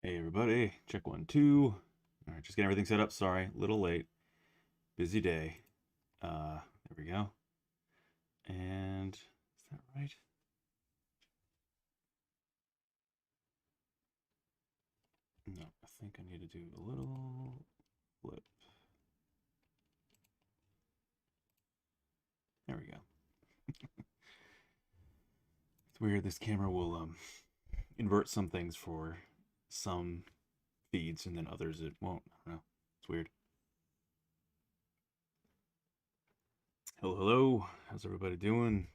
Hey everybody, check 1 2. All right, just getting everything set up. Sorry, a little late. Busy day. There we go. And is that right? No, I think I need to do a little flip. There we go. It's weird. This camera will invert some things for some feeds, and then others it won't. I don't know. It's weird. Hello, hello. How's everybody doing?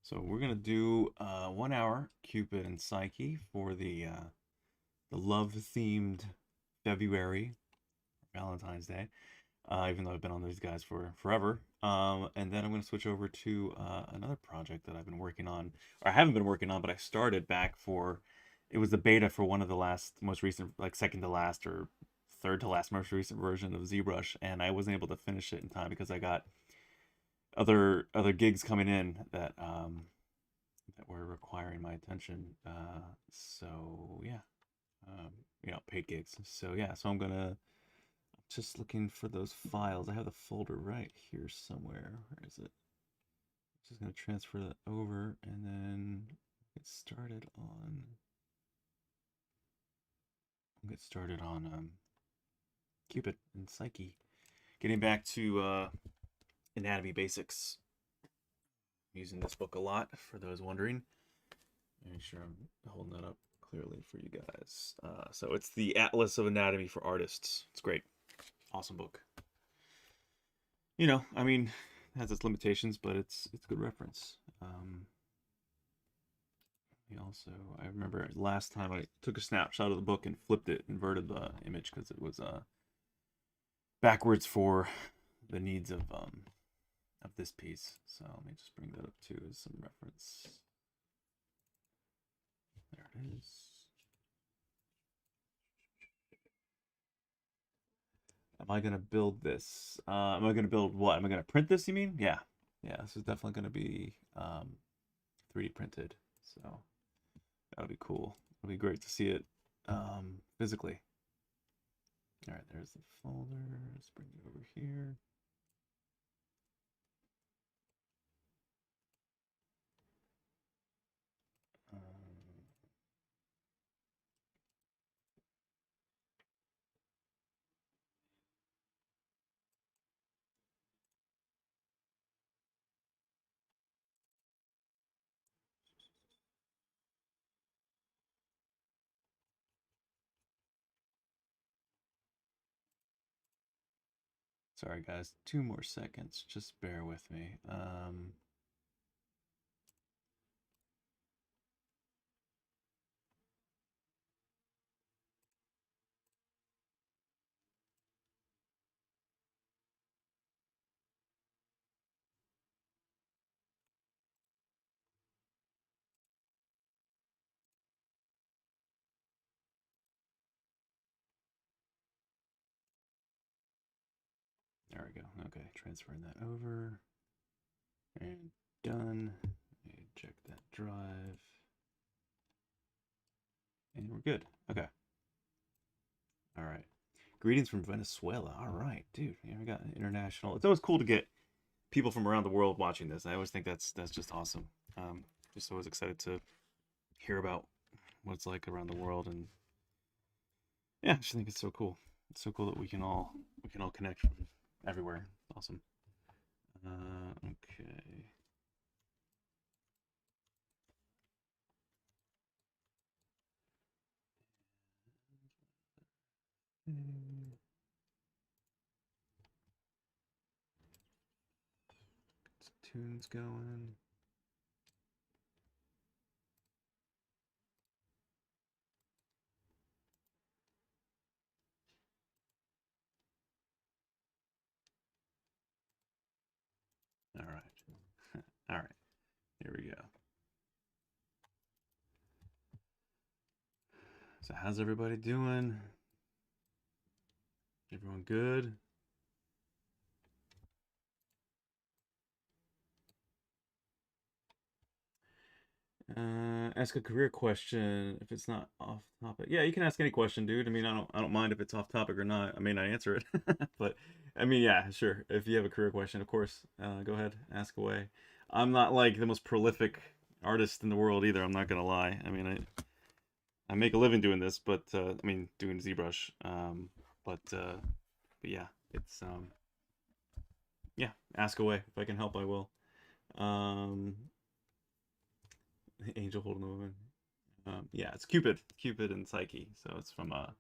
So we're gonna do 1 hour Cupid and Psyche for the love themed February, Valentine's Day. Even though I've been on these guys for forever. And then I'm going to switch over to another project that I've been working on, or I haven't been working on, but I started back for. It was the beta for one of the most recent, like second to last or third to last most recent version of ZBrush, and I wasn't able to finish it in time because I got other gigs coming in that were requiring my attention. So yeah, paid gigs. So yeah, so I'm gonna just looking for those files. I have the folder right here somewhere. Where is it? Just gonna transfer that over and then get started on Cupid and Psyche. Getting back to anatomy basics. I'm using this book a lot for those wondering. Make sure I'm holding that up clearly for you guys. So it's the Atlas of Anatomy for Artists. It's great. Awesome book. I mean, it has its limitations, but it's good reference. I remember last time I took a snapshot of the book and flipped it, inverted the image because it was backwards for the needs of this piece. So let me just bring that up too as some reference. There it is. Am I gonna build this? Am I gonna build what? Am I gonna print this? You mean? Yeah, yeah. This is definitely gonna be 3D printed. So that'll be cool. It'll be great to see it physically. All right, there's the folder. Let's bring it over here. Sorry, guys. 2 more seconds. Just bear with me. There we go. Okay, transferring that over. And done. Eject that drive. And we're good. Okay. All right. Greetings from Venezuela. All right, dude. Yeah, we got an international. It's always cool to get people from around the world watching this. I always think that's just awesome. Just always excited to hear about what it's like around the world, and yeah, I just think it's so cool. It's so cool that we can all connect from everywhere. Awesome. Okay. Get some tunes going. All right. All right. Here we go. So how's everybody doing? Everyone good? Ask a career question if it's not off topic. Yeah, you can ask any question, dude. I mean, I don't mind if it's off topic or not. I may not answer it, but I mean, yeah, sure. If you have a career question, of course, go ahead, ask away. I'm not like the most prolific artist in the world either. I'm not gonna lie. I mean, I make a living doing this, but I mean, doing ZBrush. But yeah, it's yeah. Ask away. If I can help, I will. Um, Angel holding the woman. Yeah, it's Cupid and Psyche. So it's from a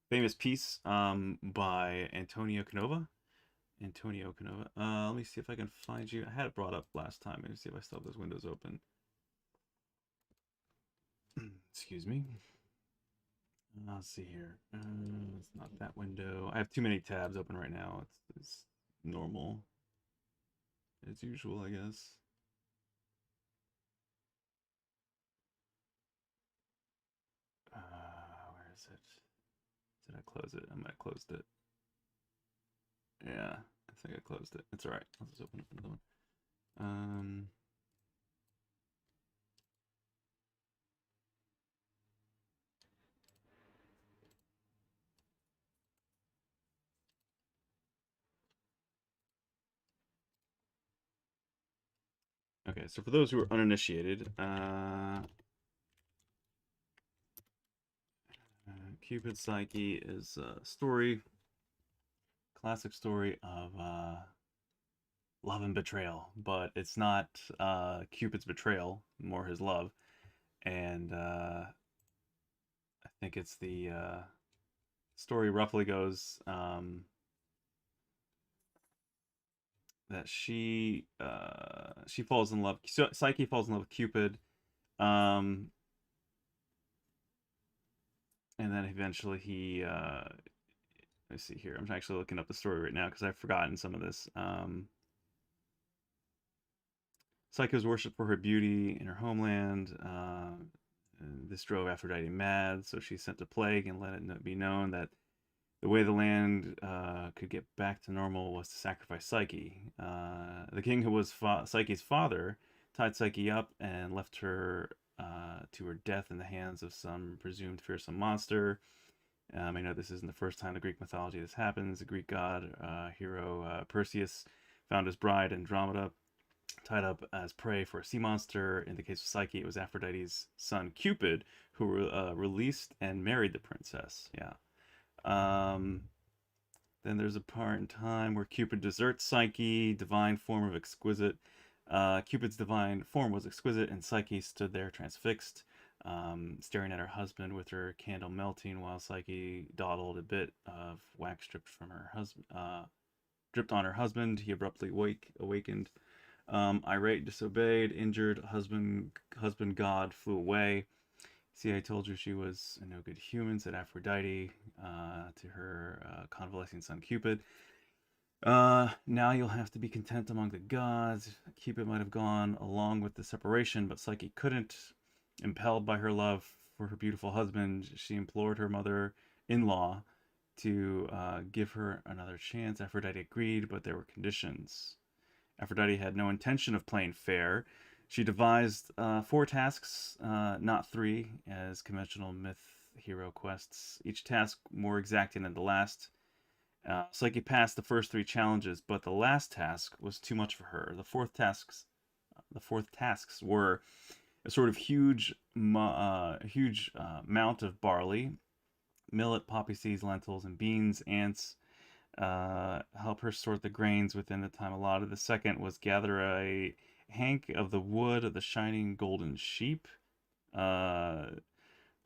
famous piece by Antonio Canova. Antonio Canova. Let me see if I can find you. I had it brought up last time. Let me see if I still have those windows open. Excuse me. Let's see here. It's not that window. I have too many tabs open right now. It's normal. As usual, I guess. Where is it? Did I close it? I might have closed it. Yeah, I think I closed it. It's all right. I'll just open up another one. Okay, so for those who are uninitiated, Cupid Psyche is a story, classic story of love and betrayal, but it's not Cupid's betrayal, more his love. And I think it's the story roughly goes that she falls in love. Psyche falls in love with Cupid, and then eventually he. Let's see here. I'm actually looking up the story right now because I've forgotten some of this. Psyche was worshipped for her beauty in her homeland. And this drove Aphrodite mad, so she sent a plague and let it be known that the way the land could get back to normal was to sacrifice Psyche. The king, who was Psyche's father, tied Psyche up and left her to her death in the hands of some presumed fearsome monster. I know this isn't the first time in the Greek mythology this happens. The Greek god hero Perseus found his bride Andromeda tied up as prey for a sea monster. In the case of Psyche, it was Aphrodite's son Cupid who released and married the princess. Yeah. Then there's a part in time where Cupid deserts Psyche, divine form of exquisite. Cupid's divine form was exquisite, and Psyche stood there transfixed, staring at her husband with her candle melting, while Psyche dawdled a bit of wax dripped from her husband, dripped on her husband. He abruptly awakened. Irate, disobeyed, injured, husband god flew away. See, I told you she was a no good human, said Aphrodite to her convalescing son Cupid. Now you'll have to be content among the gods. Cupid might have gone along with the separation, but Psyche couldn't. Impelled by her love for her beautiful husband, she implored her mother-in-law to give her another chance. Aphrodite agreed, but there were conditions. Aphrodite had no intention of playing fair. She devised 4 tasks, not 3, as conventional myth hero quests, each task more exacting than the last. Psyche passed the first 3 challenges, but the last task was too much for her. The fourth tasks were a sort of huge mount of barley, millet, poppy seeds, lentils, and beans. Ants help her sort the grains within the time allotted. The second was gather a hank of the wood of the shining golden sheep. The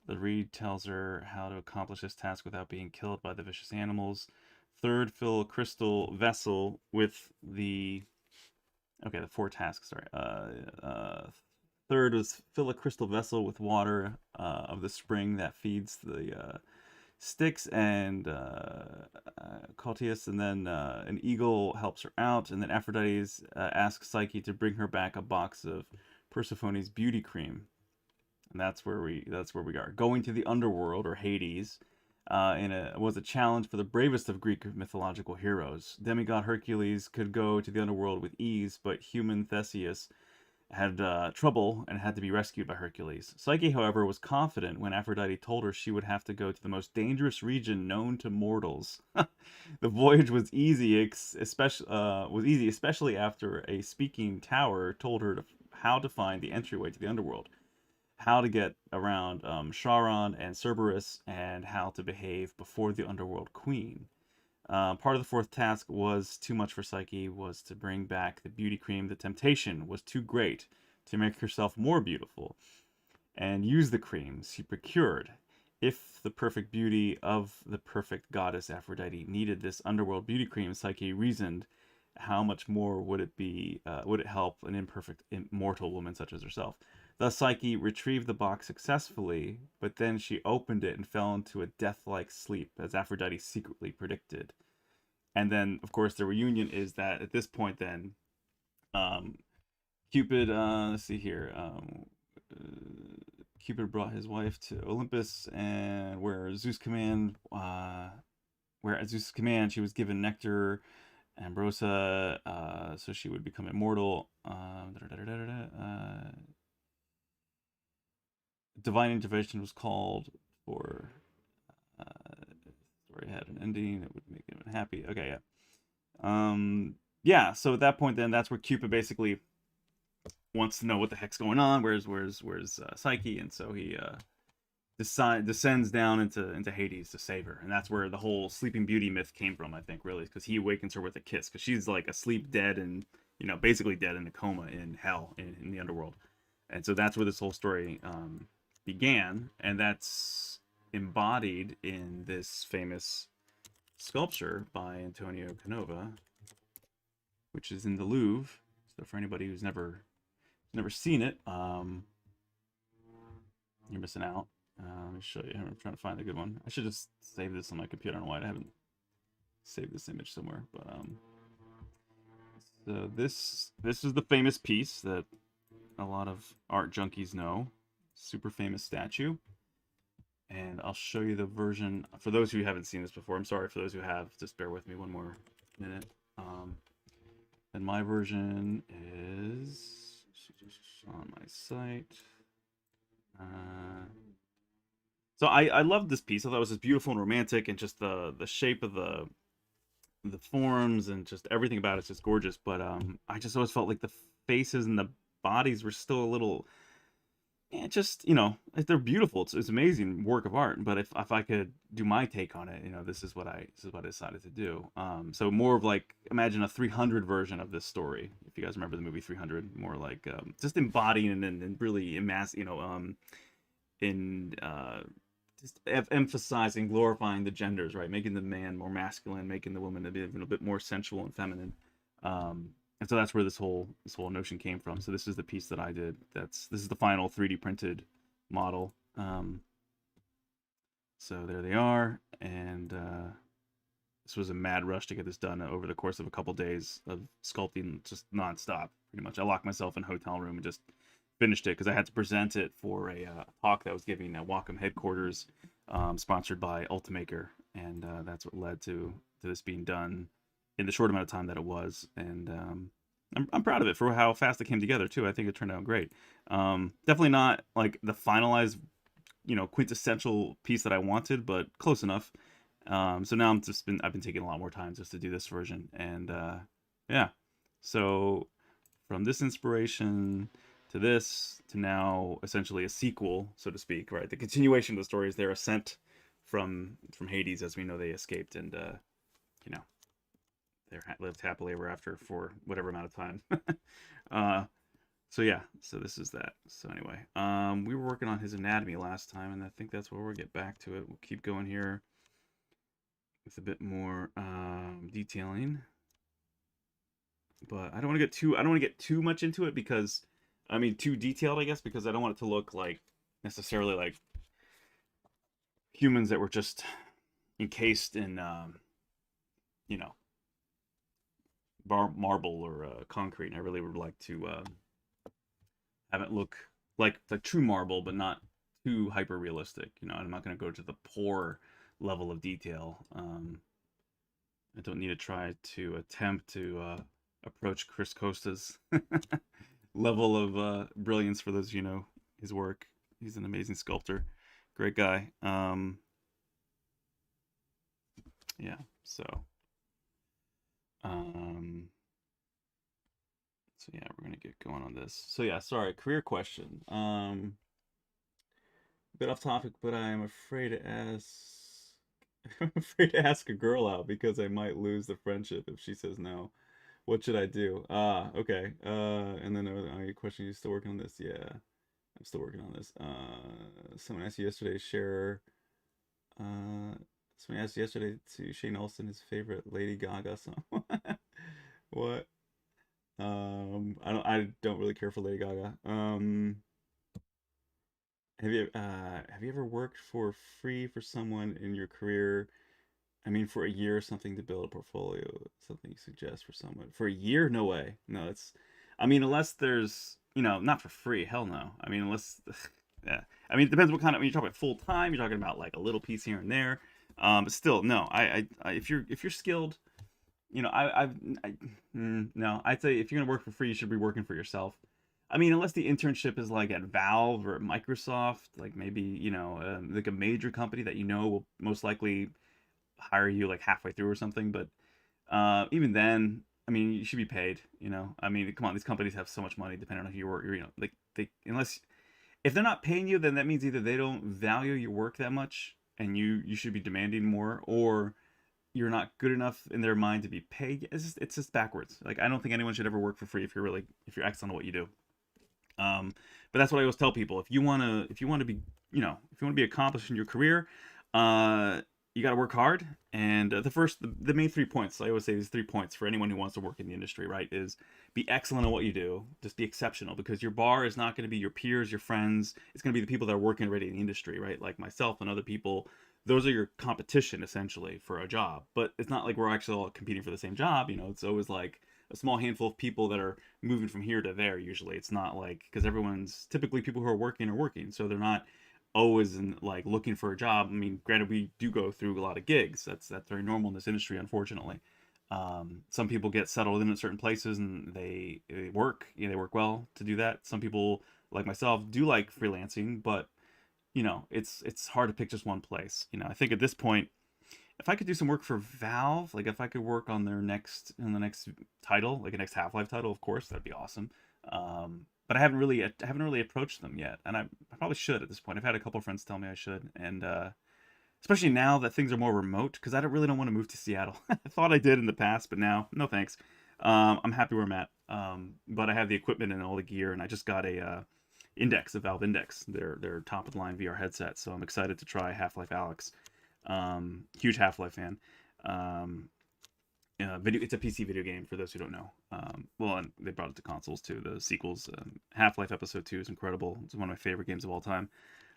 reed tells her how to accomplish this task without being killed by the vicious animals. Third, fill a crystal vessel with the... Okay, the 4 tasks, sorry. Third was fill a crystal vessel with water of the spring that feeds the Styx and Cottius, and then an eagle helps her out, and then Aphrodite asks Psyche to bring her back a box of Persephone's beauty cream, and that's where we are. Going to the underworld, or Hades, was a challenge for the bravest of Greek mythological heroes. Demigod Hercules could go to the underworld with ease, but human Theseus had trouble and had to be rescued by Hercules. Psyche, however, was confident when Aphrodite told her she would have to go to the most dangerous region known to mortals. The voyage was easy, especially after a speaking tower told her how to find the entryway to the underworld, how to get around Charon and Cerberus, and how to behave before the underworld queen. Part of the fourth task was too much for Psyche, was to bring back the beauty cream. The temptation was too great to make herself more beautiful and use the creams she procured. If the perfect beauty of the perfect goddess Aphrodite needed this underworld beauty cream, Psyche reasoned, how much more would it help an imperfect, immortal woman such as herself? Thus, Psyche retrieved the box successfully, but then she opened it and fell into a death-like sleep, as Aphrodite secretly predicted. And then, of course, the reunion is that at this point, then, Cupid, let's see here, Cupid brought his wife to Olympus, and where at Zeus' command, she was given nectar, ambrosia, so she would become immortal. Divine intervention was called for. Story had an ending that would make him happy. Okay, yeah. Yeah. So at that point, then that's where Cupid basically wants to know what the heck's going on. Where's Psyche? And so he descends down into Hades to save her, and that's where the whole Sleeping Beauty myth came from. I think really, because he awakens her with a kiss, because she's like asleep, dead, and basically dead in a coma in hell in the underworld. And so that's where this whole story began, and that's embodied in this famous sculpture by Antonio Canova, which is in the Louvre. So for anybody who's never seen it, you're missing out. Let me show you. I'm trying to find a good one. I should just save this on my computer. I don't know why I haven't saved this image somewhere, but so this is the famous piece that a lot of art junkies know. Super famous statue. And I'll show you the version for those who haven't seen this before. I'm sorry for those who have. Just bear with me one more minute. And my version is on my site. So I loved this piece. I thought it was just beautiful and romantic, and just the shape of the forms and just everything about it's just gorgeous. But I just always felt like the faces and the bodies were still a little, just they're beautiful. It's amazing work of art. But if I could do my take on it, this is what I decided to do. So more of like, imagine a 300 version of this story. If you guys remember the movie 300, more like just embodying and really just emphasizing, glorifying the genders, right? Making the man more masculine, making the woman a bit more sensual and feminine. And so that's where this whole notion came from. So this is the piece that I did. This is the final 3D printed model. So there they are, and this was a mad rush to get this done over the course of a couple days of sculpting, just nonstop, pretty much. I locked myself in a hotel room and just finished it because I had to present it for a talk that I was giving at Wacom headquarters, sponsored by Ultimaker, and that's what led to this being done in the short amount of time that it was. And I'm proud of it for how fast it came together too. I think it turned out great. Definitely not like the finalized, quintessential piece that I wanted, but close enough. So now I've been taking a lot more time just to do this version, and yeah. So from this inspiration to this to now essentially a sequel, so to speak, right? The continuation of the story is their ascent from Hades, as we know they escaped, and they lived happily ever after for whatever amount of time. So yeah, so this is that. So anyway, we were working on his anatomy last time, and I think that's where we'll get back to it. We'll keep going here with a bit more detailing, but I don't want to get too much into it, because too detailed, I guess, because I don't want it to look like necessarily like humans that were just encased in marble or concrete. And I really would like to have it look like true marble, but not too hyper realistic. I'm not going to go to the poor level of detail. I don't need to try to attempt to approach Chris Costa's level of brilliance for those, his work. He's an amazing sculptor, great guy. Yeah. So, um, so yeah, we're gonna get going on this. So yeah, sorry, career question. Bit off topic, but I'm afraid to ask. I'm afraid to ask a girl out because I might lose the friendship if she says no. What should I do? Ah, okay. And then a question: you still working on this? Yeah, I'm still working on this. Someone asked you yesterday, share. Uh, Someone asked yesterday to Shane Olsen his favorite Lady Gaga song. What? I don't really care for Lady Gaga. Have you ever worked for free for someone in your career? I mean, for a year or something to build a portfolio, something you suggest for someone. For a year? No way. No, it's, I mean, unless there's, not for free. Hell no. I mean, unless, yeah. I mean, it depends what kind of, when you're talking about full time, you're talking about like a little piece here and there. But still, no. If you're skilled, no. I'd say if you're gonna work for free, you should be working for yourself. I mean, unless the internship is like at Valve or at Microsoft, like maybe like a major company that will most likely hire you like halfway through or something. But even then, I mean, you should be paid. I mean, come on, these companies have so much money depending on if you work. Like they unless if they're not paying you, then that means either they don't value your work that much, and you should be demanding more, or you're not good enough in their mind to be paid. It's just backwards. Like I don't think anyone should ever work for free if you're excellent at what you do. But that's what I always tell people. If you want to be accomplished in your career, uh, you got to work hard. And the main 3 points I always say these 3 points for anyone who wants to work in the industry, right? Is be excellent at what you do. Just be exceptional, because your bar is not going to be your peers, your friends. It's going to be the people that are working already in the industry, right? Like myself and other people. Those are your competition essentially for a job. But it's not like we're actually all competing for the same job. It's always like a small handful of people that are moving from here to there. Usually it's not like, because everyone's typically people who are working, so they're not always like looking for a job. I mean, granted, we do go through a lot of gigs. That's very normal in this industry, unfortunately. Some people get settled in at certain places and they work, they work well to do that. Some people like myself do like freelancing, but it's hard to pick just one place. I think at this point, if I could do some work for Valve, like if I could work on the next title, like a next Half-Life title, of course, that'd be awesome. But I haven't really approached them yet, and I probably should at this point. I've had a couple friends tell me I should, and especially now that things are more remote, because I don't want to move to Seattle. I thought I did in the past, but now, no thanks. I'm happy where I'm at. But I have the equipment and all the gear, and I just got a Valve Index, their top of the line VR headset. So I'm excited to try Half-Life Alyx. Huge Half-Life fan. It's a PC video game for those who don't know. Well, and they brought it to consoles too. The sequels, Half-Life Episode 2 is incredible. It's one of my favorite games of all time.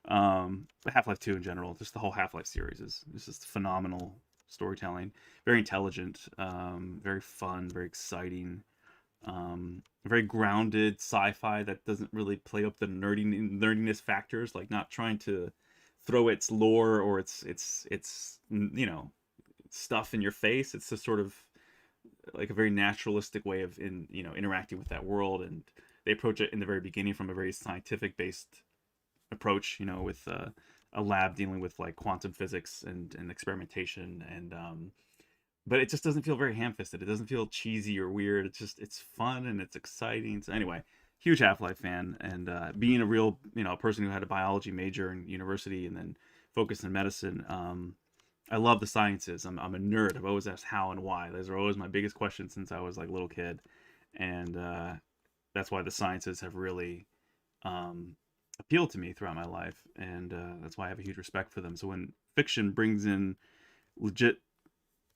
But Half-Life 2 in general, just the whole Half-Life series is just phenomenal storytelling. Very intelligent, very fun, very exciting. Very grounded sci-fi that doesn't really play up the nerdiness factors, like not trying to throw its lore or its stuff in your face. It's just sort of like a very naturalistic way of interacting with that world, and they approach it in the very beginning from a very scientific based approach, with a lab dealing with like quantum physics and experimentation, and but it just doesn't feel very ham-fisted. It doesn't feel cheesy or weird. It's fun and it's exciting. So anyway, huge Half-Life fan, and being a real person who had a biology major in university and then focused in medicine. I love the sciences. I'm a nerd. I've always asked how and why. Those are always my biggest questions since I was like a little kid, and that's why the sciences have really appealed to me throughout my life, and that's why I have a huge respect for them. So when fiction brings in legit,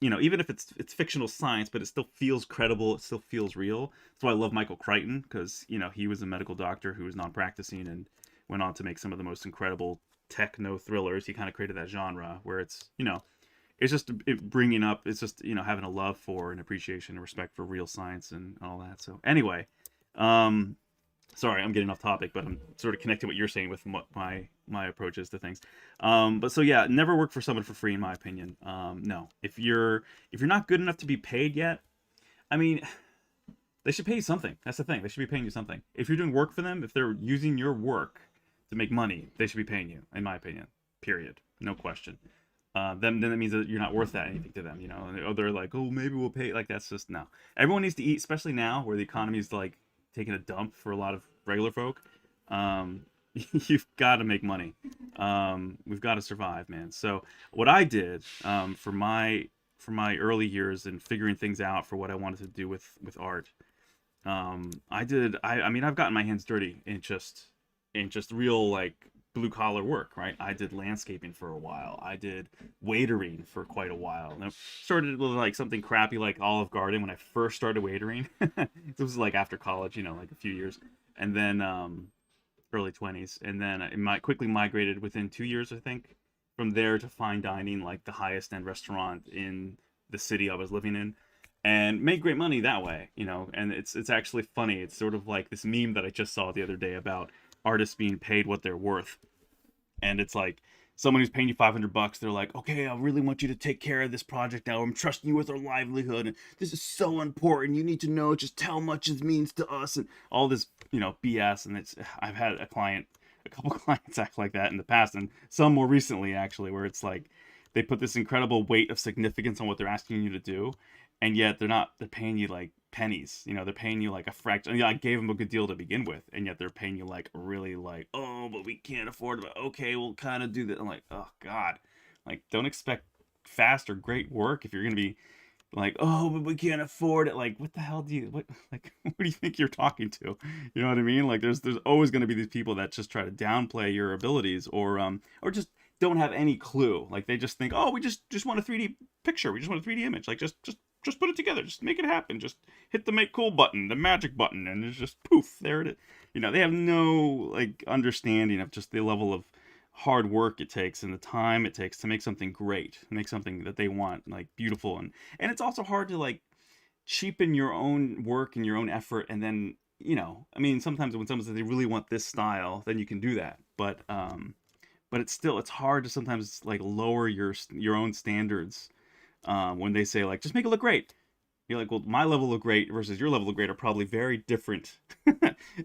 even if it's fictional science, but it still feels credible, it still feels real. That's why I love Michael Crichton, because he was a medical doctor who was non-practicing and went on to make some of the most incredible techno thrillers. He kind of created that genre where it's just bringing up, it's just having a love for and appreciation and respect for real science and all that. So anyway, sorry, I'm getting off topic, but I'm sort of connecting what you're saying with what my approach is to things. But so yeah, never work for someone for free, in my opinion. No, if you're not good enough to be paid yet, I mean, They should pay you something. That's the thing. They should be paying you something. If you're doing work for them, if they're using your work to make money, they should be paying you, in my opinion. Period. No question. Then that means that you're not worth that anything to them, you know. And they're like, oh, maybe we'll pay. Like, that's just no. Everyone needs to eat, especially now where the economy is like taking a dump for a lot of regular folk. You've got to make money. We've got to survive, man. So what I did for my early years and figuring things out for what I wanted to do with art, I mean, I've gotten my hands dirty in just real like blue collar work, right? I did landscaping for a while. I did waitering for quite a while. And I started with like something crappy like Olive Garden when I first started waitering. This was like after college, you know, like a few years, and then early 20s, and then I quickly migrated within 2 years, I think, from there to fine dining, like the highest end restaurant in the city I was living in, and made great money that way, you know. And it's actually funny. It's sort of like this meme that I just saw the other day about artists being paid what they're worth, and it's like someone who's paying you $500, they're like, okay, I really want you to take care of this project now. I'm trusting you with our livelihood, and this is so important. You need to know just how much it means to us, and all this, you know, BS. And I've had a couple clients act like that in the past, and some more recently actually, where it's like they put this incredible weight of significance on what they're asking you to do, and yet they're paying you like pennies, you know. They're paying you like a fraction. I gave them a good deal to begin with, and yet they're paying you like really like, oh, but we can't afford it, but okay, we'll kind of do that. I'm like, oh god, like, don't expect fast or great work if you're gonna be like, oh, but we can't afford it. Like, what the hell do you, what, like, what do you think you're talking to? You know what I mean? Like, there's always going to be these people that just try to downplay your abilities, or just don't have any clue. Like, they just think, oh, we just want a 3D picture, we just want a 3D image, like, just put it together, just make it happen, just hit the make cool button, the magic button, and it's just poof, there it is. You know, they have no like understanding of just the level of hard work it takes and the time it takes to make something great, make something that they want, like beautiful. And it's also hard to like cheapen your own work and your own effort. And then, you know, I mean, sometimes when someone says they really want this style, then you can do that. But it's hard to sometimes like lower your own standards when they say like, just make it look great. You're like, well, my level of great versus your level of great are probably very different.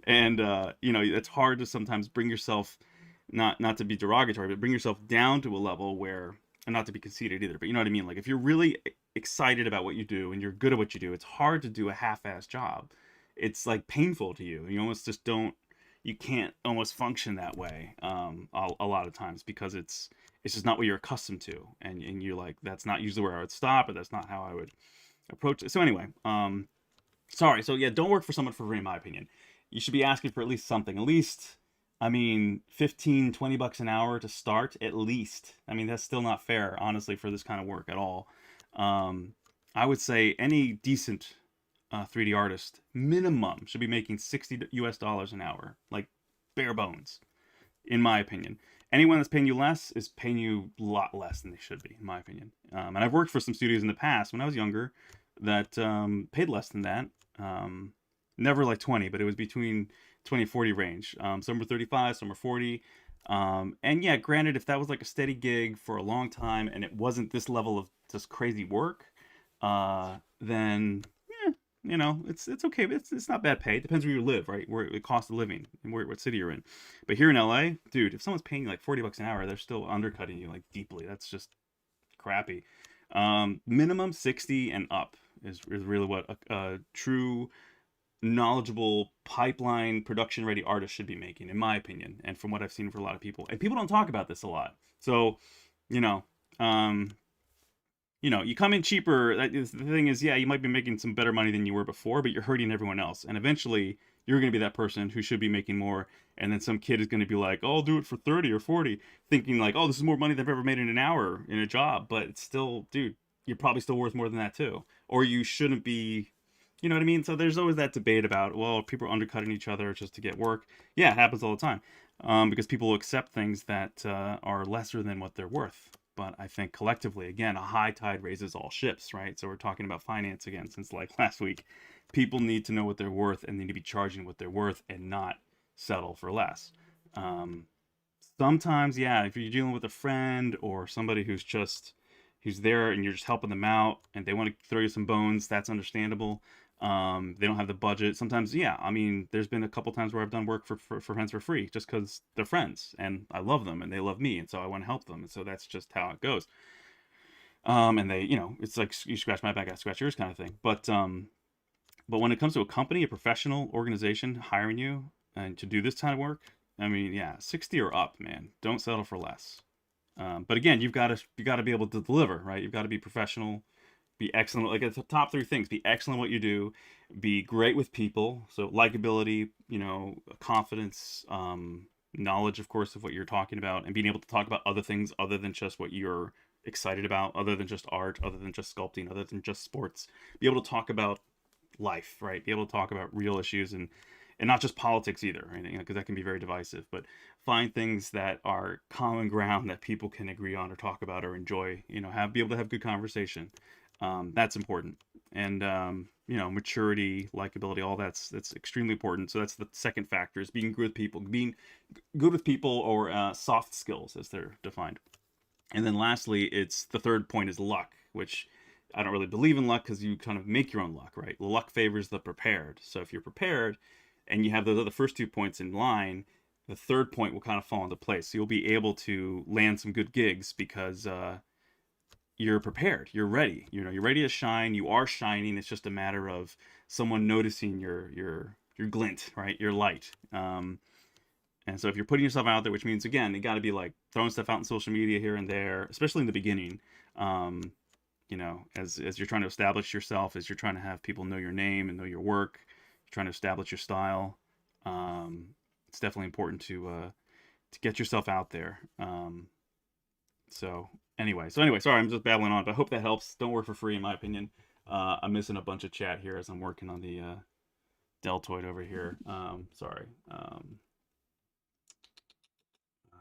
And you know, it's hard to sometimes bring yourself, not to be derogatory, but bring yourself down to a level where, and not to be conceited either, but you know what I mean? Like, if you're really excited about what you do and you're good at what you do, it's hard to do a half-assed job. It's like painful to you. You almost just you can't almost function that way a lot of times, because it's just not what you're accustomed to. And you're like, that's not usually where I would stop, or that's not how I would approach it. So anyway, sorry. So yeah, don't work for someone for free, in my opinion. You should be asking for at least something. At least, I mean, 15, 20 bucks an hour to start, at least. I mean, that's still not fair, honestly, for this kind of work at all. I would say any decent 3D artist, minimum, should be making $60 US an hour, like bare bones, in my opinion. Anyone that's paying you less is paying you a lot less than they should be, in my opinion. And I've worked for some studios in the past when I was younger that paid less than that. Never like 20, but it was between 20 and 40 range. Some were 35, some were 40. And yeah, granted, if that was like a steady gig for a long time and it wasn't this level of just crazy work, then you know, it's okay. It's not bad pay. It depends where you live, right? Where it costs of living and what city you're in. But here in LA, dude, if someone's paying you like 40 bucks an hour, they're still undercutting you like deeply. That's just crappy. Minimum 60 and up is really what a true knowledgeable pipeline production ready artist should be making, in my opinion, and from what I've seen for a lot of people. And people don't talk about this a lot. So, you know, you come in cheaper. The thing is, yeah, you might be making some better money than you were before, but you're hurting everyone else. And eventually, you're going to be that person who should be making more. And then some kid is going to be like, oh, I'll do it for 30 or 40, thinking like, oh, this is more money than I've ever made in an hour in a job. But it's still, dude, you're probably still worth more than that too. Or you shouldn't be, you know what I mean? So there's always that debate about, well, people are undercutting each other just to get work. Yeah, it happens all the time. Because people accept things that are lesser than what they're worth. But I think collectively, again, a high tide raises all ships, right? So we're talking about finance again, since like last week. People need to know what they're worth and need to be charging what they're worth and not settle for less. Sometimes, yeah, if you're dealing with a friend or somebody who's there and you're just helping them out and they want to throw you some bones, that's understandable. They don't have the budget. Sometimes, yeah, I mean, there's been a couple times where I've done work for friends for free just because they're friends and I love them and they love me. And so I want to help them. And so that's just how it goes. And they, it's like you scratch my back, I scratch yours kind of thing. But when it comes to a company, a professional organization hiring you and to do this kind of work, I mean, yeah, 60 or up, man. Don't settle for less. But again, you got to be able to deliver, right? You've got to be professional, be excellent. Like it's the top three things: be excellent at what you do, be great with people, so likability, confidence, knowledge, of course, of what you're talking about, and being able to talk about other things other than just what you're excited about, other than just art, other than just sculpting, other than just sports. Be able to talk about life, right? Be able to talk about real issues and not just politics either, right? Because that can be very divisive. But find things that are common ground that people can agree on or talk about or enjoy. Be able to have good conversation. That's important. And maturity, likability, all that's extremely important. So that's the second factor: is being good with people, being good with people, or soft skills as they're defined. And then lastly, it's the third point is luck, which I don't really believe in luck because you kind of make your own luck, right? Luck favors the prepared. So if you're prepared and you have those other first 2 points in line, the third point will kind of fall into place. So you'll be able to land some good gigs because you're prepared, you're ready. You're ready to shine. You are shining. It's just a matter of someone noticing your glint, right? Your light. And so if you're putting yourself out there, which means again, you got to be like throwing stuff out in social media here and there, especially in the beginning. As you're trying to establish yourself, as you're trying to have people know your name and know your work, you're trying to establish your style. It's definitely important to get yourself out there. So anyway, sorry, I'm just babbling on, but I hope that helps. Don't work for free, in my opinion. I'm missing a bunch of chat here as I'm working on the deltoid over here. Sorry.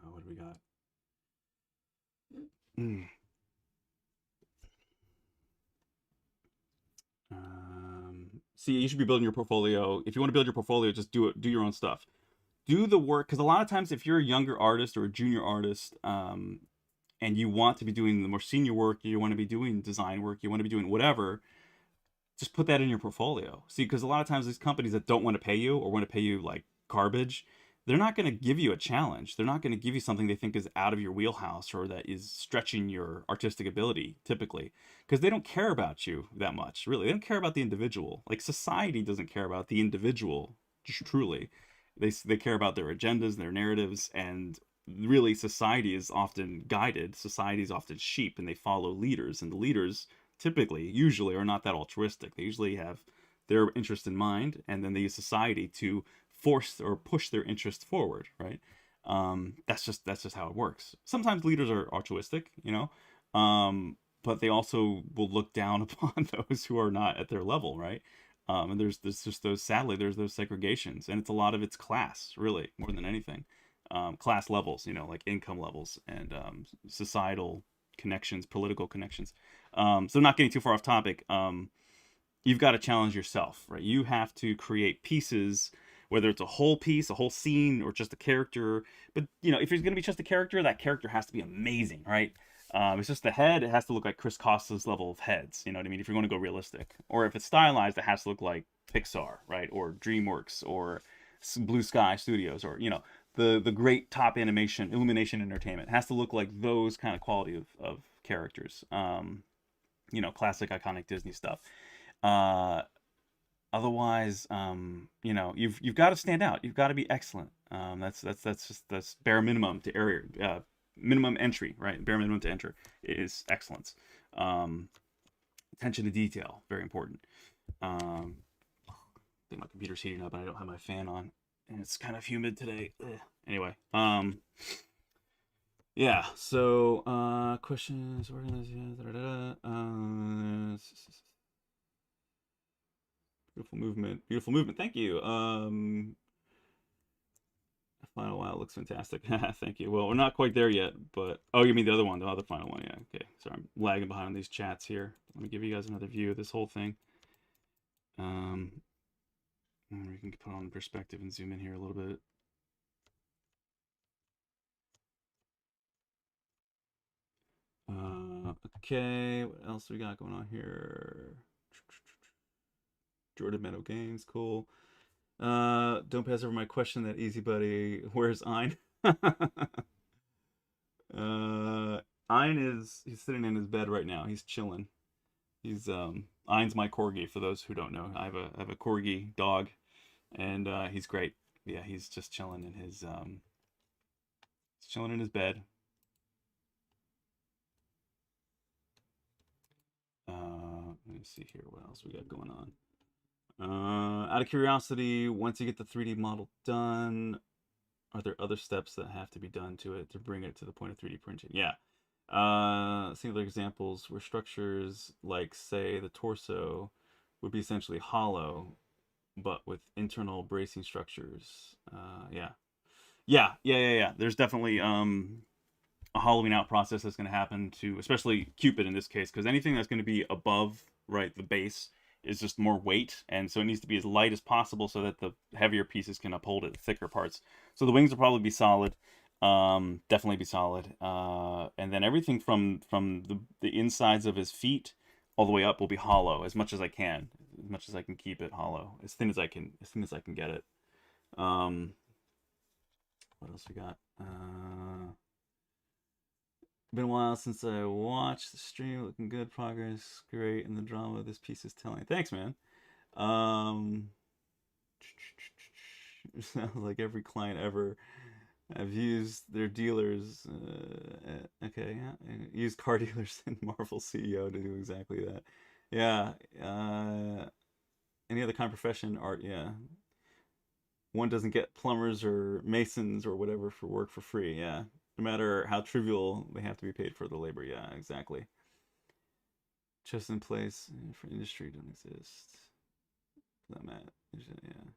What do we got? Mm. See, you should be building your portfolio. If you want to build your portfolio, just do it. Do your own stuff. Do the work, because a lot of times, if you're a younger artist or a junior artist, and you want to be doing the more senior work, you want to be doing design work, you want to be doing whatever, just put that in your portfolio. See, because a lot of times these companies that don't want to pay you or want to pay you like garbage, they're not going to give you a challenge. They're not going to give you something they think is out of your wheelhouse or that is stretching your artistic ability typically, because they don't care about you that much. Really, they don't care about the individual. Like society doesn't care about the individual. Truly, they care about their agendas, their narratives, and really society is often guided. Society is often sheep, and they follow leaders, and the leaders usually are not that altruistic. They usually have their interest in mind, and then they use society to force or push their interest forward, right? That's just how it works. Sometimes leaders are altruistic, but they also will look down upon those who are not at their level, right? And there's just those, sadly, there's those segregations, and it's class, really, more than anything. Class levels, like income levels and societal connections, political connections. So not getting too far off topic, you've got to challenge yourself, right? You have to create pieces, whether it's a whole piece, a whole scene, or just a character. But if it's going to be just a character, that character has to be amazing, right? It's just the head; it has to look like Chris Costa's level of heads. You know what I mean? If you're going to go realistic, or if it's stylized, it has to look like Pixar, right? Or DreamWorks, or Blue Sky Studios, or the great top animation, Illumination Entertainment. It has to look like those kind of quality of characters. Classic iconic Disney stuff. Uh, Otherwise, you've got to stand out. You've got to be excellent. That's bare minimum to area, minimum entry, right? Bare minimum to enter is excellence. Attention to detail, very important. I think my computer's heating up and I don't have my fan on, and it's kind of humid today. Ugh. Anyway, yeah. So, questions, beautiful movement. Beautiful movement. Thank you. Final one looks fantastic. Thank you. Well, we're not quite there yet, but you mean the other one, the other final one? Yeah. Okay. Sorry, I'm lagging behind on these chats here. Let me give you guys another view of this whole thing. We can put on perspective and zoom in here a little bit. Okay. What else we got going on here? Jordan Meadow Games, cool. Don't pass over my question that easy, buddy. Where's Ein? Ein he's sitting in his bed right now. He's chilling. He's Ein's my corgi. For those who don't know, I have a corgi dog, and he's great. Yeah, he's just chilling in his bed. Let me see here. What else we got going on? Out of curiosity, once you get the 3D model done, are there other steps that have to be done to it to bring it to the point of 3D printing? Yeah. Singular examples where structures like, say, the torso would be essentially hollow, but with internal bracing structures. Yeah. There's definitely a hollowing out process that's going to happen to, especially Cupid in this case, because anything that's going to be above, right, the base is just more weight, and so it needs to be as light as possible so that the heavier pieces can uphold it, the thicker parts. So the wings will probably be solid, definitely be solid, and then everything from the insides of his feet all the way up will be hollow, as much as I can, as much as I can keep it hollow, as thin as I can get it. What else we got? Been a while since I watched the stream. Looking good, progress great, and the drama this piece is telling. Thanks, man. Sounds like every client ever. I've used their dealers. Okay, yeah, used car dealers and Marvel CEO to do exactly that. Yeah. Any other kind of profession, art, yeah. One doesn't get plumbers or masons or whatever for work for free. Yeah. No matter how trivial, they have to be paid for the labor. Yeah, exactly. Just in place for industry don't exist. That Matt, yeah.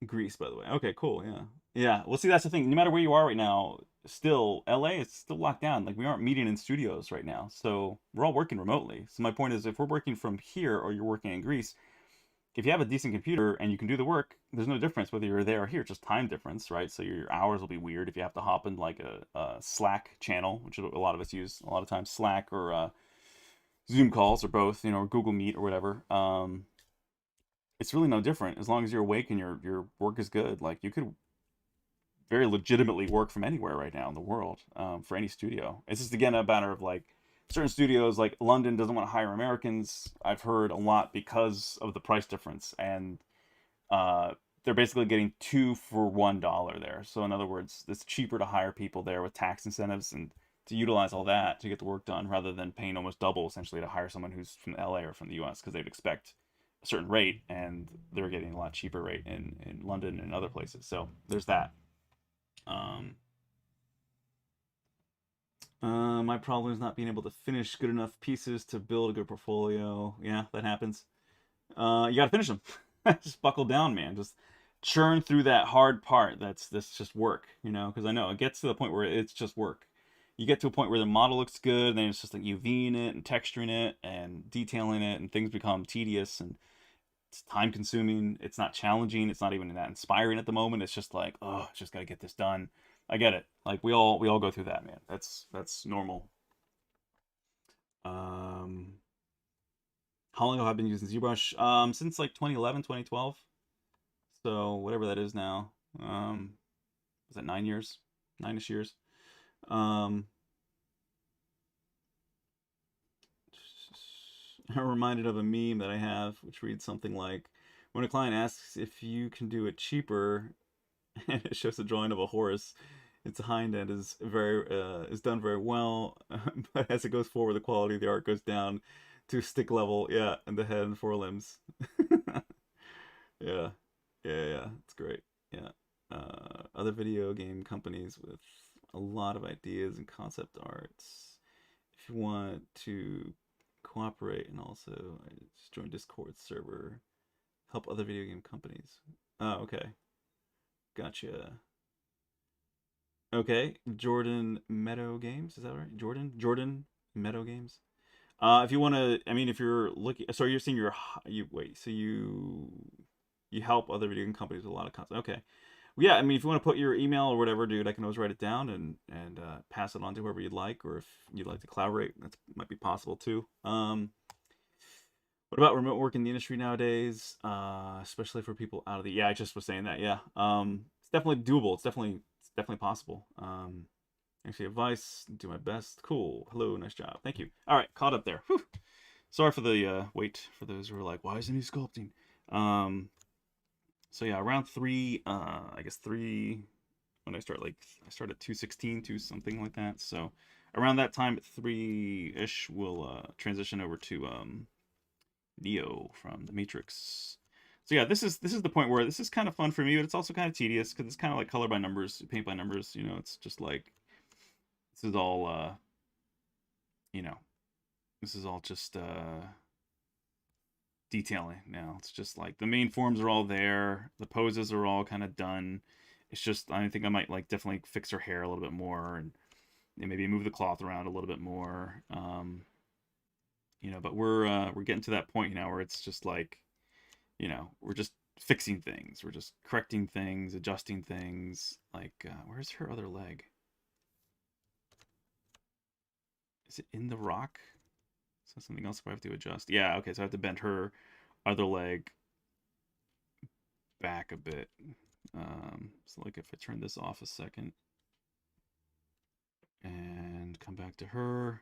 Greece, by the way. Okay, cool. Yeah, yeah. Well, see, that's the thing. No matter where you are right now, still LA is still locked down. Like we aren't meeting in studios right now, so we're all working remotely. So my point is, if we're working from here or you're working in Greece, if you have a decent computer and you can do the work, there's no difference whether you're there or here. It's just time difference, right? So your hours will be weird if you have to hop in like a Slack channel, which a lot of us use a lot of times, Slack or Zoom calls or both, or Google Meet or whatever. It's really no different as long as you're awake and your work is good. Like you could very legitimately work from anywhere right now in the world, for any studio. It's just again a matter of like certain studios like London doesn't want to hire Americans. I've heard a lot because of the price difference, and they're basically getting two for $1 there. So in other words, it's cheaper to hire people there with tax incentives and to utilize all that to get the work done rather than paying almost double essentially to hire someone who's from LA or from the US, because they'd expect a certain rate and they're getting a lot cheaper rate in London and other places. So there's that. My problem is not being able to finish good enough pieces to build a good portfolio. Yeah, that happens. You gotta finish them. Just buckle down, man. Just churn through that hard part. That's just work, because I know it gets to the point where it's just work. You get to a point where the model looks good, and then it's just like UVing it and texturing it and detailing it, and things become tedious and it's time consuming. It's not challenging. It's not even that inspiring at the moment. It's just like, oh, just gotta get this done. I get it. Like we all go through that, man. That's normal. Um, how long have I been using ZBrush? Since like 2011, 2012. So whatever that is now. Was that 9 years? 9ish years. I'm reminded of a meme that I have, which reads something like, when a client asks if you can do it cheaper, and it shows a drawing of a horse, its hind end is done very well, but as it goes forward, the quality of the art goes down to stick level. Yeah, and the head and forelimbs. Yeah, yeah. It's great. Yeah. Other video game companies with a lot of ideas and concept arts. If you want to cooperate and also just join Discord server, help other video game companies. Oh, okay. Gotcha. Okay, Jordan Meadow Games, is that right? Jordan Meadow Games. If you want to, I mean, if you're looking, so you're saying you wait, so you help other video game companies with a lot of content. Okay, well, yeah, I mean, if you want to put your email or whatever, dude, I can always write it down and pass it on to whoever you'd like, or if you'd like to collaborate, that might be possible too. What about remote work in the industry nowadays, especially for people out of the? Yeah, I just was saying that. Yeah, it's definitely doable. It's definitely possible. Actually, advice: do my best. Cool. Hello, nice job. Thank you. All right, caught up there. Whew. Sorry for the wait for those who are like, why isn't he sculpting? Um, so yeah, around three. I guess three. When I start at 2:16 to something like that. So around that time at 3-ish, we'll transition over to Neo from the Matrix. So yeah, this is the point where this is kind of fun for me, but it's also kind of tedious because it's kind of like color by numbers, paint by numbers. You know, it's just like this is all you know, this is all just detailing now. It's just like the main forms are all there, the poses are all kind of done. It's just I think I might like definitely fix her hair a little bit more and maybe move the cloth around a little bit more. But we're getting to that point now where it's just like, we're just fixing things, we're just correcting things, adjusting things. Like, where's her other leg? Is it in the rock? Is that something else I have to adjust? Yeah, okay, so I have to bend her other leg back a bit. So like if I turn this off a second and come back to her.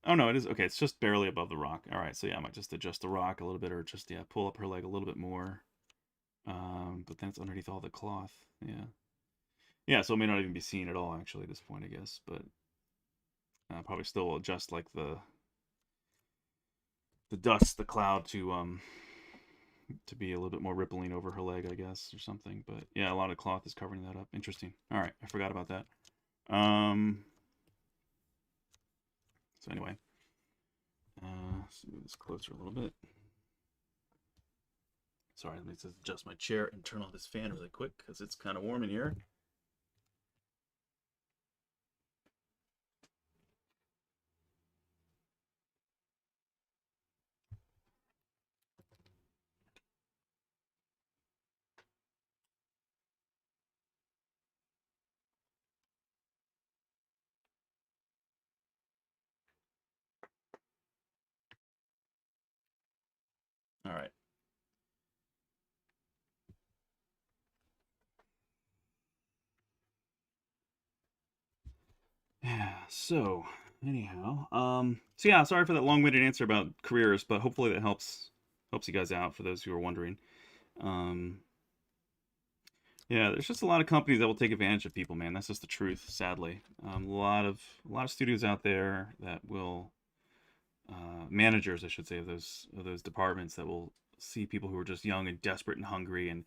Oh no, it is okay. It's just barely above the rock. All right, so yeah, I might just adjust the rock a little bit, or just pull up her leg a little bit more. But then it's underneath all the cloth. Yeah, yeah. So it may not even be seen at all actually at this point, I guess. But probably still adjust like the dust, the cloud to be a little bit more rippling over her leg, I guess, or something. But yeah, a lot of cloth is covering that up. Interesting. All right, I forgot about that. So anyway, let's move this closer a little bit. Sorry, let me just adjust my chair and turn on this fan really quick because it's kind of warm in here. All right. Yeah, so anyhow, so yeah, sorry for that long-winded answer about careers, but hopefully that helps you guys out for those who are wondering. Um, yeah, there's just a lot of companies that will take advantage of people, man. That's just the truth, sadly. A lot of studios out there that will managers, I should say, of those departments that will see people who are just young and desperate and hungry. And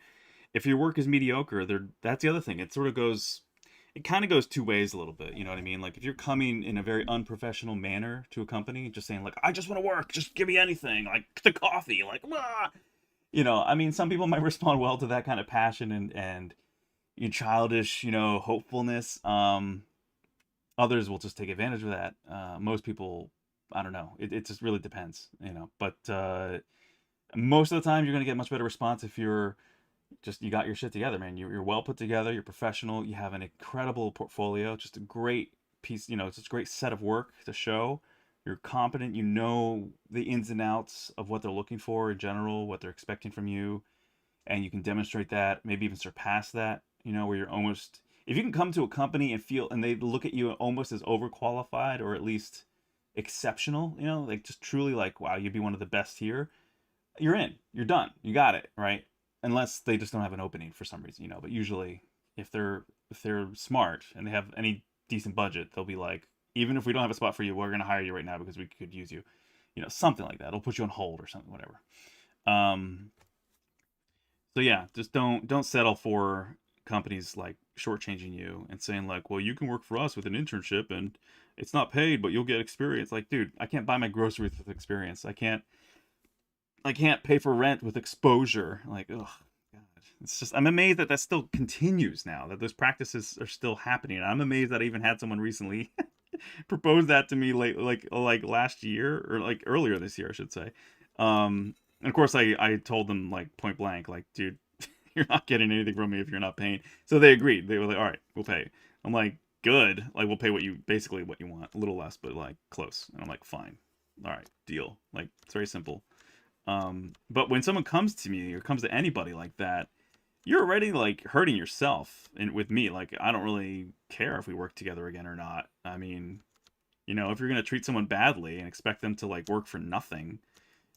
if your work is mediocre, that's the other thing. It kind of goes two ways a little bit. You know what I mean? Like if you're coming in a very unprofessional manner to a company, just saying like, I just want to work, just give me anything, like the coffee, like, ah. I mean, some people might respond well to that kind of passion and childish, hopefulness. Others will just take advantage of that. Most people, I don't know. It just really depends, But most of the time, you're gonna get much better response if you got your shit together, man. You're well put together. You're professional. You have an incredible portfolio. Just a great piece. It's just a great set of work to show. You're competent. You know the ins and outs of what they're looking for in general, what they're expecting from you, and you can demonstrate that. Maybe even surpass that. Where you're almost. If you can come to a company and they look at you almost as overqualified or at least exceptional, like just truly like, wow, you'd be one of the best here. You're in. You're done. You got it, right? Unless they just don't have an opening for some reason. But usually, if they're smart and they have any decent budget, they'll be like, even if we don't have a spot for you, we're gonna hire you right now because we could use you. Something like that. It'll put you on hold or something, whatever. So yeah, just don't settle for companies like shortchanging you and saying like, well, you can work for us with an internship and it's not paid, but you'll get experience. Like, dude, I can't buy my groceries with experience. I can't pay for rent with exposure. Like, oh God, it's just I'm amazed that still continues now. That those practices are still happening. I'm amazed that I even had someone recently propose that to me like last year or like earlier this year, I should say. And of course, I told them like point blank, like, dude, you're not getting anything from me if you're not paying. So they agreed. They were like, all right, we'll pay. I'm like, good. Like, we'll pay basically what you want, a little less, but like close. And I'm like, fine. all right, deal. Like, it's very simple. But when someone comes to me or comes to anybody like that, you're already like hurting yourself. And with me, like, I don't really care if we work together again or not. I mean, if you're gonna treat someone badly and expect them to like work for nothing,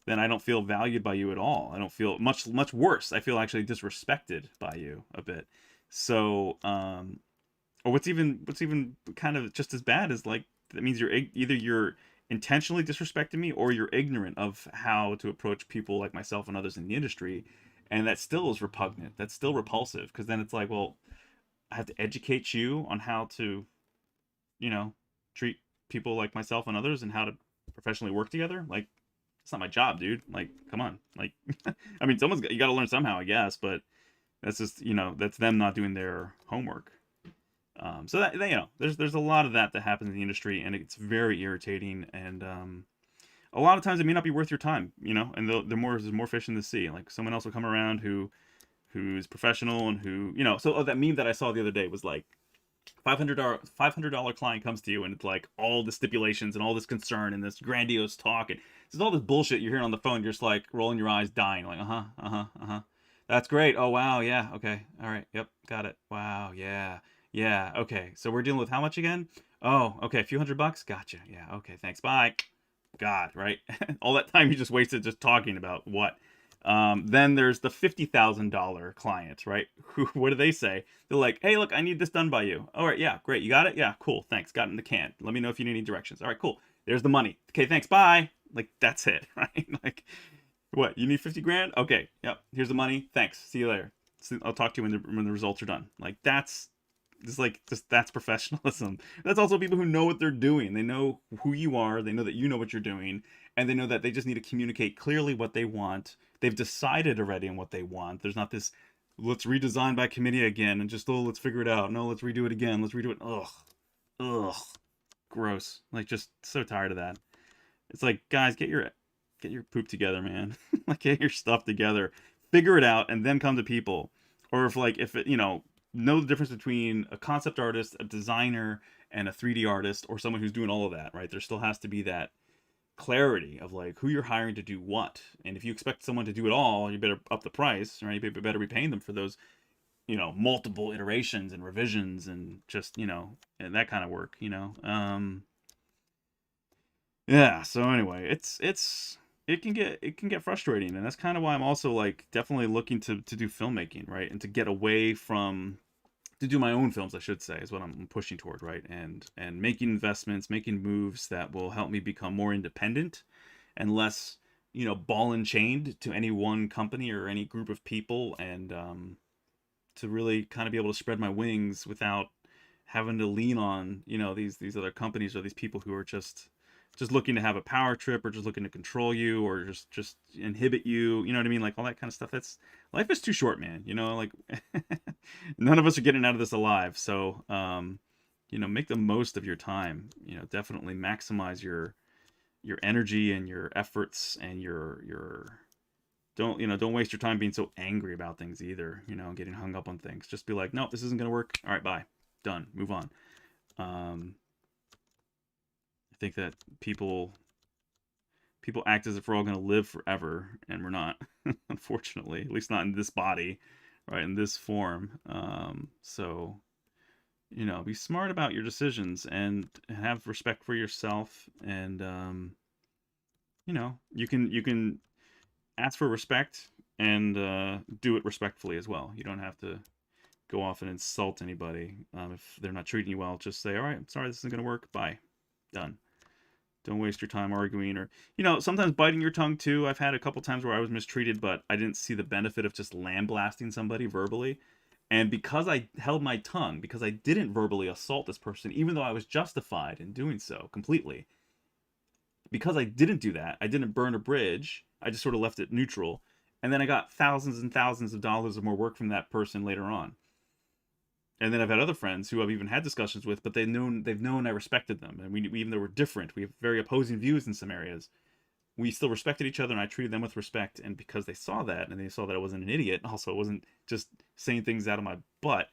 then I don't feel valued by you at all. I don't feel much worse. I feel actually disrespected by you a bit. So, or what's even kind of just as bad is like that means you're intentionally disrespecting me, or you're ignorant of how to approach people like myself and others in the industry, and that still is repugnant. That's still repulsive, because then it's like, well, I have to educate you on how to, you know, treat people like myself and others and how to professionally work together. Like, it's not my job, dude. Like, come on. Like, I mean, you got to learn somehow, I guess, but that's just, that's them not doing their homework. So that, there's a lot of that happens in the industry, and it's very irritating. And a lot of times it may not be worth your time, and there's more fish in the sea. Like, someone else will come around who's professional and so that meme that I saw the other day was like, $500 client comes to you, and it's like all the stipulations and all this concern and this grandiose talk, and this is all this bullshit you're hearing on the phone. You're just like rolling your eyes, dying, like, that's great. Oh wow, yeah, okay, all right, yep, got it. Wow, yeah, okay. So we're dealing with how much again? Oh, okay, a few $100. Gotcha. Yeah, okay, thanks. Bye. God, right? All that time you just wasted just talking about what? Then there's the $50,000 client, right? What do they say? They're like, hey, look, I need this done by you. All right, yeah, great. You got it? Yeah, cool. Thanks. Got it in the can. Let me know if you need any directions. All right, cool. There's the money. Okay, thanks. Bye. Like, that's it, right? Like, what? You need 50 grand? Okay, yep. Here's the money. Thanks. See you later. I'll talk to you when the results are done. Like, that's that's professionalism. That's also people who know what they're doing. They know who you are. They know that you know what you're doing, and they know that they just need to communicate clearly what they want. They've decided already on what they want. There's not this, let's redesign by committee again and just, let's figure it out. No, let's redo it again. Let's redo it. Ugh, gross. Like, just so tired of that. It's like, guys, get your poop together, man. Like, get your stuff together, figure it out, and then come to people. Or if it, know the difference between a concept artist, a designer, and a 3D artist, or someone who's doing all of that, right? There still has to be that clarity of like who you're hiring to do what. And if you expect someone to do it all, you better up the price, right? You better be paying them for those, multiple iterations and revisions and just, and that kind of work, yeah. So anyway, it can get frustrating, and that's kind of why I'm also like definitely looking to do filmmaking, right? And to get away from, to do my own films, I should say, is what I'm pushing toward, right? And making investments, making moves that will help me become more independent and less, ball and chained to any one company or any group of people, and to really kind of be able to spread my wings without having to lean on, these other companies or these people who are just looking to have a power trip, or just looking to control you, or just inhibit you, you know what I mean? Like, all that kind of stuff. Life is too short, man. Like, none of us are getting out of this alive. So, make the most of your time. Definitely maximize your energy and your efforts, and your don't waste your time being so angry about things either, getting hung up on things. Just be like, no, this isn't going to work. All right, bye. Done. Move on. I think that people act as if we're all going to live forever, and we're not. Unfortunately, at least not in this body, right, in this form. So, be smart about your decisions and have respect for yourself, and you can ask for respect and do it respectfully as well. You don't have to go off and insult anybody. If they're not treating you well, just say, all right, I'm sorry, this isn't going to work. Bye. Done. Don't waste your time arguing, or, sometimes biting your tongue too. I've had a couple times where I was mistreated, but I didn't see the benefit of just lambasting somebody verbally. And because I held my tongue, because I didn't verbally assault this person, even though I was justified in doing so completely, because I didn't do that, I didn't burn a bridge, I just sort of left it neutral. And then I got thousands and thousands of dollars of more work from that person later on. And then I've had other friends who I've even had discussions with, but they've known I respected them. And we even though we're different, we have very opposing views in some areas, we still respected each other, and I treated them with respect. And because they saw that, and they saw that I wasn't an idiot, also I wasn't just saying things out of my butt,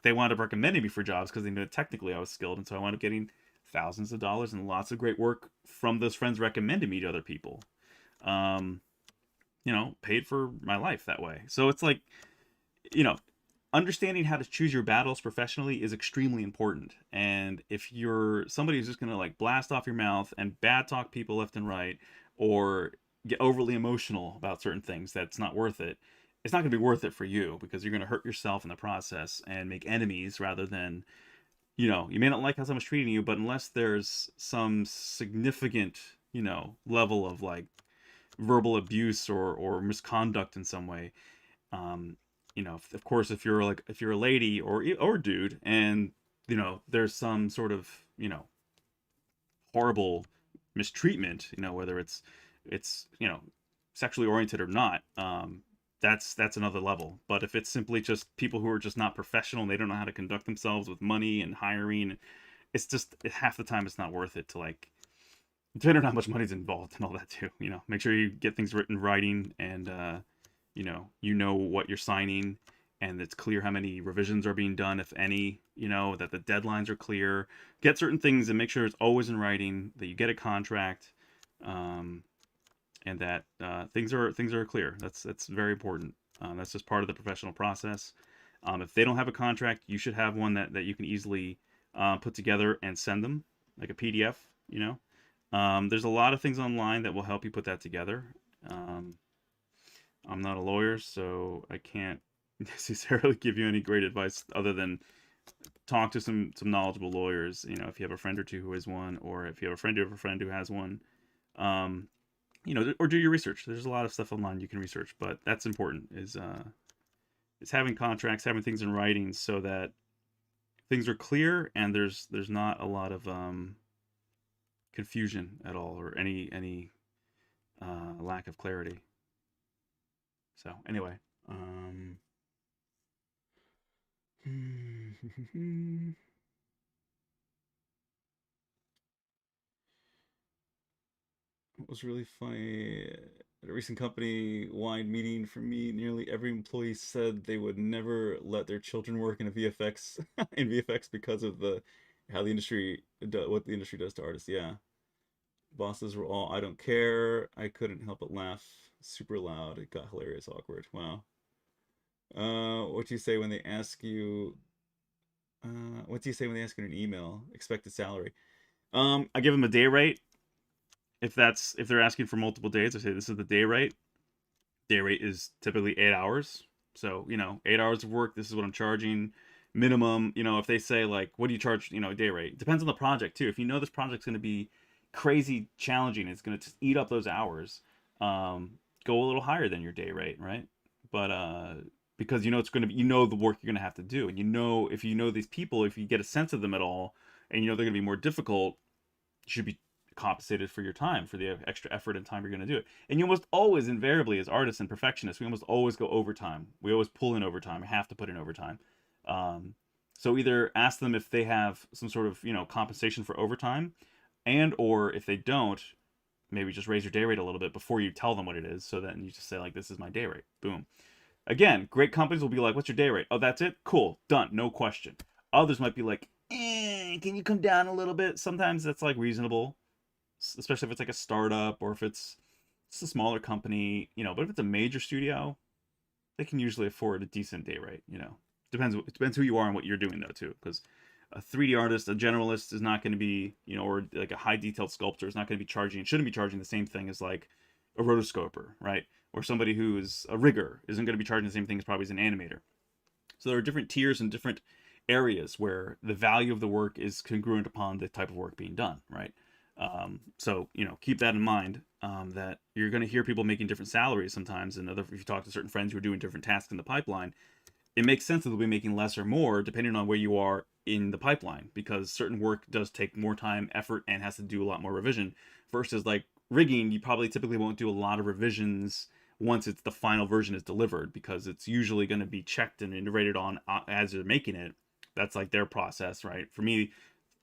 they wound up recommending me for jobs because they knew that technically I was skilled. And so I wound up getting thousands of dollars and lots of great work from those friends recommended me to other people. Um, paid for my life that way. So it's like, you know, understanding how to choose your battles professionally is extremely important. And if you're somebody who's just going to like blast off your mouth and bad talk people left and right, or get overly emotional about certain things, that's not worth it. It's not going to be worth it for you, because you're going to hurt yourself in the process and make enemies rather than, you may not like how someone's treating you, but unless there's some significant, level of like verbal abuse or misconduct in some way, of course, if you're a lady or dude, and there's some sort of horrible mistreatment, whether it's sexually oriented or not, that's another level. But if it's simply just people who are just not professional and they don't know how to conduct themselves with money and hiring, it's just half the time it's not worth it to like, depending on how much money's involved and all that too. Make sure you get things written in writing, and what you're signing, and it's clear how many revisions are being done, if any, that the deadlines are clear. Get certain things and make sure it's always in writing, that you get a contract, and that things are clear. That's very important. That's just part of the professional process. If they don't have a contract, you should have one that you can easily put together and send them, like a PDF. There's a lot of things online that will help you put that together. I'm not a lawyer, so I can't necessarily give you any great advice other than talk to some knowledgeable lawyers. If you have a friend or two who is one, or if you have a friend who has one, or do your research. There's a lot of stuff online you can research, but that's important, is having contracts, having things in writing, so that things are clear and there's not a lot of confusion at all, or any lack of clarity. So anyway, what was really funny at a recent company-wide meeting for me, nearly every employee said they would never let their children work in a VFX in VFX because of what the industry does to artists. Yeah, bosses were all, "I don't care." I couldn't help but laugh super loud. It got hilarious awkward. Wow. What do you say when they ask you? What do you say when they ask you in an email? Expected salary. I give them a day rate. If they're asking for multiple days, I say this is the day rate. Day rate is typically 8 hours. So 8 hours of work. This is what I'm charging. Minimum. If they say like, what do you charge? Day rate. Depends on the project too. If this project's going to be crazy challenging, it's going to eat up those hours. Go a little higher than your day rate, right? But because it's going to be, the work you're going to have to do, and if these people, if you get a sense of them at all, and they're going to be more difficult, you should be compensated for your time, for the extra effort and time you're going to do it. And you almost always, invariably, as artists and perfectionists, we almost always go overtime. We always pull in overtime. We have to put in overtime. So either ask them if they have some sort of compensation for overtime, and or if they don't, maybe just raise your day rate a little bit before you tell them what it is, so then you just say like, this is my day rate. Boom. Again, great companies will be like, what's your day rate? Oh, that's it? Cool. Done. No question. Others might be like, can you come down a little bit? Sometimes that's like reasonable, especially if it's like a startup, or if it's a smaller company, but if it's a major studio, they can usually afford a decent day rate. It depends who you are and what you're doing though too, because a 3D artist, a generalist, is not going to be, or like a high detailed sculptor is not going to be shouldn't be charging the same thing as like a rotoscoper, right? Or somebody who is a rigger isn't going to be charging the same thing as probably as an animator. So there are different tiers and different areas where the value of the work is congruent upon the type of work being done, right? So keep that in mind, that you're going to hear people making different salaries sometimes, and if you talk to certain friends who are doing different tasks in the pipeline, it makes sense that they'll be making less or more depending on where you are in the pipeline, because certain work does take more time, effort, and has to do a lot more revision, versus like rigging, you probably typically won't do a lot of revisions once the final version is delivered, because it's usually going to be checked and iterated on as they're making it. That's like their process, right? For me,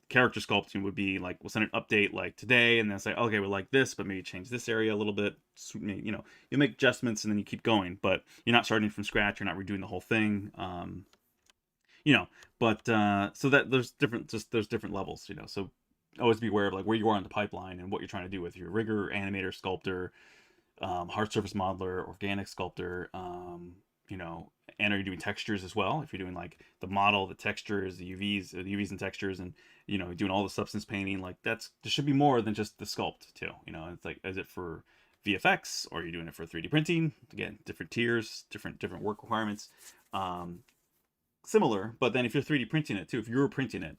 character sculpting would be like, we'll send an update like today, and then say, okay, we like this, but maybe change this area a little bit. You make adjustments and then you keep going, but you're not starting from scratch. You're not redoing the whole thing. But so that there's different levels. So always be aware of like where you are in the pipeline and what you're trying to do with your rigger, animator, sculptor, hard surface modeler, organic sculptor, you know, and are you doing textures as well? If you're doing like the model, the textures, the UVs and textures, and you know, doing all the substance painting, like there should be more than just the sculpt too. You know, it's like, is it for VFX or are you doing it for 3D printing? Again, different tiers, different work requirements. Similar, but then if you're 3D printing it too, if you're printing it,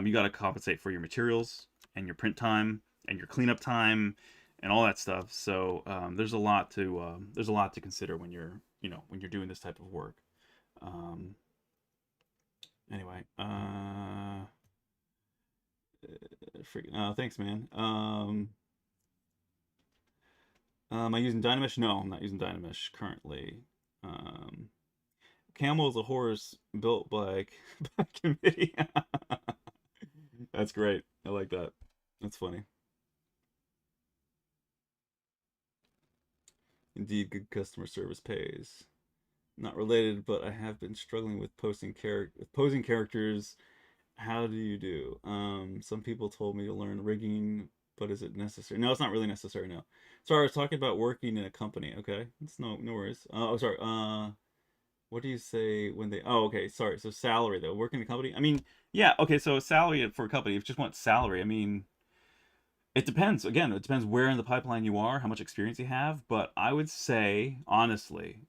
you got to compensate for your materials and your print time and your cleanup time and all that stuff. So there's a lot to consider when you're when you're doing this type of work. Anyway, thanks, man. Am I using Dynamesh? No, I'm not using Dynamesh currently. Camel is a horse built by committee. That's great. I like that. That's funny. Indeed, good customer service pays. Not related, but I have been struggling with posing characters. How do you do? Some people told me to learn rigging, but is it necessary? No, it's not really necessary. No. Sorry, I was talking about working in a company. Okay, it's no worries. Oh, sorry. What do you say when they? Oh, okay. Sorry. So salary though, working in a company. I mean, yeah. Okay. So salary for a company, if you just want salary, I mean, it depends. Again, it depends where in the pipeline you are, how much experience you have. But I would say, honestly,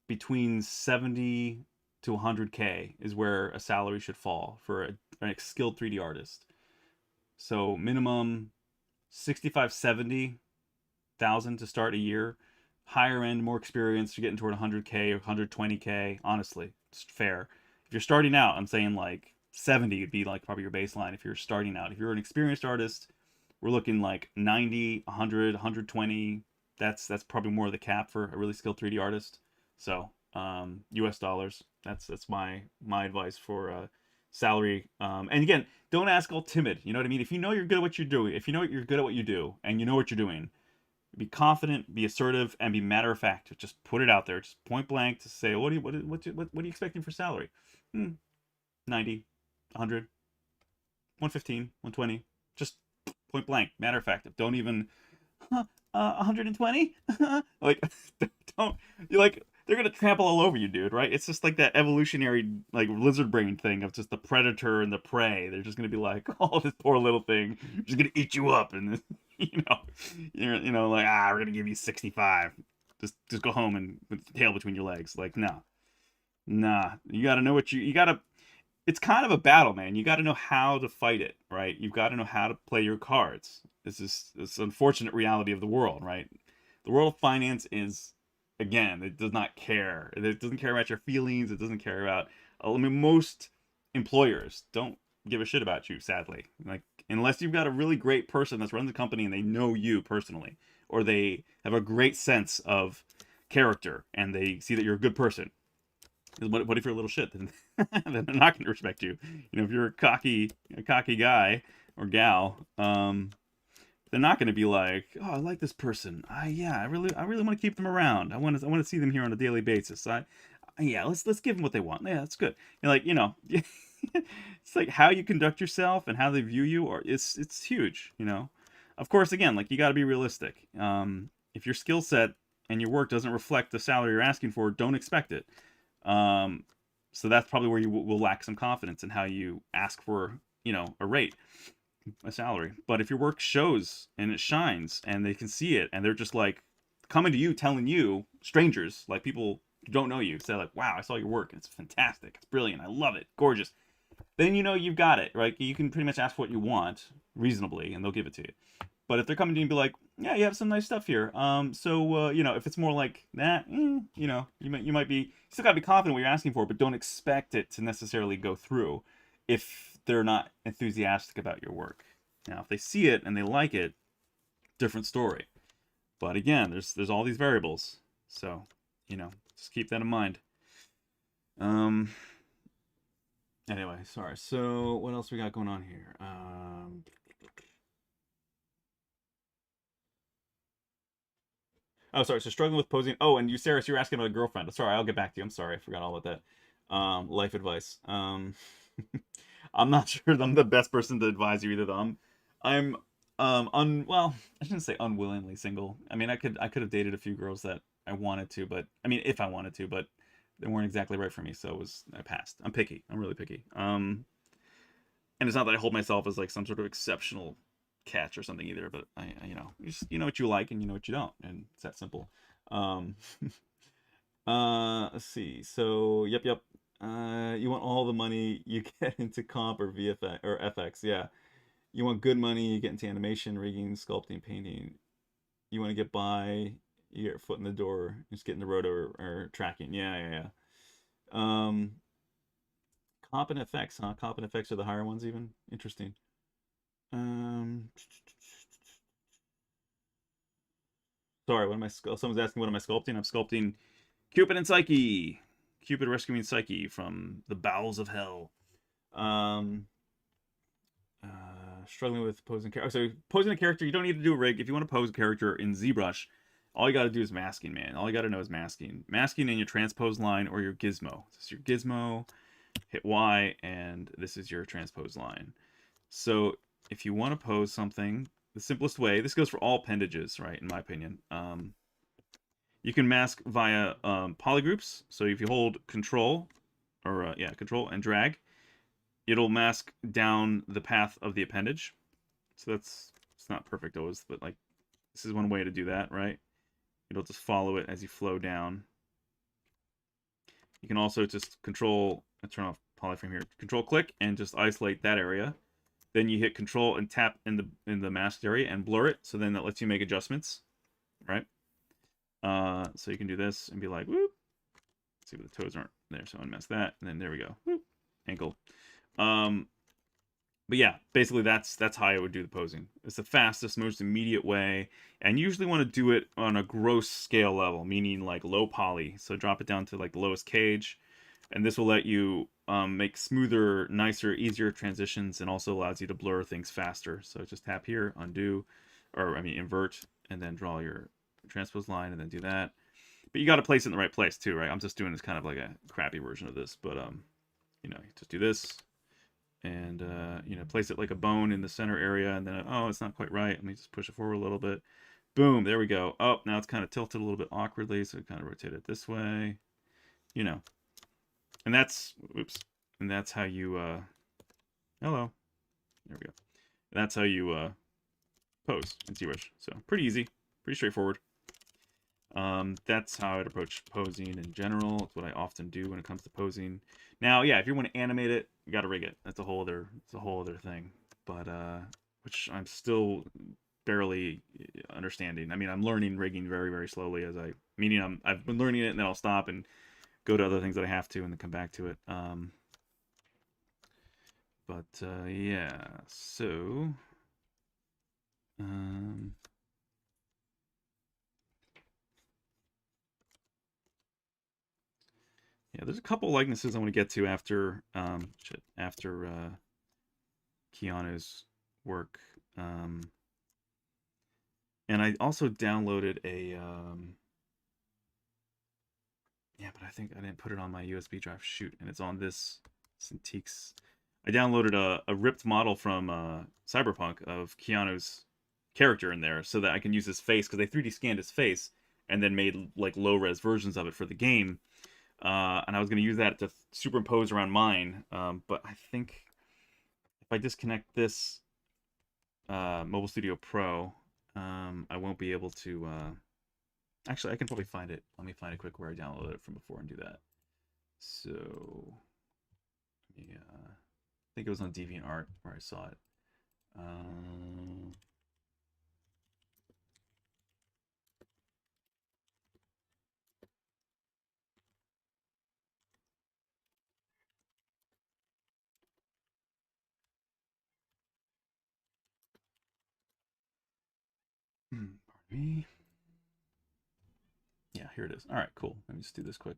between 70 to 100K is where a salary should fall for a skilled 3D artist. So minimum 65, 70,000 to start a year. Higher end, more experience, you're getting toward 100K or 120K. Honestly, it's fair. If you're starting out, I'm saying like 70 would be like probably your baseline if you're starting out. If you're an experienced artist, we're looking like 90, 100, 120. That's probably more of the cap for a really skilled 3D artist. So, US dollars. That's my advice for salary. And again, don't ask all timid. You know what I mean? If you know you're good at what you're doing, if you know you're good at what you do, and you know what you're doing, be confident, be assertive, and be matter of fact. Just put it out there, just point blank to say, what are you expecting for salary? 90, 100, 115, 120. Just point blank, matter of fact. Don't even 120. Like, don't you like? They're gonna trample all over you, dude. Right? It's just like that evolutionary like lizard brain thing of just the predator and the prey. They're just gonna be like, oh, this poor little thing, just gonna eat you up, and you're like, we're gonna give you 65. Just go home and with the tail between your legs. Like, nah. You gotta know what you gotta. It's kind of a battle, man. You got to know how to fight it, right? You've got to know how to play your cards. This unfortunate reality of the world, right? The world of finance is, again, it does not care. It doesn't care about your feelings. It doesn't care about. I mean, most employers don't give a shit about you, sadly. Like, unless you've got a really great person that's running the company and they know you personally, or they have a great sense of character and they see that you're a good person. What if you're a little shit? Then they're not going to respect you. You know, if you're a cocky guy or gal, they're not going to be like, oh, I like this person. I really want to keep them around. I want to see them here on a daily basis. Let's give them what they want. Yeah, that's good. And like, it's like how you conduct yourself and how they view you, or it's huge. You know, of course, again, like you got to be realistic. If your skill set and your work doesn't reflect the salary you're asking for, don't expect it. So that's probably where you will lack some confidence in how you ask for, a rate, a salary. But if your work shows and it shines and they can see it and they're just like coming to you, telling you, strangers, like people who don't know you, say like, wow, I saw your work. It's fantastic. It's brilliant. I love it. Gorgeous. Then you've got it, right? You can pretty much ask for what you want reasonably and they'll give it to you. But if they're coming to you and be like, yeah, you have some nice stuff here. If it's more like that, you might be, you still gotta be confident what you're asking for, but don't expect it to necessarily go through if they're not enthusiastic about your work. Now, if they see it and they like it, different story. But again, there's all these variables, so just keep that in mind. Anyway, sorry. So what else we got going on here? Oh, sorry. So struggling with posing. Oh, and you, Sarah, so you're asking about a girlfriend. Sorry, I'll get back to you. I'm sorry, I forgot all about that. Life advice. I'm not sure I'm the best person to advise you either. Though I'm well, I shouldn't say unwillingly single. I mean, I could have dated a few girls that I wanted to, but I mean, if I wanted to, but they weren't exactly right for me, so I passed. I'm picky. I'm really picky. And it's not that I hold myself as like some sort of exceptional catch or something either, but you know what you like and you know what you don't, and it's that simple. Um, let's see. So, yep. You want all the money you get into comp or VFX or FX, yeah. You want good money, you get into animation, rigging, sculpting, painting. You want to get by, you get your foot in the door, just get in the roto or tracking. Yeah. Comp and FX, huh? Comp and FX are the higher ones even. Interesting. Um, Sorry, what am I? Someone's asking what am I sculpting? I'm sculpting Cupid and Psyche. Cupid rescuing Psyche from the bowels of hell. Um, Struggling with posing character. So posing a character, you don't need to do a rig. If you want to pose a character in ZBrush, all you got to do is masking, man. All you got to know is masking. Masking in your transpose line or your gizmo. This is your gizmo. Hit Y, and this is your transpose line. So if you want to pose something, the simplest way, this goes for all appendages, right, in my opinion. You can mask via polygroups. So if you hold Control, or Control and drag, it'll mask down the path of the appendage. So it's not perfect always, but like this is one way to do that, right? It'll just follow it as you flow down. You can also just Control and turn off polyframe here. Control click and just isolate that area. Then you hit Control and tap in the masked area and blur it. So then that lets you make adjustments, right? So you can do this and be like, whoop. Let's see, but the toes aren't there, so unmask that, and then there we go. Whoop. Ankle. But yeah, basically that's how I would do the posing. It's the fastest, most immediate way, and you usually want to do it on a gross scale level, meaning like low poly. So drop it down to like the lowest cage, and this will let you make smoother, nicer, easier transitions, and also allows you to blur things faster. So just tap here, undo, or I mean invert, and then draw your transpose line, and then do that. But you got to place it in the right place too, right? I'm just doing this kind of like a crappy version of this, but you just do this, and place it like a bone in the center area, and then oh, it's not quite right. Let me just push it forward a little bit. Boom, there we go. Oh, now it's kind of tilted a little bit awkwardly, so kind of rotate it this way, and that's and that's how you hello, there we go. That's how you pose in ZBrush. So pretty easy, pretty straightforward. That's how I'd approach posing in general. It's what I often do when it comes to posing. Now, yeah, if you want to animate it, you got to rig it. That's a whole other thing. But which I'm still barely understanding. I mean, I'm learning rigging very, very slowly meaning I've been learning it and then I'll stop and go to other things that I have to and then come back to it. Yeah, so yeah, there's a couple likenesses I want to get to after Keanu's work. And I also downloaded a yeah, but I think I didn't put it on my USB drive. Shoot, and it's on this Cintiq's. I downloaded a ripped model from Cyberpunk of Keanu's character in there, so that I can use his face because they 3D scanned his face and then made like low res versions of it for the game. And I was going to use that to superimpose around mine, but I think if I disconnect this Mobile Studio Pro, I won't be able to. Actually, I can probably find it. Let me find it quick where I downloaded it from before and do that. So, yeah, I think it was on DeviantArt where I saw it. Pardon me. Yeah, here it is. All right, cool. Let me just do this quick.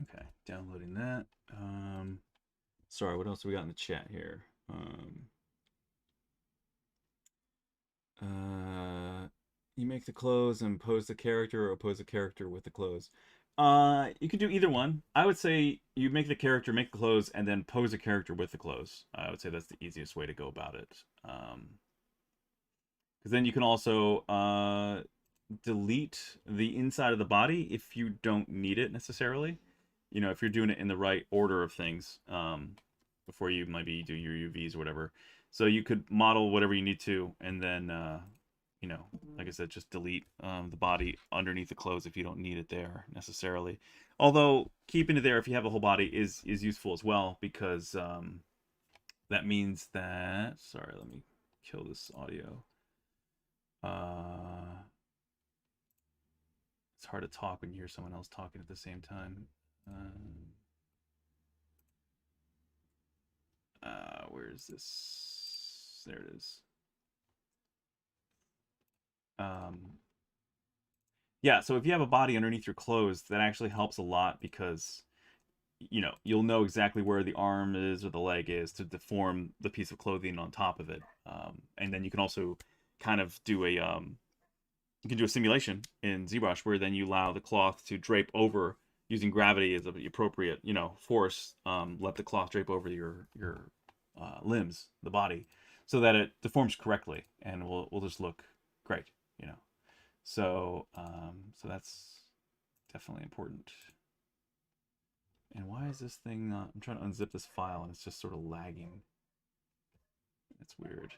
Okay, downloading that. Sorry, what else do we got in the chat here? You make the clothes and pose the character, or pose the character with the clothes. You can do either one. I would say you make the character, make the clothes, and then pose a character with the clothes. I would say that's the easiest way to go about it. Because then you can also delete the inside of the body if you don't need it necessarily. You know, if you're doing it in the right order of things, before you maybe do your UVs or whatever. So you could model whatever you need to, and then you know, like I said, just delete the body underneath the clothes if you don't need it there necessarily. Although keeping it there if you have a whole body is useful as well, because that means that, sorry, let me kill this audio. It's hard to talk when you hear someone else talking at the same time. Where is this? There it is. Yeah, so if you have a body underneath your clothes, that actually helps a lot, because you know, you'll know exactly where the arm is or the leg is to deform the piece of clothing on top of it. And then you can also kind of do a you can do a simulation in ZBrush where then you allow the cloth to drape over using gravity as the appropriate, you know, force. Let the cloth drape over your limbs, the body, so that it deforms correctly and will just look great, you know. So so that's definitely important. And why is this thing not... I'm trying to unzip this file and it's just sort of lagging. It's weird.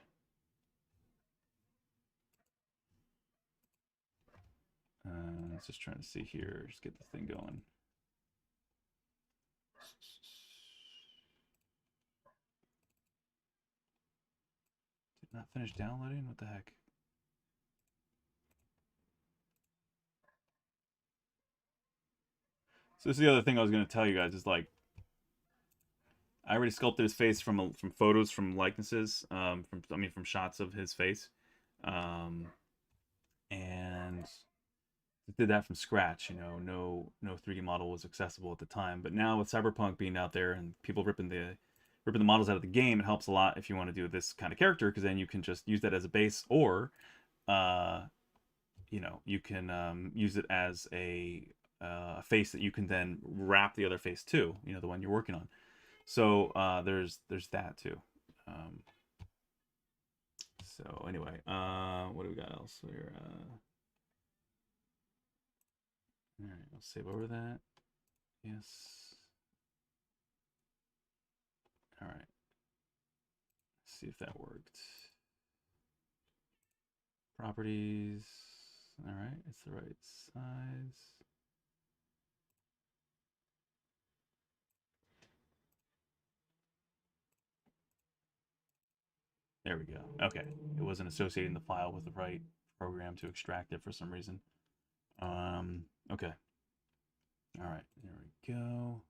Let's just trying to see here. Just get the thing going. Did not finish downloading? What the heck? So this is the other thing I was going to tell you guys is, like, I already sculpted his face from photos, from likenesses, from shots of his face, and did that from scratch. You know, no 3D model was accessible at the time. But now with Cyberpunk being out there and people ripping the models out of the game, it helps a lot if you want to do this kind of character, because then you can just use that as a base, or you know, you can use it as a face that you can then wrap the other face to, you know, the one you're working on. So there's that too. So anyway, what do we got else here? All right, I'll save over that. Yes. All right. Let's see if that worked. Properties. All right, it's the right size. There we go. Okay, it wasn't associating the file with the right program to extract it for some reason. Okay. All right, there we go.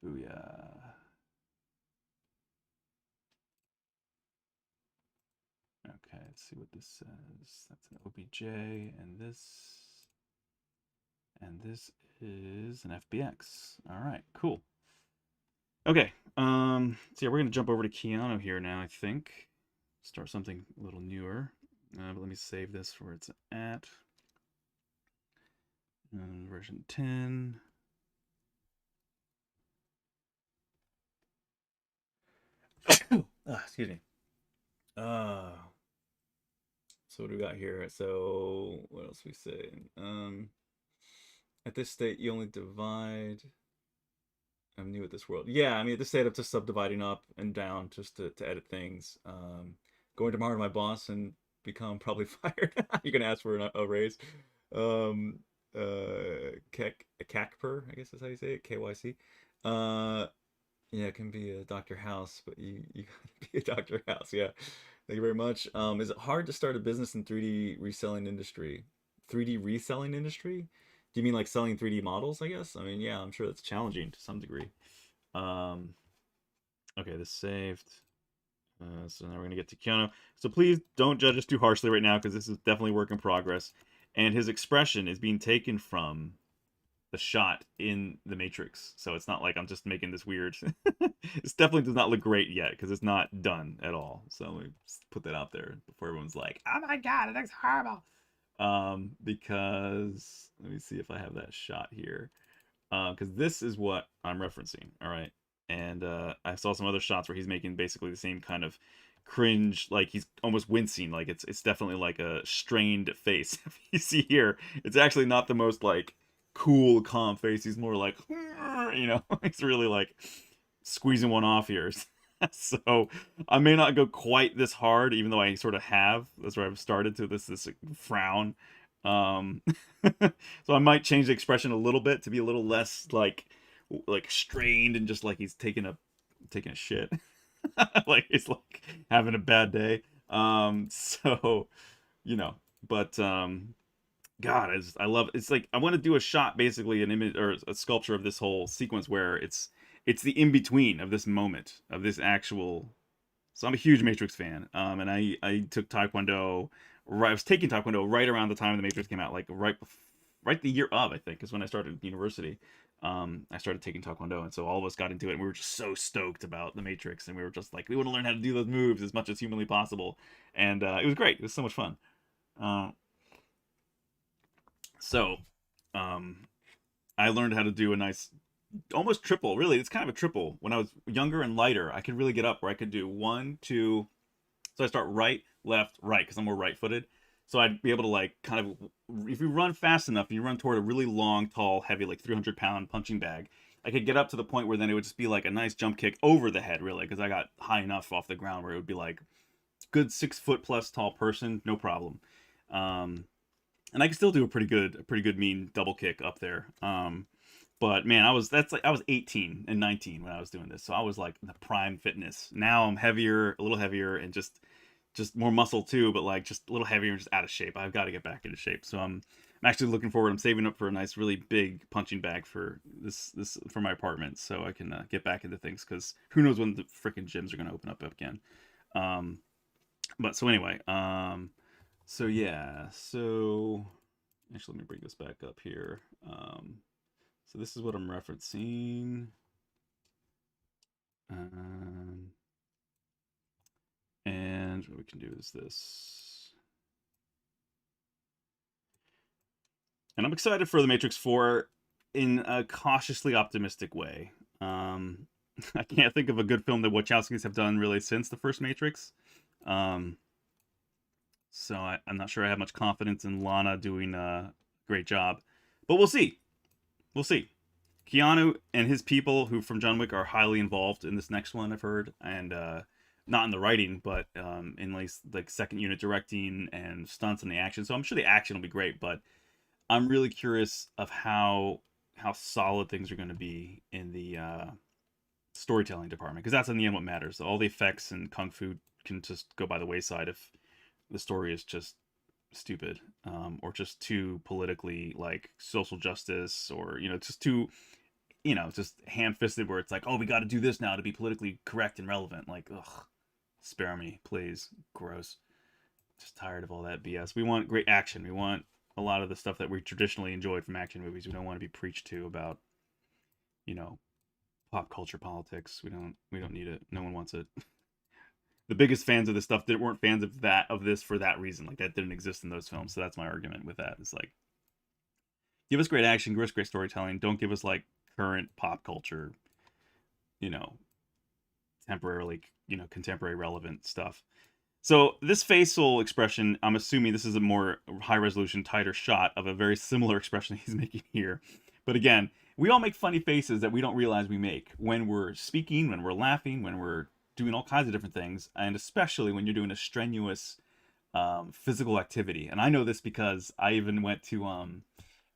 Booyah. Okay, let's see what this says. That's an OBJ, and this is an FBX. All right, cool. Okay, so yeah, we're gonna jump over to Keanu here now, I think. Start something a little newer. But let me save this where it's at. Version 10. Excuse me. So what do we got here? So what else we say? At this state, you only divide. I'm new at this world. Yeah, I mean, at this state, I'm just subdividing up and down just to edit things. Going tomorrow to my boss and become probably fired. You can ask for a raise. CACPER, I guess is how you say it. KYC. Yeah, it can be a Dr. House, but you gotta be a Dr. House. Yeah. Thank you very much. Is it hard to start a business in 3D reselling industry? 3D reselling industry? Do you mean like selling 3D models, I guess? I mean, yeah, I'm sure that's challenging to some degree. Okay, this saved. So now we're going to get to Keanu. So please don't judge us too harshly right now, because this is definitely work in progress. And his expression is being taken from the shot in the Matrix. So it's not like I'm just making this weird. It definitely does not look great yet because it's not done at all. So let me just put that out there before everyone's like, "Oh my god, it looks horrible." Because let me see if I have that shot here. Because this is what I'm referencing. All right, and I saw some other shots where he's making basically the same kind of cringe, like he's almost wincing, like it's definitely like a strained face. You see here, it's actually not the most like cool calm face. He's more like he's really like squeezing one off here. So I may not go quite this hard, even though I sort of have. That's where I've started to this frown. um so I might change the expression a little bit to be a little less like strained and just like he's taking a shit. Like he's like having a bad day. So but God, I love it's like I want to do a shot, basically an image or a sculpture of this whole sequence where it's the in between of this moment of this actual. So I'm a huge Matrix fan, and I took Taekwondo. Right, I was taking Taekwondo right around the time the Matrix came out, like right the year of, I think, is when I started university. I started taking Taekwondo, and so all of us got into it, and we were just so stoked about the Matrix, and we were just like, we want to learn how to do those moves as much as humanly possible, and it was great. It was so much fun. Uh, so, um, I learned how to do a nice, almost triple. Really, it's kind of a triple. When I was younger and lighter, I could really get up where I could do one, two. So I start right, left, right, because I'm more right-footed. So I'd be able to like kind of, if you run fast enough and you run toward a really long, tall, heavy, like 300-pound punching bag, I could get up to the point where then it would just be like a nice jump kick over the head, really, because I got high enough off the ground where it would be like good 6 foot plus tall person, no problem. Um, and I could still do a pretty good mean double kick up there. But man, I was 18 and 19 when I was doing this, so I was like in the prime fitness. Now I'm heavier, a little heavier, and just more muscle too, but like just a little heavier and just out of shape. I've got to get back into shape. So I'm actually looking forward. I'm saving up for a nice, really big punching bag for this for my apartment, so I can get back into things because who knows when the freaking gyms are going to open up again. Um, but so anyway, so yeah, so actually let me bring this back up here. So this is what I'm referencing. And what we can do is this. And I'm excited for The Matrix 4 in a cautiously optimistic way. I can't think of a good film that Wachowskis have done really since the first Matrix. So I'm not sure I have much confidence in Lana doing a great job. But we'll see. We'll see. Keanu and his people, who from John Wick, are highly involved in this next one, I've heard, and not in the writing, but in like second unit directing and stunts and the action. So I'm sure the action will be great, but I'm really curious of how solid things are going to be in the storytelling department, because that's in the end what matters. All the effects and kung fu can just go by the wayside if the story is just stupid, or just too politically like social justice, or just too just ham-fisted, where it's like, oh, we got to do this now to be politically correct and relevant. Like, ugh, spare me, please. Gross. Just tired of all that BS. We want great action. We want a lot of the stuff that we traditionally enjoyed from action movies. We don't want to be preached to about, pop culture politics. We don't need it. No one wants it. The biggest fans of this stuff that weren't fans of this for that reason. Like, that didn't exist in those films. So that's my argument with that. It's like, give us great action, give us great storytelling. Don't give us like current pop culture, temporarily, contemporary relevant stuff. So this facial expression, I'm assuming this is a more high resolution, tighter shot of a very similar expression he's making here. But again, we all make funny faces that we don't realize we make when we're speaking, when we're laughing, when we're doing all kinds of different things, and especially when you're doing a strenuous physical activity. And I know this because I even went to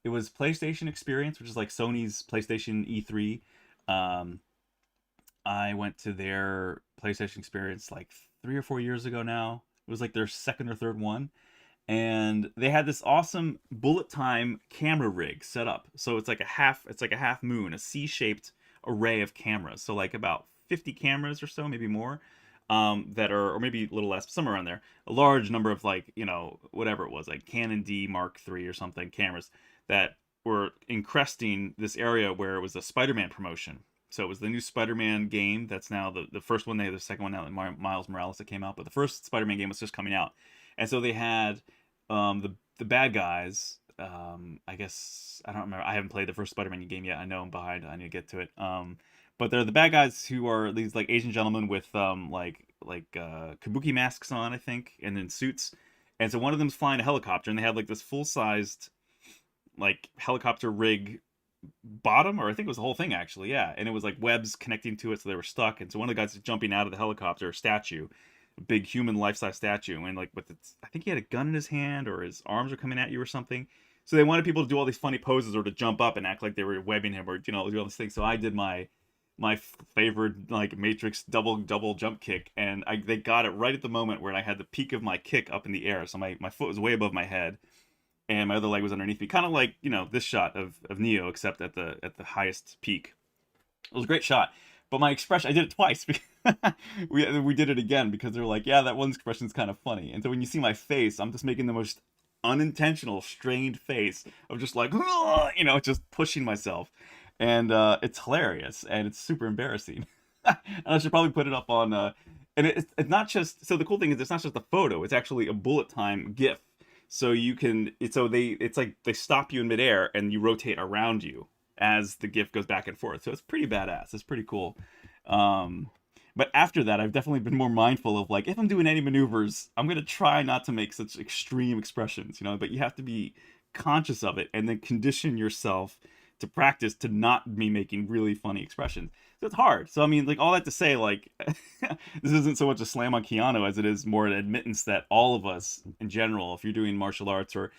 it was PlayStation Experience, which is like Sony's PlayStation E3. I went to their PlayStation Experience like 3 or 4 years ago now. It was like their second or third one. And they had this awesome bullet time camera rig set up. So it's like a half moon, a C-shaped array of cameras. So like about 50 cameras or so, maybe more, that are, or maybe a little less, somewhere around there. A large number of like, whatever it was, like Canon D Mark III or something cameras that were encresting this area where it was a Spider-Man promotion. So it was the new Spider-Man game. That's now the first one. They had the second one now, Miles Morales that came out. But the first Spider-Man game was just coming out, and so they had the bad guys. I guess I don't remember. I haven't played the first Spider-Man game yet. I know I'm behind. I need to get to it. But they're the bad guys who are these like Asian gentlemen with kabuki masks on, I think, and then suits. And so one of them's flying a helicopter, and they had like this full-sized like helicopter rig bottom, or I think it was the whole thing actually, yeah. And it was like webs connecting to it, so they were stuck. And so one of the guys is jumping out of the helicopter statue, a big human life-size statue, and like with its, I think he had a gun in his hand, or his arms are coming at you or something. So they wanted people to do all these funny poses or to jump up and act like they were webbing him, or do all these things. So I did my favorite like Matrix double jump kick, and they got it right at the moment where I had the peak of my kick up in the air. So my foot was way above my head, and my other leg was underneath me, kind of like this shot of Neo, except at the highest peak. It was a great shot, but my expression, I did it twice. we did it again because they're like, yeah, that one expression's kind of funny. And so when you see my face, I'm just making the most unintentional strained face of just like just pushing myself, and it's hilarious and it's super embarrassing. And I should probably put it up on and it's not just, so the cool thing is it's not just a photo, it's actually a bullet time GIF. So you can, it's like they stop you in midair and you rotate around you as the GIF goes back and forth. So it's pretty badass. It's pretty cool. But after that, I've definitely been more mindful of like, if I'm doing any maneuvers, I'm going to try not to make such extreme expressions, but you have to be conscious of it and then condition yourself to practice to not be making really funny expressions. So it's hard. So I mean, like, all that to say, like, this isn't so much a slam on Keanu as it is more an admittance that all of us in general, if you're doing martial arts or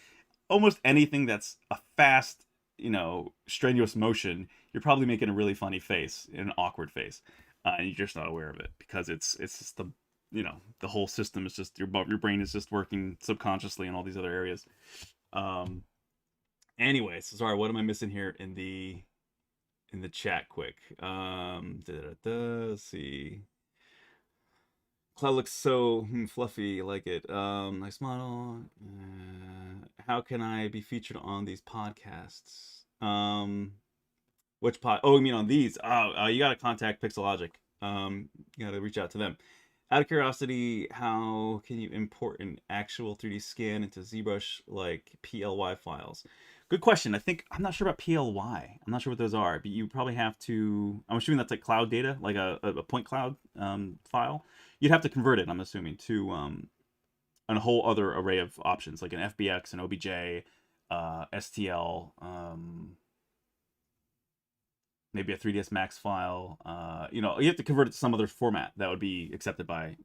almost anything that's a fast, strenuous motion, you're probably making a really funny face, an awkward face, and you're just not aware of it because it's just the whole system is just your brain is just working subconsciously in all these other areas. Anyways, sorry, what am I missing here in the chat quick? Let's see. Cloud looks so fluffy, I like it. Nice model. How can I be featured on these podcasts? Which pod? Oh, you mean on these? You gotta contact Pixologic. You gotta reach out to them. Out of curiosity, how can you import an actual 3D scan into ZBrush like PLY files? Good question. I'm not sure about PLY. I'm not sure what those are, but you probably have to, I'm assuming that's like cloud data, like a point cloud file. You'd have to convert it, I'm assuming, to a whole other array of options, like an FBX, an OBJ, STL, maybe a 3ds Max file. You have to convert it to some other format that would be accepted by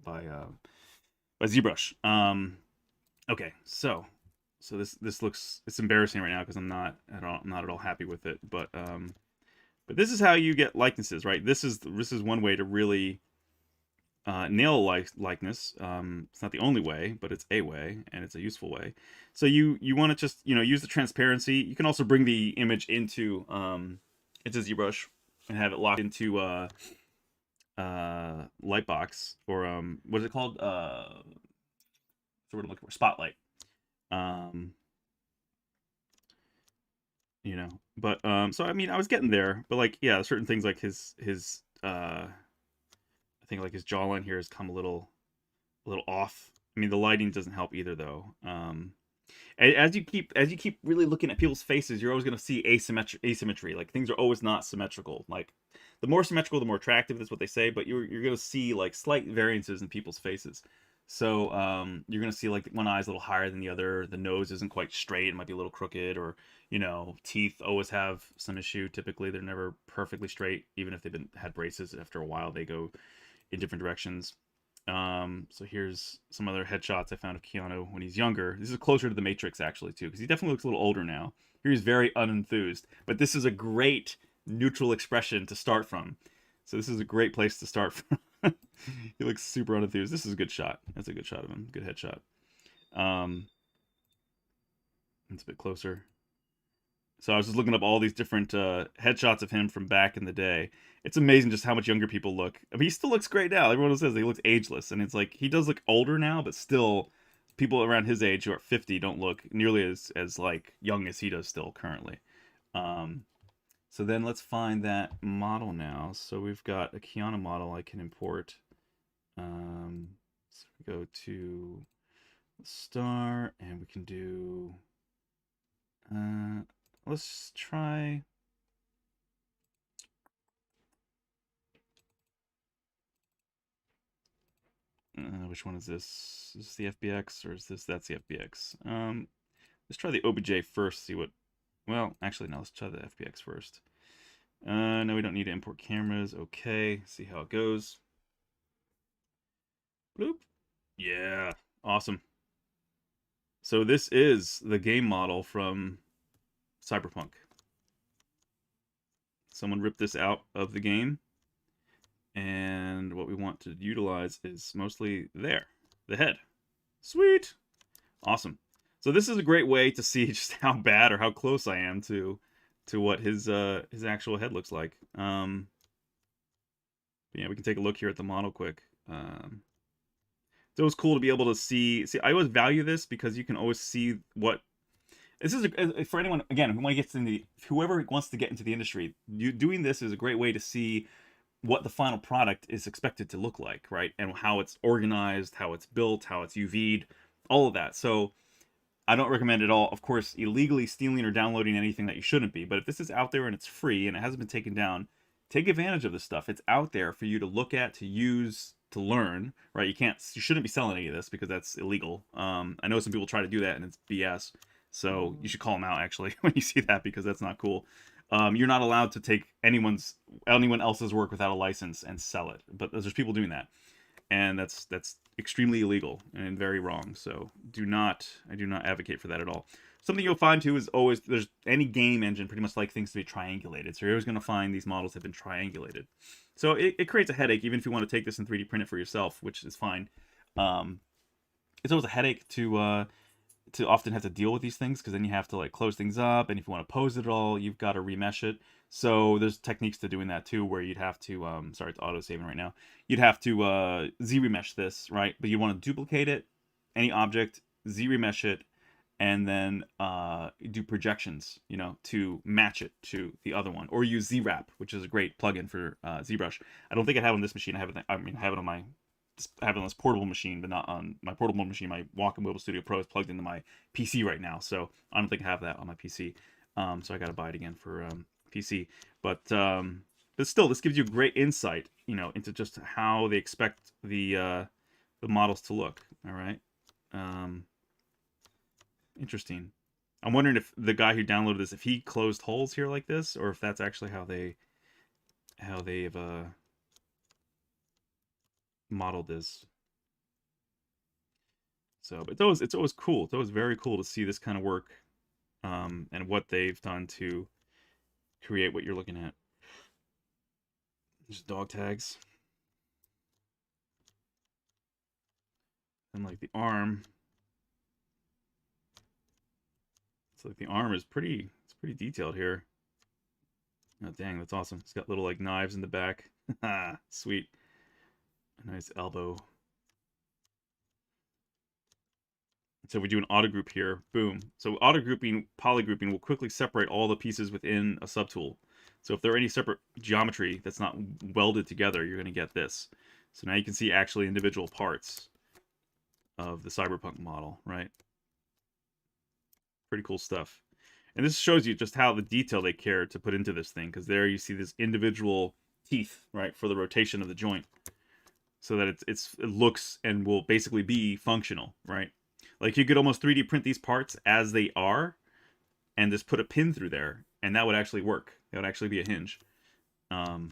ZBrush. Okay, so this looks, it's embarrassing right now because I'm not at all happy with it. But this is how you get likenesses, right? This is one way to really nail likeness. It's not the only way, but it's a way, and it's a useful way. So you want to just use the transparency. You can also bring the image into ZBrush and have it locked into Lightbox, or what is it called? So we're looking for Spotlight. But so I mean, I was getting there, but like, yeah, certain things like his I think like his jawline here has come a little off. I mean, the lighting doesn't help either, though. As you keep really looking at people's faces, you're always going to see asymmetry. Like, things are always not symmetrical. Like, the more symmetrical, the more attractive. That's what they say. But you're going to see like slight variances in people's faces. So you're going to see like one eye's a little higher than the other. The nose isn't quite straight. It might be a little crooked, or teeth always have some issue. Typically, they're never perfectly straight, even if they've had braces. After a while, they go in different directions. So here's some other headshots I found of Keanu when he's younger. This is closer to the Matrix, actually, too, because he definitely looks a little older now. Here he's very unenthused, but this is a great neutral expression to start from. So this is a great place to start from. He looks super unenthused. This is a good shot. That's a good shot of him. Good headshot. It's a bit closer. So I was just looking up all these different headshots of him from back in the day. It's amazing just how much younger people look. I mean, he still looks great now. Everyone says he looks ageless, and it's like he does look older now, but still, people around his age who are 50 don't look nearly as like young as he does still currently. So then let's find that model now. So we've got a Kiana model I can import. So we go to the star and we can do, let's try, which one is this? Is this the FBX or is this, that's the FBX? Let's try the OBJ first, see what, well, actually, no, let's try the FBX first. No, we don't need to import cameras. Okay, see how it goes. Bloop. Yeah, awesome. So this is the game model from Cyberpunk. Someone ripped this out of the game, and what we want to utilize is mostly there, the head. Sweet, awesome. So this is a great way to see just how bad or how close I am to what his actual head looks like. Yeah, we can take a look here at the model quick. So it was cool to be able to see. I always value this because you can always see what. This is for anyone again who whoever wants to get into the industry. Doing this is a great way to see what the final product is expected to look like, right? And how it's organized, how it's built, how it's UV'd, all of that. So I don't recommend at all, of course, illegally stealing or downloading anything that you shouldn't be. But if this is out there and it's free and it hasn't been taken down, take advantage of this stuff. It's out there for you to look at, to use, to learn, right? You shouldn't be selling any of this because that's illegal. I know some people try to do that and it's BS. So you should call them out actually when you see that, because that's not cool. You're not allowed to take anyone else's work without a license and sell it. But there's people doing that, and that's extremely illegal and very wrong. So I do not advocate for that at all. Something you'll find too is always there's any game engine pretty much like things to be triangulated. So you're always going to find these models have been triangulated. So it creates a headache even if you want to take this and 3D print it for yourself, which is fine. It's always a headache to often have to deal with these things, because then you have to like close things up, and if you want to pose it all, you've got to remesh it. So there's techniques to doing that too, where you'd have to sorry, it's auto saving right now. You'd have to z-remesh this, right? But you want to duplicate it, any object, z-remesh it, and then do projections, to match it to the other one, or use Z-Wrap, which is a great plugin for ZBrush. I don't think I have it on this machine. I have it on this portable machine, but not on my portable machine. My Wacom Mobile Studio Pro is plugged into my PC right now, so I don't think I have that on my PC. So I got to buy it again for PC. But still, this gives you great insight, into just how they expect the models to look. All right. Interesting. I'm wondering if the guy who downloaded this, if he closed holes here like this, or if that's actually how they've modeled this. So, but it's always cool. It's always very cool to see this kind of work, and what they've done to create what you're looking at. Just dog tags, and like the arm. It's like the arm is pretty detailed here. Oh dang, that's awesome. It's got little like knives in the back. Sweet. A nice elbow. So we do an auto group here. Boom. So auto grouping, polygrouping will quickly separate all the pieces within a subtool. So if there are any separate geometry that's not welded together, you're going to get this. So now you can see actually individual parts of the Cyberpunk model, right? Pretty cool stuff. And this shows you just how the detail they care to put into this thing, because there you see this individual teeth, right, for the rotation of the joint, so that it looks and will basically be functional, right? Like you could almost 3D print these parts as they are, and just put a pin through there, and that would actually work. That would actually be a hinge. So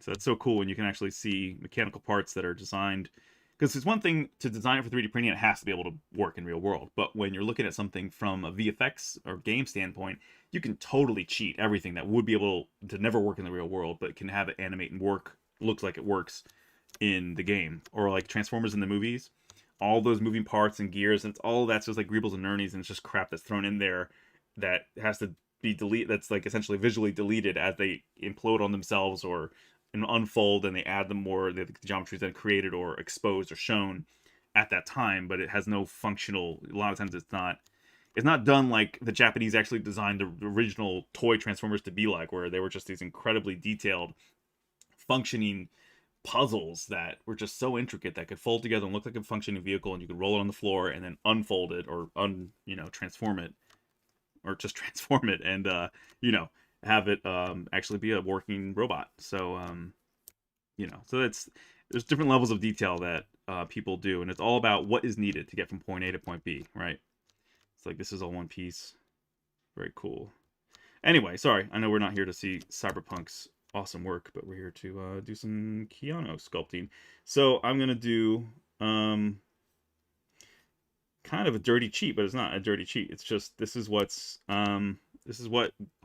that's so cool when you can actually see mechanical parts that are designed. Because it's one thing to design it for 3D printing, it has to be able to work in real world. But when you're looking at something from a VFX or game standpoint, you can totally cheat everything that would be able to never work in the real world, but can have it animate and work, looks like it works in the game. Or like Transformers in the movies, all those moving parts and gears, and it's all that's just like greebles and nernies, and it's just crap that's thrown in there that has to be deleted. That's like essentially visually deleted as they implode on themselves or unfold, and they add them more. The geometry is then created or exposed or shown at that time, but it has no functional. A lot of times it's not it's not done like the Japanese actually designed the original toy Transformers to be like, where they were just these incredibly detailed, functioning puzzles that were just so intricate that could fold together and look like a functioning vehicle, and you could roll it on the floor and then unfold it or transform it, or just transform it and have it actually be a working robot. So so there's different levels of detail that people do, and it's all about what is needed to get from point A to point B, right? It's like, this is all one piece. Very cool. Anyway, sorry, I know we're not here to see Cyberpunk's awesome work, but we're here to do some Keanu sculpting. So I'm gonna do kind of a dirty cheat, but it's not a dirty cheat. It's just, this is what a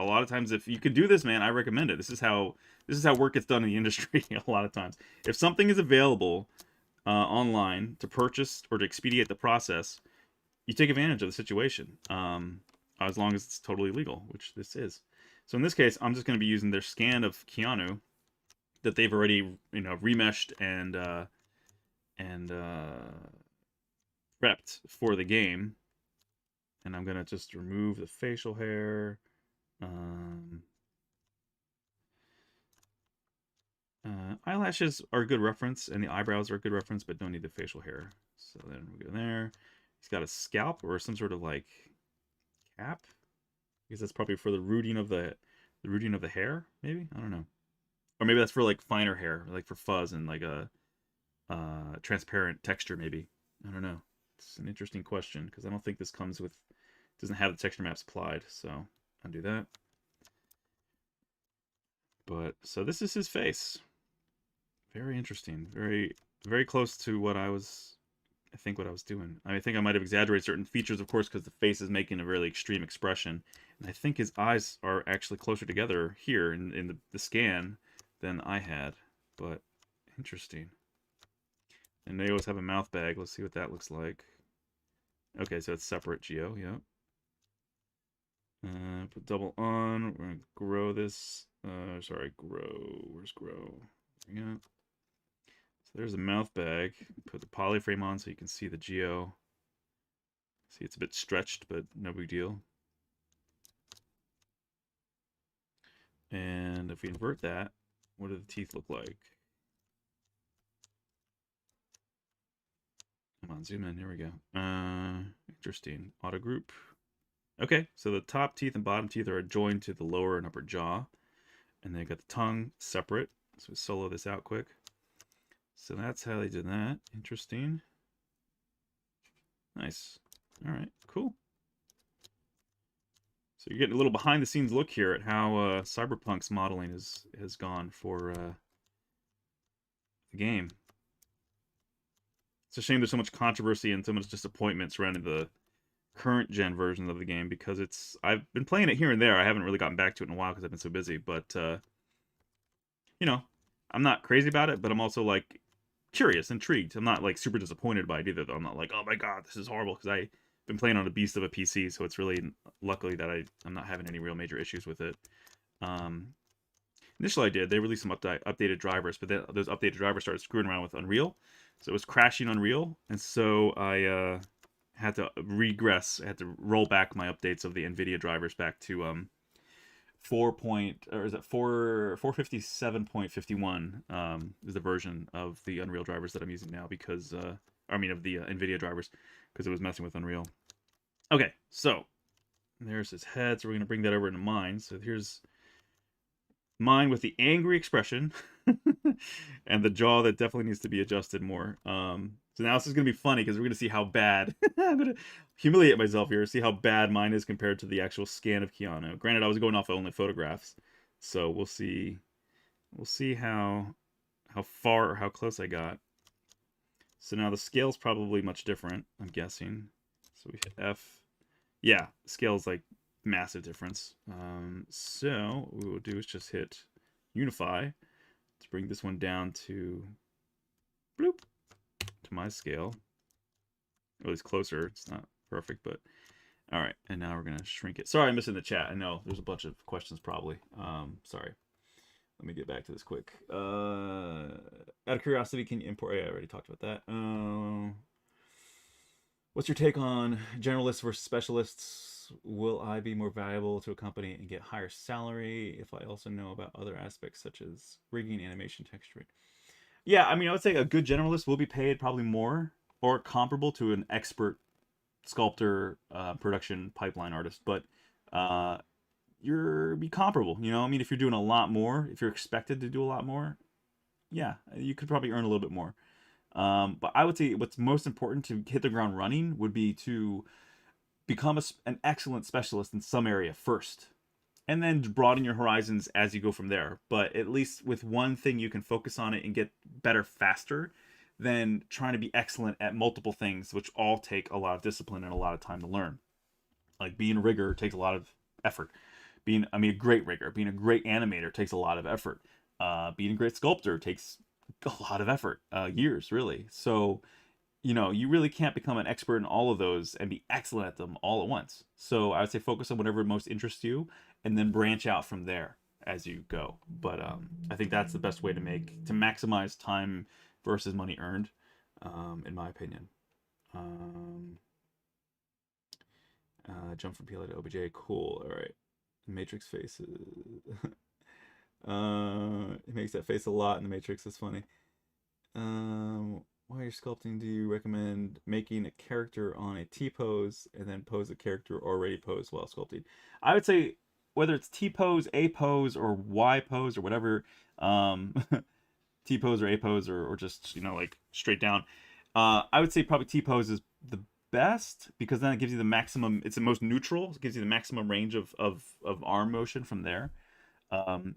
lot of times, if you could do this, man, I recommend it. This is how work gets done in the industry. A lot of times, if something is available online to purchase or to expedite the process, you take advantage of the situation, as long as it's totally legal, which this is. So in this case, I'm just going to be using their scan of Keanu that they've already remeshed and prepped for the game, and I'm going to just remove the facial hair. Eyelashes are a good reference, and the eyebrows are a good reference, but don't need the facial hair. So then we go there. He's got a scalp or some sort of like cap. I guess that's probably for the rooting of the hair, maybe? I don't know. Or maybe that's for like finer hair, like for fuzz and like a transparent texture, maybe. I don't know. It's an interesting question, because I don't think this doesn't have the texture maps applied, so I'll do that. But so this is his face. Very interesting. Very, very close to what I think what I was doing. I think I might have exaggerated certain features, of course, because the face is making a really extreme expression. And I think his eyes are actually closer together here in the scan than I had. But interesting. And they always have a mouth bag. Let's see what that looks like. Okay, so it's separate geo, yeah. Put double on. We're going to grow this. Grow. Where's grow? There we go. So there's a mouth bag. Put the polyframe on so you can see the geo. See, it's a bit stretched, but no big deal. And if we invert that, what do the teeth look like? Come on, zoom in. Here we go. Interesting. Auto group. Okay, so the top teeth and bottom teeth are adjoined to the lower and upper jaw. And they got the tongue separate. So we solo this out quick. So that's how they did that. Interesting. Nice. All right, cool. So you're getting a little behind the scenes look here at how Cyberpunk's modeling has gone for the game. It's a shame there's so much controversy and so much disappointment surrounding the current gen version of the game, because I've been playing it here and there. I haven't really gotten back to it in a while because I've been so busy, but I'm not crazy about it, but I'm also like curious, intrigued. I'm not like super disappointed by it either, though. I'm not like, oh my god, this is horrible, because I've been playing on a beast of a PC, so it's really luckily that I'm not having any real major issues with it. Initially they released some updated drivers, but then those updated drivers started screwing around with Unreal, so it was crashing Unreal, and so I had to regress. I had to roll back my updates of the NVIDIA drivers back to 457.51 is the version of the Unreal drivers that I'm using now, because of the NVIDIA drivers, because it was messing with Unreal. Okay, so there's his head, so we're going to bring that over into mine. So here's mine with the angry expression and the jaw that definitely needs to be adjusted more. So now this is going to be funny, because we're going to see how bad I'm going to humiliate myself here, see how bad mine is compared to the actual scan of Keanu. Granted, I was going off of only photographs, so we'll see how far or how close I got. So now the scale's probably much different, I'm guessing. So we hit F. Yeah, the scale's like massive difference. So what we will do is just hit unify to bring this one down to bloop, to my scale. Or at least closer. It's not perfect, but all right. And now we're gonna shrink it. Sorry, I'm missing the chat. I know there's a bunch of questions probably. Sorry. Let me get back to this quick. Out of curiosity, can you import? Yeah, I already talked about that. What's your take on generalists versus specialists? Will I be more valuable to a company and get higher salary if I also know about other aspects such as rigging, animation, texturing? Yeah, I mean, I would say a good generalist will be paid probably more or comparable to an expert sculptor, production pipeline artist, but uh, you're be comparable. You know, I mean, if you're doing a lot more, if you're expected to do a lot more, yeah, you could probably earn a little bit more. But I would say what's most important to hit the ground running would be to become an excellent specialist in some area first, and then broaden your horizons as you go from there. But at least with one thing, you can focus on it and get better faster than trying to be excellent at multiple things, which all take a lot of discipline and a lot of time to learn. Like being a rigger takes a lot of effort. A great rigger, being a great animator takes a lot of effort. Being a great sculptor takes a lot of effort, years really. So, you know, you really can't become an expert in all of those and be excellent at them all at once. So I would say focus on whatever most interests you and then branch out from there as you go. But I think that's the best way to maximize time versus money earned, in my opinion. Um, jump from PLA to OBJ, cool. All right, Matrix faces. It makes that face a lot in the Matrix. It's funny. While you're sculpting, do you recommend making a character on a T pose and then pose a character already posed while sculpting? I would say whether it's T pose, A pose, or Y pose, or whatever, um, T pose or A pose, or just, you know, like straight down. I would say probably T pose is the best because then it gives you the maximum. It's the most neutral. It gives you the maximum range of arm motion from there.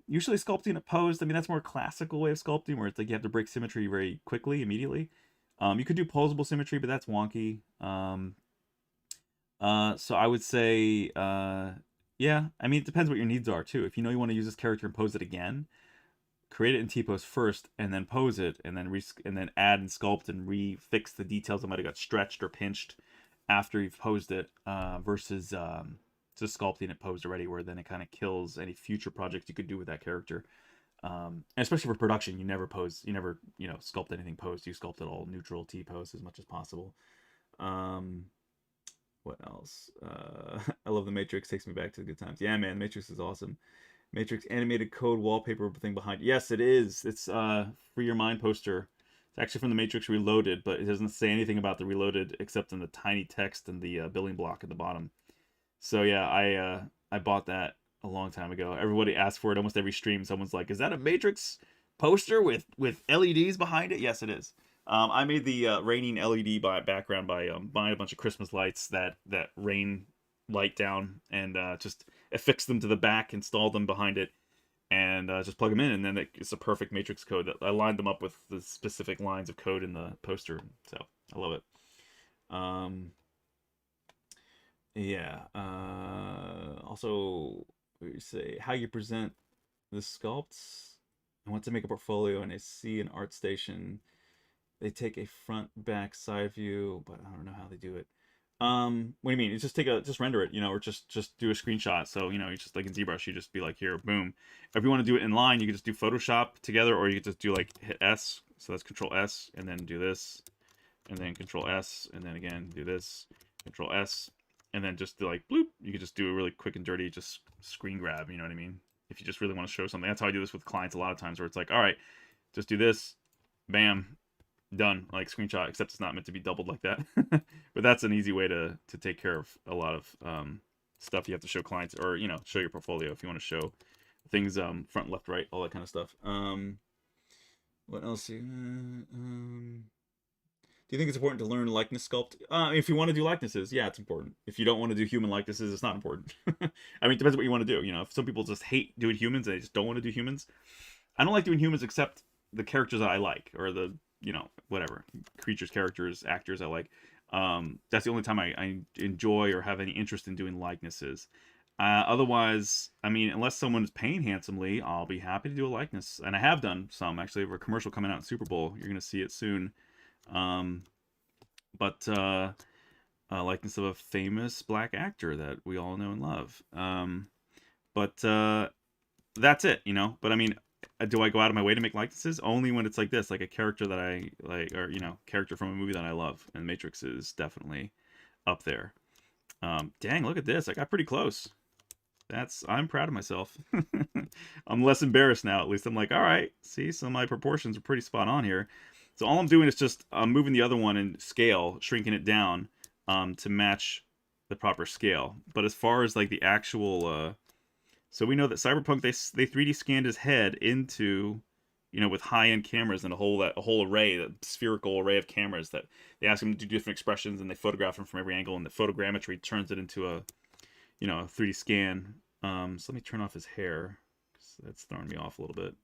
Usually sculpting opposed, I mean, that's more classical way of sculpting where it's like you have to break symmetry very quickly, immediately. You could do posable symmetry, but that's wonky. So I would say, yeah, I mean, it depends what your needs are too. If you know you want to use this character and pose it again, create it in T-pose first, and then pose it, and then add and sculpt and refix the details that might have got stretched or pinched after you've posed it, versus just sculpting it posed already, where then it kind of kills any future projects you could do with that character. And especially for production, you never sculpt anything posed. You sculpt it all neutral T-pose as much as possible. What else? I love the Matrix. Takes me back to the good times. Yeah, man, Matrix is awesome. Matrix animated code wallpaper thing behind. Yes, it is. It's Free Your Mind poster. It's actually from the Matrix Reloaded, but it doesn't say anything about the Reloaded except in the tiny text and the billing block at the bottom. So yeah, I bought that a long time ago. Everybody asked for it almost every stream. Someone's like, "Is that a Matrix poster with LEDs behind it?" Yes, it is. I made the raining LED background by buying a bunch of Christmas lights that rain light down and just affix them to the back, install them behind it, and just plug them in, and then it's a perfect Matrix code. That I lined them up with the specific lines of code in the poster, so I love it. Yeah. Also, we say how you present the sculpts. I want to make a portfolio, and I see an art station. They take a front, back, side view, but I don't know how they do it. What do you mean? It's just render it, you know, or just do a screenshot. So, you know, you just like in ZBrush, you just be like, here, boom. If you want to do it in line, you can just do Photoshop together, or you could just do like hit S. So that's Control S, and then do this, and then Control S, and then again do this, Control S, and then just do like bloop. You could just do a really quick and dirty just screen grab. You know what I mean? If you just really want to show something, that's how I do this with clients a lot of times, where it's like, all right, just do this, bam, done, like screenshot, except it's not meant to be doubled like that. But that's an easy way to take care of a lot of stuff you have to show clients, or, you know, show your portfolio if you want to show things, front, left, right, all that kind of stuff. What else? Do you think it's important to learn likeness sculpt? If you want to do likenesses, yeah, it's important. If you don't want to do human likenesses, it's not important. I mean, it depends what you want to do. You know, if some people just hate doing humans and they just don't want to do humans. I don't like doing humans except the characters that I like, or the, you know, whatever, creatures, characters, actors I like. That's the only time I enjoy or have any interest in doing likenesses. Otherwise, I mean, unless someone's paying handsomely, I'll be happy to do a likeness. And I have done some, actually. For a commercial coming out in Super Bowl. You're going to see it soon. But likeness of a famous black actor that we all know and love. But that's it, you know. But I mean, do I go out of my way to make likenesses? Only when it's like this, like a character that I like, or, you know, character from a movie that I love. And Matrix is definitely up there. Dang, look at this. I got pretty close. I'm proud of myself. I'm less embarrassed now, at least. I'm like, all right, see, so my proportions are pretty spot on here. So all I'm doing is just moving the other one in scale, shrinking it down to match the proper scale. But as far as like the actual, so we know that Cyberpunk, they 3D scanned his head into, with high-end cameras and a whole array, that spherical array of cameras that they ask him to do different expressions and they photograph him from every angle, and the photogrammetry turns it into a 3D scan. So let me turn off his hair, 'cause that's throwing me off a little bit.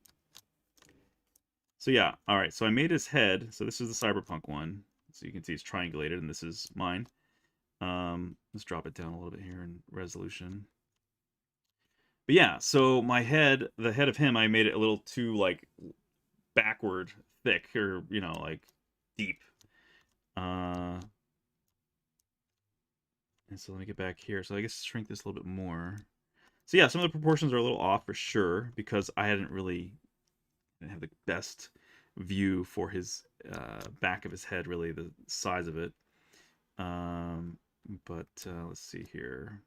So yeah, all right. So I made his head. So this is the Cyberpunk one. So you can see it's triangulated, and this is mine. Let's drop it down a little bit here in resolution. But yeah, so my head, the head of him, I made it a little too like backward thick, or like deep. And so let me get back here. So I guess shrink this a little bit more. So yeah, some of the proportions are a little off for sure, because I didn't have the best view for his back of his head, really, the size of it. But let's see here.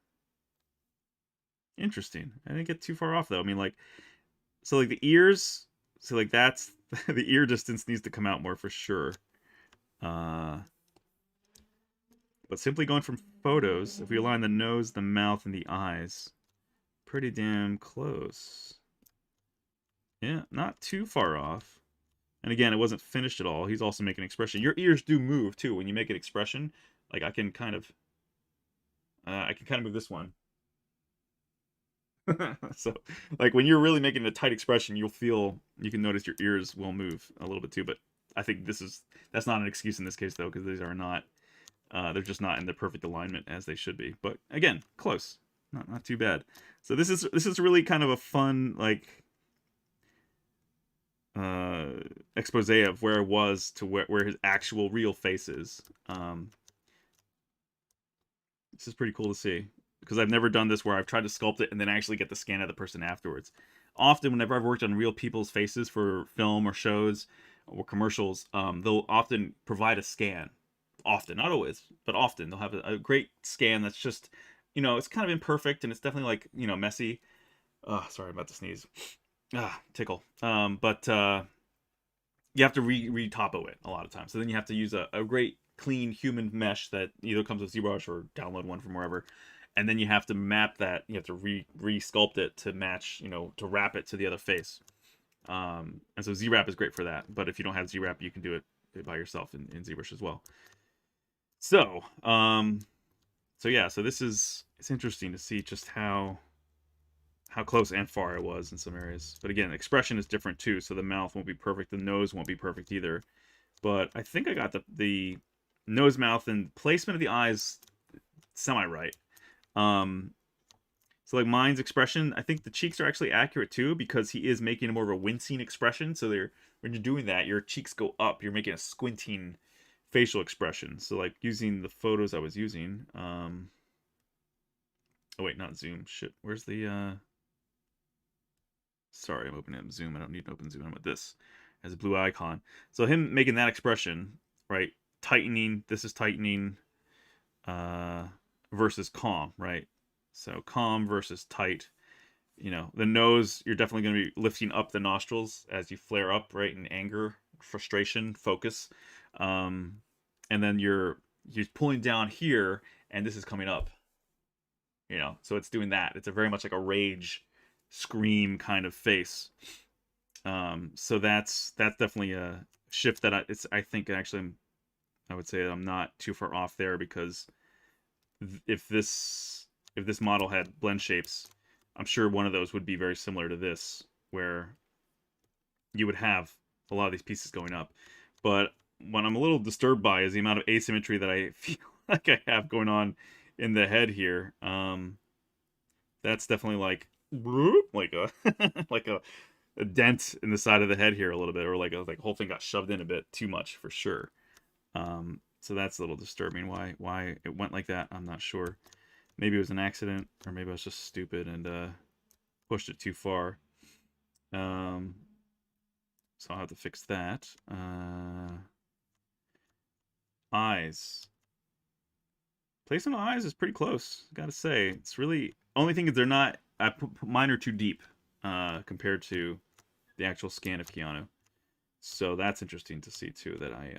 Interesting. I didn't get too far off though. I mean, like, so like the ears, so like that's the ear distance needs to come out more for sure. But simply going from photos, if we align the nose, the mouth, and the eyes, pretty damn close. Yeah, not too far off. And again, it wasn't finished at all. He's also making an expression. Your ears do move too when you make an expression. Like I can kind of move this one. So, like when you're really making a tight expression, you can notice your ears will move a little bit too. But I think that's not an excuse in this case though, because these are not, they're just not in the perfect alignment as they should be. But again, close, not too bad. So this is really kind of a fun like expose of where I was to where his actual real face is. This is pretty cool to see, because I've never done this where I've tried to sculpt it and then actually get the scan of the person afterwards. Often, whenever I've worked on real people's faces for film or shows or commercials, they'll often provide a scan. Often, not always, but often they'll have a great scan that's just, it's kind of imperfect and it's definitely like, messy. Sorry, I'm about to sneeze. Tickle. But you have to re-topo it a lot of times. So then you have to use a great clean human mesh that either comes with ZBrush or download one from wherever. And then you have to map that. You have to re-sculpt it to match, to wrap it to the other face. And so ZWrap is great for that. But if you don't have ZWrap, you can do it by yourself in ZBrush as well. So, yeah, so it's interesting to see just how close and far I was in some areas. But again, expression is different too, so the mouth won't be perfect, the nose won't be perfect either. But I think I got the nose, mouth, and placement of the eyes semi-right. So like mine's expression, I think the cheeks are actually accurate too, because he is making more of a wincing expression. So when you're doing that, your cheeks go up. You're making a squinting facial expression. So like using the photos I was using, oh wait, not zoom. Shit, where's the sorry, I'm opening up Zoom. I don't need to open Zoom. I'm with this as a blue icon. So him making that expression, right? Tightening. This is tightening versus calm, right? So calm versus tight. The nose, you're definitely going to be lifting up the nostrils as you flare up, right? In anger, frustration, focus. And then you're pulling down here, and this is coming up. So it's doing that. It's a very much like a rage scream kind of face. So that's definitely a shift that I think actually I would say I'm not too far off there, because if this model had blend shapes, I'm sure one of those would be very similar to this, where you would have a lot of these pieces going up. But what I'm a little disturbed by is the amount of asymmetry that I feel like I have going on in the head here. That's definitely like a like a dent in the side of the head here a little bit, or like the whole thing got shoved in a bit too much for sure. So that's a little disturbing. Why it went like that, I'm not sure. Maybe it was an accident, or maybe I was just stupid and pushed it too far. So I'll have to fix that. Eyes. placement of eyes is pretty close. Gotta say, it's really only thing is they're not. I put mine are too deep compared to the actual scan of Keanu. So that's interesting to see too. That I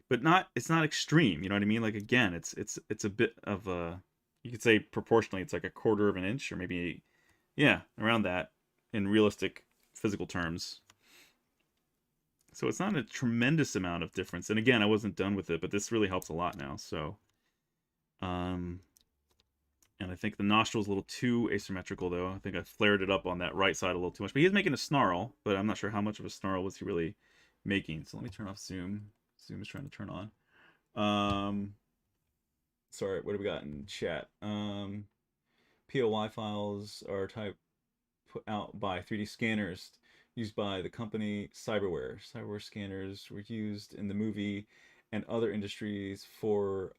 but not it's not extreme. You know what I mean? Like again, it's a bit of a you could say proportionally it's like a quarter of an inch or maybe yeah around that in realistic physical terms. So it's not a tremendous amount of difference. And again, I wasn't done with it, but this really helps a lot now. So and I think the nostril's a little too asymmetrical though. I think I flared it up on that right side a little too much. But he is making a snarl, but I'm not sure how much of a snarl was he really making. So let me turn off zoom. Zoom is trying to turn on. Sorry, what do we got in chat? POY files are typed put out by 3D scanners used by the company Cyberware. Cyberware scanners were used in the movie and other industries for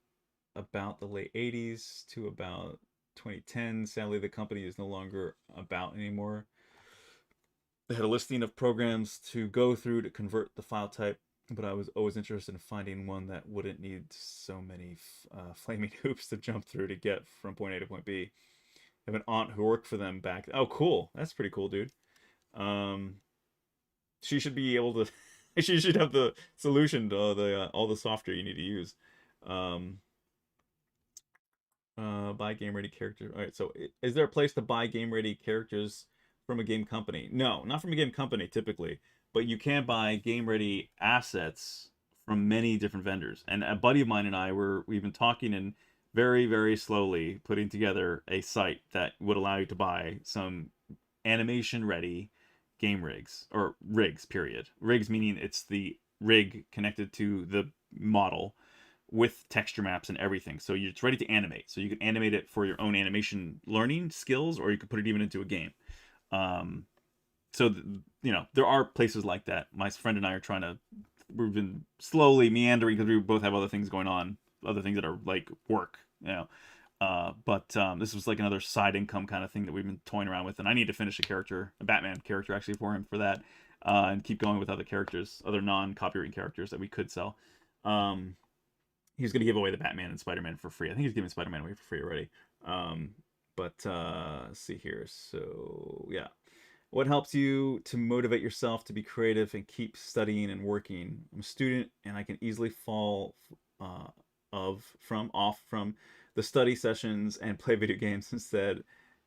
about the late 80s to about 2010. Sadly, the company is no longer about anymore. They had a listing of programs to go through to convert the file type, but I was always interested in finding one that wouldn't need so many flaming hoops to jump through to get from point A to point B. I have an aunt who worked for them back. Oh, cool. That's pretty cool, dude. She should be able to. She should have the solution to all the software you need to use. Buy game ready characters. All right. So, is there a place to buy game ready characters from a game company? No, not from a game company typically, but you can buy game ready assets from many different vendors. And a buddy of mine and I we've been talking and very very slowly putting together a site that would allow you to buy some animation ready game rigs or rigs period. Rigs meaning it's the rig connected to the model with texture maps and everything. So it's ready to animate. So you can animate it for your own animation learning skills, or you could put it even into a game. So you know there are places like that. My friend and I are trying to. We've been slowly meandering because we both have other things going on, other things that are like work, you know. But this was like another side income kind of thing that we've been toying around with, and I need to finish a Batman character actually for him for that, and keep going with other characters, other non-copyright characters that we could sell. He's going to give away the Batman and Spider-Man for free. I think he's giving Spider-Man away for free already. Let's see here. So yeah, what helps you to motivate yourself to be creative and keep studying and working? I'm a student, and I can easily fall off from the study sessions and play video games instead,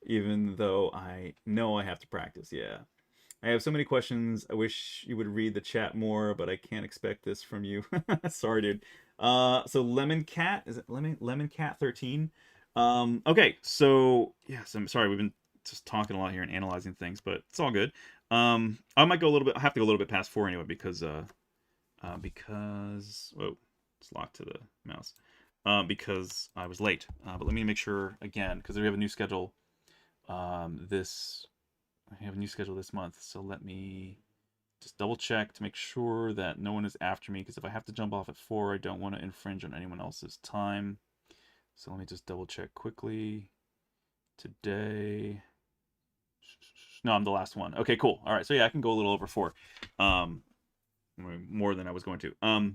even though I know I have to practice. Yeah. I have so many questions. I wish you would read the chat more, but I can't expect this from you. Sorry, dude. So Lemon Cat, is it Lemon Cat 13? Okay, so yes, I'm sorry, we've been just talking a lot here and analyzing things, but it's all good. I might go a little bit. I have to go a little bit past 4 anyway because whoa, it's locked to the mouse. Because I was late. But let me make sure again because we have a new schedule. I have a new schedule this month, so let me just double check to make sure that no one is after me, because if I have to jump off at 4, I don't want to infringe on anyone else's time. So let me just double check quickly. Today... No, I'm the last one. Okay, cool. All right, so yeah, I can go a little over 4. More than I was going to. All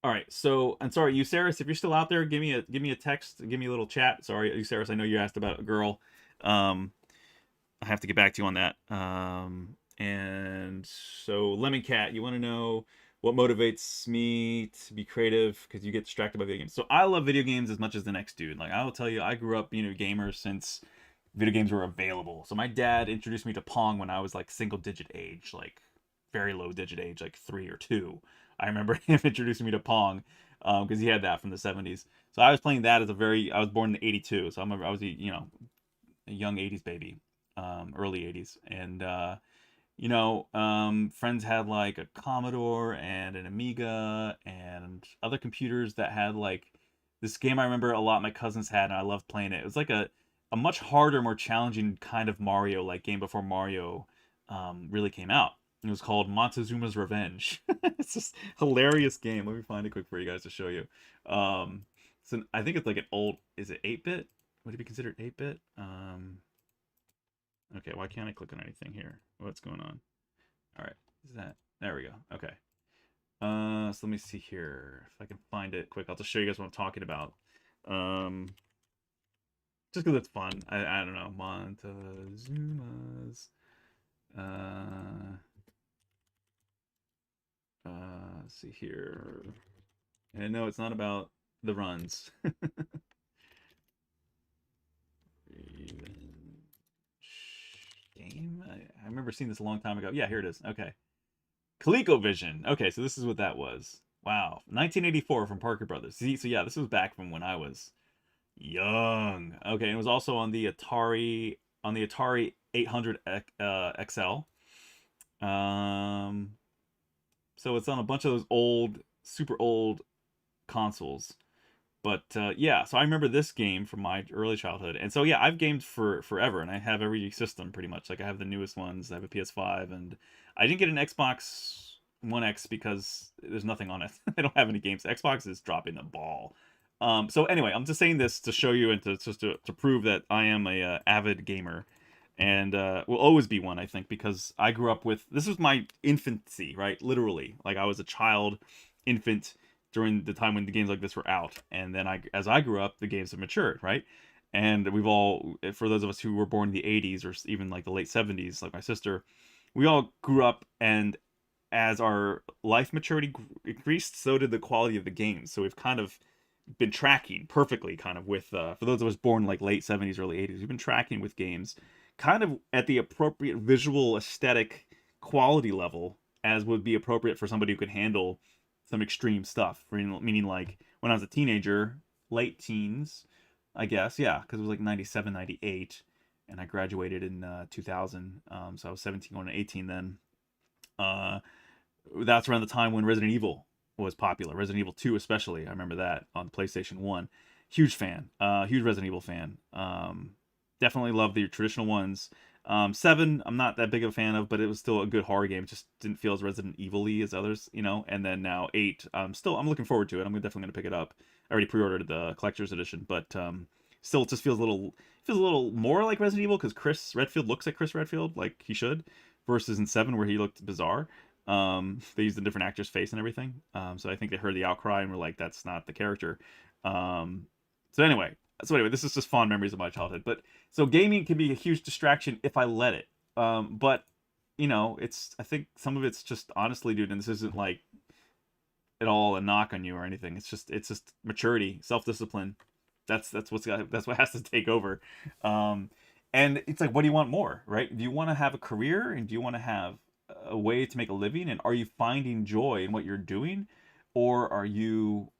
right, so I'm sorry, Euceris, if you're still out there, give me a text, give me a little chat. Sorry, Euceris, I know you asked about a girl. I have to get back to you on that. And so Lemon Cat, you want to know what motivates me to be creative because you get distracted by video games. So I love video games as much as the next dude. Like I will tell you, I grew up being a gamer since video games were available. So my dad introduced me to Pong when I was like single digit age, like very low digit age, like 3 or 2. I remember him introducing me to Pong because he had that from the 70s. So I was playing that I was born in '82, so I was a young '80s baby, early '80s, and friends had like a Commodore and an Amiga and other computers that had like this game I remember a lot my cousins had, and I loved playing it. It was like a much harder, more challenging kind of Mario like game before Mario really came out. It was called Montezuma's Revenge. It's just hilarious game. Let me find it quick for you guys to show you. So I think it's like an old. Is it 8-bit? Would it be considered 8-bit? Okay, why can't I click on anything here? What's going on? All right, is that? There we go. Okay. So let me see here. If I can find it quick, I'll just show you guys what I'm talking about. Just because it's fun. I don't know. Montezuma's. Let's see here. And no, it's not about the runs. Game? I remember seeing this a long time ago. Yeah, here it is. Okay. ColecoVision. Okay, so this is what that was. Wow. 1984 from Parker Brothers. See, so yeah, this was back from when I was young. Okay, it was also on the Atari 800 XL. So it's on a bunch of those old, super old consoles. But yeah, so I remember this game from my early childhood, and so yeah, I've gamed for forever, and I have every system pretty much. Like I have the newest ones. I have a PS5, and I didn't get an Xbox One X because there's nothing on it. They don't have any games. Xbox is dropping the ball. So anyway, I'm just saying this to show you and to just to prove that I am a avid gamer, and will always be one, I think, because I grew up with this was my infancy, right? Literally, like I was a child, infant during the time when the games like this were out, and then as I grew up, the games have matured, right? And we've all, for those of us who were born in the 80s or even like the late 70s, like my sister, we all grew up, and as our life maturity increased, so did the quality of the games. So we've kind of been tracking perfectly kind of with for those of us born like late 70s early 80s, we've been tracking with games kind of at the appropriate visual aesthetic quality level as would be appropriate for somebody who could handle some extreme stuff, meaning like when I was a teenager, late teens, I guess, yeah, because it was like 97 98, and I graduated in 2000, so I was 17 going to 18 then. That's around the time when Resident Evil was popular. Resident Evil 2 especially. I remember that on PlayStation 1. Huge fan. Huge Resident Evil fan. Definitely love the traditional ones. 7, I'm not that big of a fan of, but it was still a good horror game. It just didn't feel as Resident Evil-y as others, you know. And then now 8, I'm looking forward to it. I'm definitely going to pick it up. I already pre-ordered the collector's edition, but still it just feels a little more like Resident Evil because Chris Redfield looks like Chris Redfield, like he should, versus in 7 where he looked bizarre. They used a different actor's face and everything. So I think they heard the outcry and were like, that's not the character. So anyway, this is just fond memories of my childhood. But so gaming can be a huge distraction if I let it. But you know, I think some of it's just honestly, dude, and this isn't like at all a knock on you or anything. It's just maturity, self-discipline. That's what has to take over. And it's like, what do you want more, right? Do you want to have a career, and do you want to have a way to make a living, and are you finding joy in what you're doing, or are you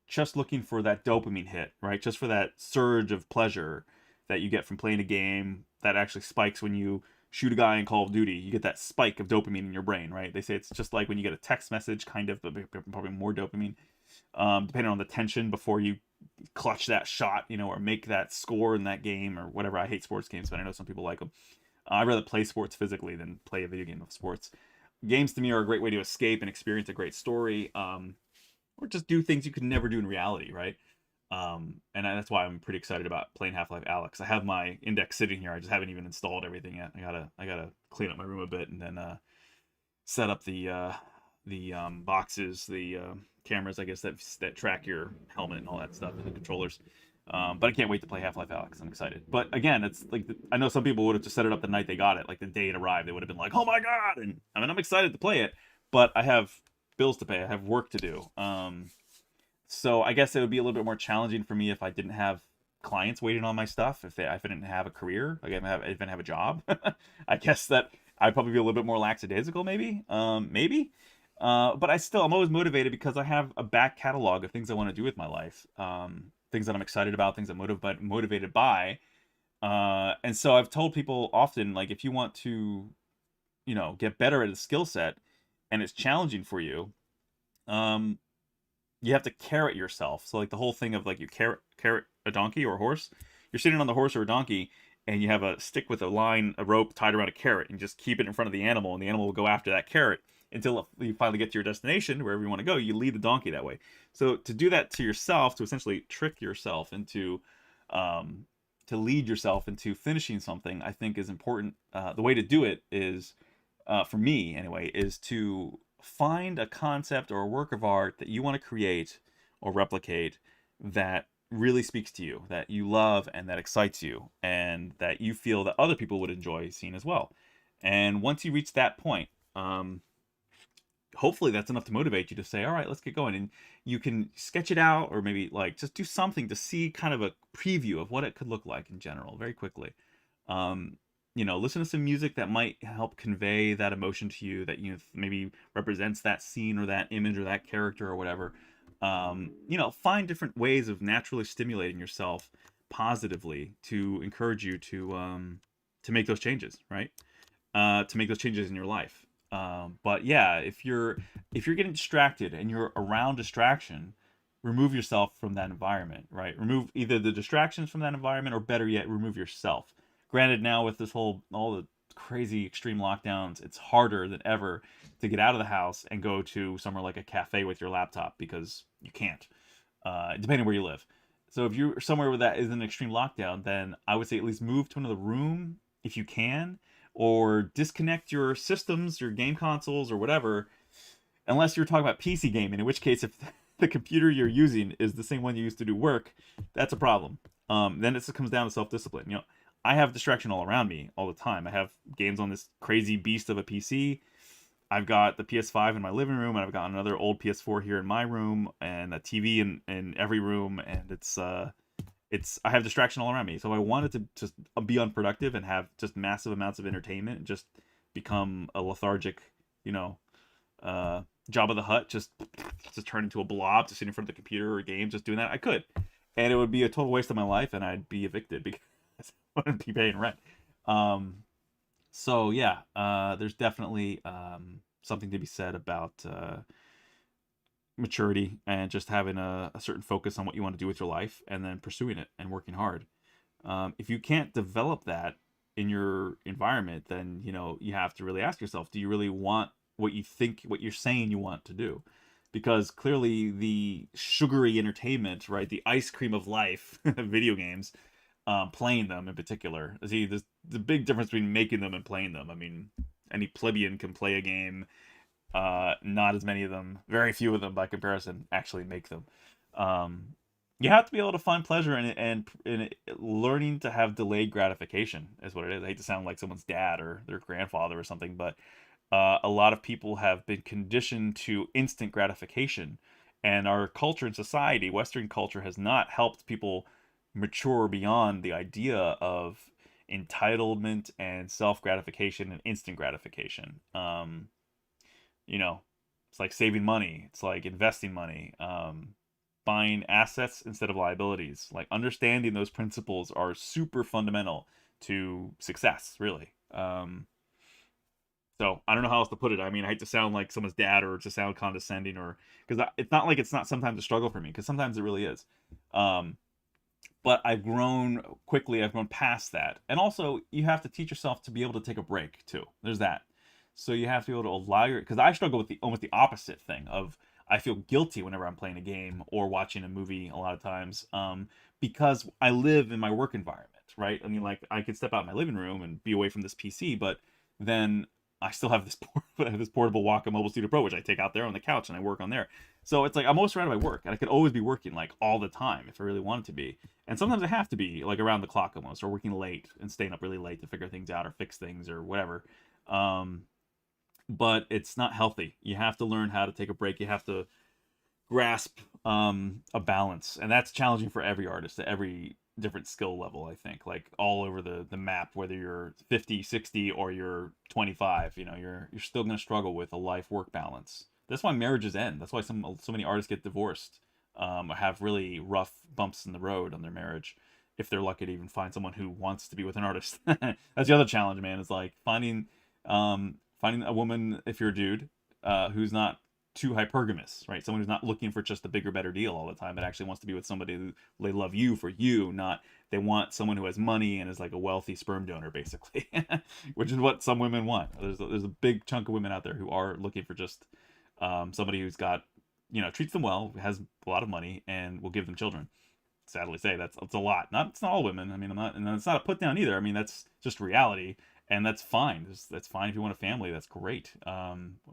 just looking for that dopamine hit, right? Just for that surge of pleasure that you get from playing a game that actually spikes when you shoot a guy in Call of Duty. You get that spike of dopamine in your brain, right? They say it's just like when you get a text message, kind of, but probably more dopamine, depending on the tension before you clutch that shot, you know, or make that score in that game or whatever. I hate sports games, but I know some people like them. I'd rather play sports physically than play a video game of sports. Games to me are a great way to escape and experience a great story, or just do things you could never do in reality, right? And that's why I'm pretty excited about playing Half-Life Alyx. I have my index sitting here. I just haven't even installed everything yet. I gotta clean up my room a bit and then set up the boxes, the cameras, I guess that track your helmet and all that stuff, and the controllers. But I can't wait to play Half-Life Alyx. I'm excited. But again, it's like I know some people would have just set it up the night they got it, like the day it arrived. They would have been like, "Oh my god!" And I mean, I'm excited to play it, but I have bills to pay. I have work to do. So I guess it would be a little bit more challenging for me if I didn't have clients waiting on my stuff. If I didn't have a career, like if I didn't have a job, I guess that I'd probably be a little bit more lackadaisical, maybe. Maybe. But I'm always motivated because I have a back catalog of things I want to do with my life. Things that I'm excited about, things I'm motivated by. And so I've told people often, like, if you want to, you know, get better at a skill set and it's challenging for you, you have to carrot yourself. So like the whole thing of like you carrot a donkey or a horse, you're sitting on the horse or a donkey and you have a stick with a rope tied around a carrot, and just keep it in front of the animal, and the animal will go after that carrot until you finally get to your destination, wherever you want to go. You lead the donkey that way. So to do that to yourself, to essentially trick yourself into, to lead yourself into finishing something, I think is important. The way to do it is, for me anyway, is to find a concept or a work of art that you want to create or replicate that really speaks to you, that you love and that excites you, and that you feel that other people would enjoy seeing as well. And once you reach that point, hopefully that's enough to motivate you to say, all right, let's get going. And you can sketch it out, or maybe like just do something to see kind of a preview of what it could look like in general very quickly. Listen to some music that might help convey that emotion to you, that maybe represents that scene or that image or that character or whatever. Find different ways of naturally stimulating yourself positively to encourage you to make those changes, right? To make those changes in your life. But yeah, if you're getting distracted and you're around distraction, remove yourself from that environment, right? Remove either the distractions from that environment, or better yet, remove yourself. Granted, now with all the crazy extreme lockdowns, it's harder than ever to get out of the house and go to somewhere like a cafe with your laptop, because you can't, depending on where you live. So if you're somewhere where that is an extreme lockdown, then I would say at least move to another room if you can, or disconnect your systems, your game consoles, or whatever, unless you're talking about PC gaming, in which case, if the computer you're using is the same one you used to do work, that's a problem. Then it just comes down to self-discipline. I have distraction all around me all the time. I have games on this crazy beast of a PC. I've got the PS5 in my living room, and I've got another old PS4 here in my room, and a TV in every room, and I have distraction all around me. So I wanted to just be unproductive and have just massive amounts of entertainment, and just become a lethargic, Jabba the Hutt, just turn into a blob, just sitting in front of the computer or games, just doing that. I could, and it would be a total waste of my life, and I'd be evicted because I wouldn't be paying rent. So yeah, there's definitely something to be said about maturity, and just having a certain focus on what you want to do with your life, and then pursuing it and working hard. If you can't develop that in your environment, then you have to really ask yourself, do you really want what you're saying you want to do? Because clearly the sugary entertainment, right, the ice cream of life, video games, playing them in particular. See, there's the big difference between making them and playing them. I mean, any plebeian can play a game. Not as many of them, very few of them by comparison, actually make them. You have to be able to find pleasure in it, and in it, learning to have delayed gratification is what it is. I hate to sound like someone's dad or their grandfather or something, but a lot of people have been conditioned to instant gratification, and our culture and society, Western culture, has not helped people mature beyond the idea of entitlement and self-gratification and instant gratification. It's like saving money. It's like investing money. Buying assets instead of liabilities. Like, understanding those principles are super fundamental to success, really. So I don't know how else to put it. I mean, I hate to sound like someone's dad or to sound condescending, or because it's not like it's not sometimes a struggle for me, because sometimes it really is. But I've grown quickly. I've grown past that. And also, you have to teach yourself to be able to take a break too. There's that. So you have to be able to allow because I struggle with almost the opposite thing of, I feel guilty whenever I'm playing a game or watching a movie a lot of times, because I live in my work environment, right? I mean, like, I could step out in my living room and be away from this PC, but then I still have this portable Wacom Mobile Studio Pro, which I take out there on the couch and I work on there. So it's like I'm always surrounded by work, and I could always be working like all the time if I really wanted to be. And sometimes I have to be like around the clock almost, or working late and staying up really late to figure things out or fix things or whatever. But it's not healthy. You have to learn how to take a break. You have to grasp a balance, and that's challenging for every artist at every different skill level. I think, like, all over the map, whether you're 50, 60, or you're 25, you're still going to struggle with a life work balance. That's why marriages end. That's why so many artists get divorced, or have really rough bumps in the road on their marriage, if they're lucky to even find someone who wants to be with an artist. That's the other challenge, man. Is like finding a woman, if you're a dude, who's not too hypergamous, right? Someone who's not looking for just a bigger, better deal all the time, but actually wants to be with somebody who they love you for you, not they want someone who has money and is like a wealthy sperm donor, basically, which is what some women want. There's a big chunk of women out there who are looking for just somebody who's got, treats them well, has a lot of money, and will give them children. Sadly say, that's a lot. It's not all women. I mean, and it's not a put down either. I mean, that's just reality. and that's fine. That's fine if you want a family. That's great.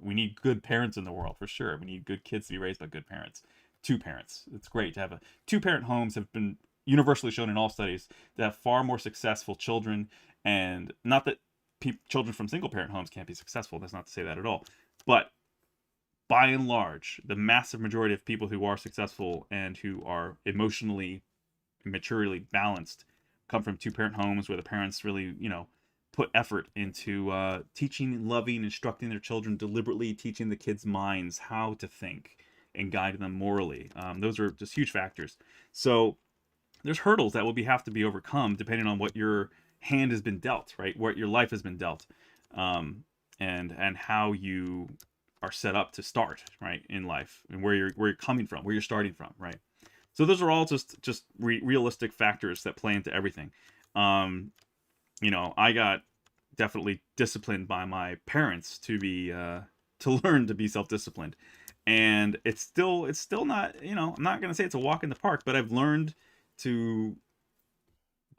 We need good parents in the world for sure. We need good kids to be raised by good parents. Two parents. It's great to have a two-parent homes have been universally shown in all studies to have far more successful children. And not that children from single-parent homes can't be successful. That's not to say that at all. But by and large, the massive majority of people who are successful and who are emotionally maturely balanced come from two-parent homes where the parents really, put effort into teaching, loving, instructing their children, deliberately teaching the kids' minds how to think and guiding them morally. Those are just huge factors. So there's hurdles that will have to be overcome depending on what your hand has been dealt, right? What your life has been dealt, and how you are set up to start, right, in life, and where you're coming from, where you're starting from, right. So those are all just realistic factors that play into everything. Um, I got definitely disciplined by my parents to be to learn to be self-disciplined, and it's still not, I'm not gonna say it's a walk in the park, but I've learned to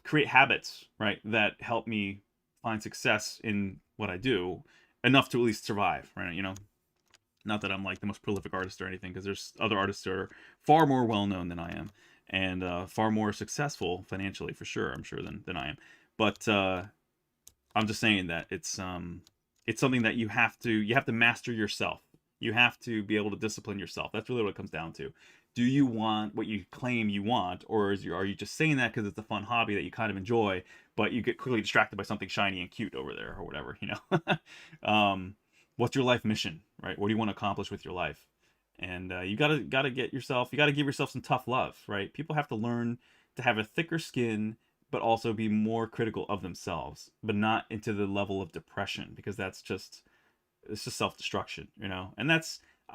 create habits, right, that help me find success in what I do enough to at least survive, right. Not that I'm like the most prolific artist or anything, because there's other artists that are far more well known than I am, and far more successful financially for sure. I'm sure than I am. But I'm just saying that it's something that you have to master yourself. You have to be able to discipline yourself. That's really what it comes down to. Do you want what you claim you want, or are you just saying that because it's a fun hobby that you kind of enjoy, but you get quickly distracted by something shiny and cute over there or whatever, what's your life mission, right? What do you want to accomplish with your life? And you gotta give yourself some tough love, right? People have to learn to have a thicker skin, but also be more critical of themselves, but not into the level of depression, because it's just self-destruction, And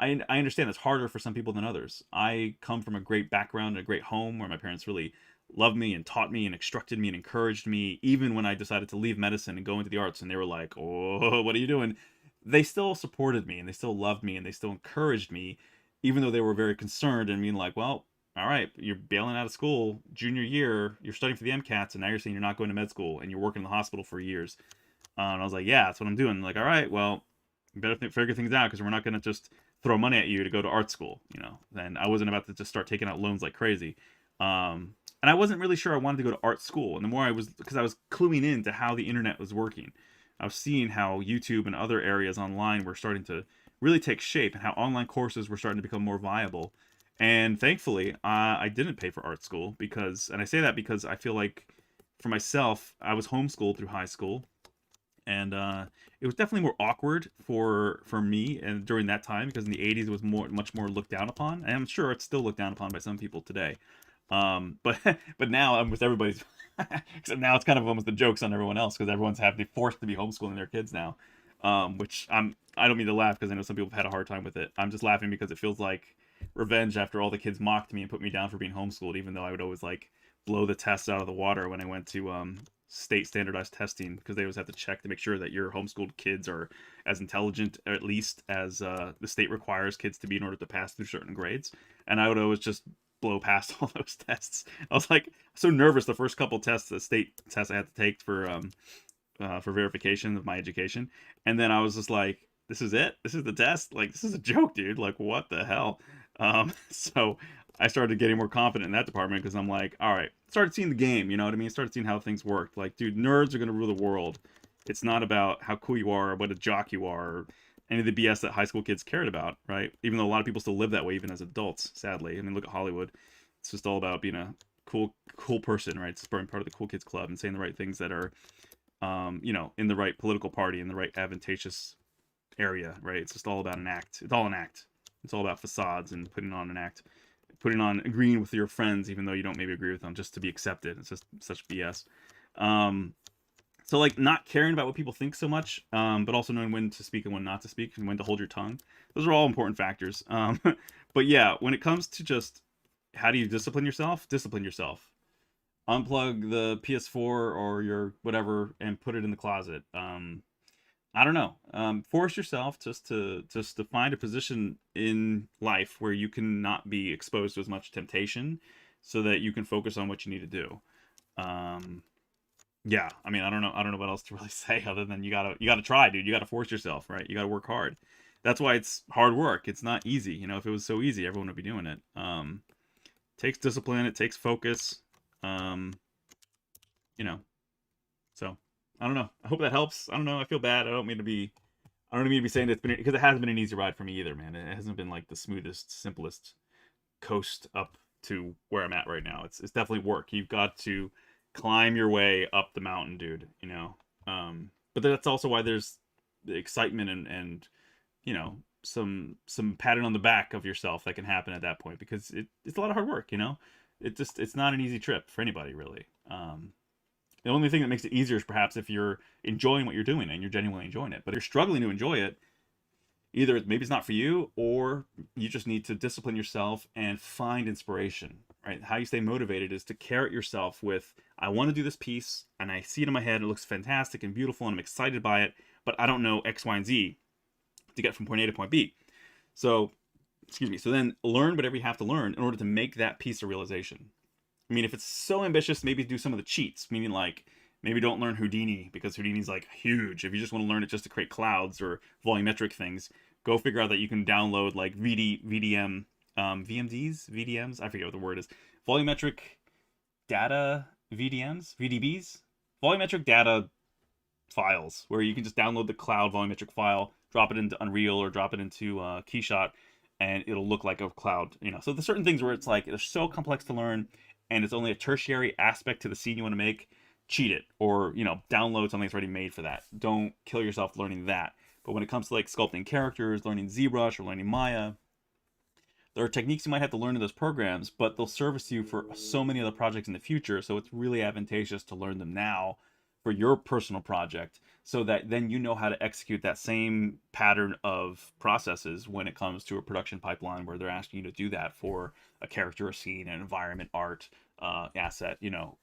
I understand it's harder for some people than others. I come from a great background and a great home where my parents really loved me and taught me and instructed me and encouraged me, even when I decided to leave medicine and go into the arts, and they were like, "Oh, what are you doing?" They still supported me and they still loved me and they still encouraged me, even though they were very concerned and being like, "Well, all right, you're bailing out of school junior year, you're studying for the MCATs, and now you're saying you're not going to med school and you're working in the hospital for years." And I was like, "Yeah, that's what I'm doing." Like, "All right, well, you better figure things out, because we're not going to just throw money at you to go to art school." And I wasn't about to just start taking out loans like crazy. And I wasn't really sure I wanted to go to art school. And the more because I was cluing in to how the internet was working. I was seeing how YouTube and other areas online were starting to really take shape, and how online courses were starting to become more viable. And thankfully, I didn't pay for art school, and I say that because I feel like for myself, I was homeschooled through high school, and it was definitely more awkward for me and during that time, because in the 80s it was much more looked down upon, and I'm sure it's still looked down upon by some people today. But but now I'm with everybody's. Except now it's kind of almost the jokes on everyone else, because everyone's forced to be homeschooling their kids now. Which I don't mean to laugh, because I know some people have had a hard time with it. I'm just laughing because it feels like revenge after all the kids mocked me and put me down for being homeschooled, even though I would always like blow the tests out of the water when I went to state standardized testing, because they always have to check to make sure that your homeschooled kids are as intelligent, or at least as the state requires kids to be in order to pass through certain grades. And I would always just blow past all those tests. I was like so nervous the first couple tests, the state tests I had to take for verification of my education, and then I was just like, "This is it. This is the test. Like, this is a joke, dude. Like, what the hell?" So I started getting more confident in that department, because I'm like, "All right." Started seeing the game. You know what I mean? Started seeing how things worked. Like, dude, nerds are gonna rule the world. It's not about how cool you are, or what a jock you are, or any of the BS that high school kids cared about, right? Even though a lot of people still live that way, even as adults, sadly. I mean, look at Hollywood. It's just all about being a cool person, right? It's being part of the cool kids club and saying the right things that are, in the right political party, in the right advantageous area, right? It's just all about an act. It's all an act. It's all about facades and putting on an act, agreeing with your friends, even though you don't maybe agree with them, just to be accepted. It's just such BS. Um, so like not caring about what people think so much, but also knowing when to speak and when not to speak, and when to hold your tongue. Those are all important factors. But yeah, when it comes to just how do you discipline yourself? Discipline yourself. Unplug the PS4 or your whatever and put it in the closet. I don't know. Force yourself just to find a position in life where you can not be exposed to as much temptation, so that you can focus on what you need to do. Um, Yeah, I mean, I don't know what else to really say other than you gotta try, dude. You gotta force yourself, right? You gotta work hard. That's why it's hard work. It's not easy. You know, if it was so easy, everyone would be doing it. Takes discipline. It takes focus. Um, you know, so I don't know. I hope that helps. I don't know. I feel bad. I don't mean to be saying it's been, because it hasn't been an easy ride for me either, man. It hasn't been like the smoothest, simplest coast up to where I'm at right now. It's definitely work. You've got to climb your way up the mountain, dude. You know, but that's also why there's the excitement and you know some patting on the back of yourself that can happen at that point, because it's a lot of hard work. You know, it's not an easy trip for anybody really. The only thing that makes it easier is perhaps if you're enjoying what you're doing and you're genuinely enjoying it. But if you're struggling to enjoy it, either maybe it's not for you, or you just need to discipline yourself and find inspiration, right? How you stay motivated is to carrot yourself with, I want to do this piece and I see it in my head, it looks fantastic and beautiful and I'm excited by it, but I don't know X, Y, and Z to get from point A to point B. So, excuse me. So then learn whatever you have to learn in order to make that piece a realization. I mean, if it's so ambitious, maybe do some of the cheats, meaning like, maybe don't learn Houdini because Houdini's like huge. If you just want to learn it just to create clouds or volumetric things, go figure out that you can download like VDM, VMDs, VDMs. I forget what the word is. Volumetric data VDMs, VDBs, volumetric data files, where you can just download the cloud volumetric file, drop it into Unreal or drop it into Keyshot, and it'll look like a cloud. You know, so there's certain things where it's like they're so complex to learn, and it's only a tertiary aspect to the scene you want to make. Cheat it, or you know, download something that's already made for that. Don't kill yourself learning that. But when it comes to like sculpting characters, learning ZBrush or learning Maya, there are techniques you might have to learn in those programs, but they'll service you for so many other projects in the future. So it's really advantageous to learn them now for your personal project, so that then you know how to execute that same pattern of processes when it comes to a production pipeline where they're asking you to do that for a character, a scene, an environment, art, asset, you know,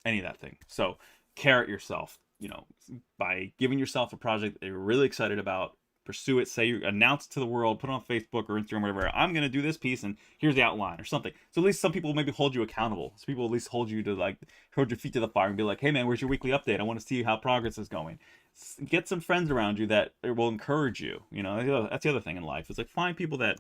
any of that thing. So carrot yourself, you know, by giving yourself a project that you're really excited about. Pursue it. Say you announce it to the world, put it on Facebook or Instagram, whatever. I'm gonna do this piece, and here's the outline or something. So at least some people maybe hold you accountable. So people at least hold you to like hold your feet to the fire and be like, hey man, where's your weekly update? I want to see how progress is going. Get some friends around you that will encourage you. You know, that's the other thing in life. It's like find people that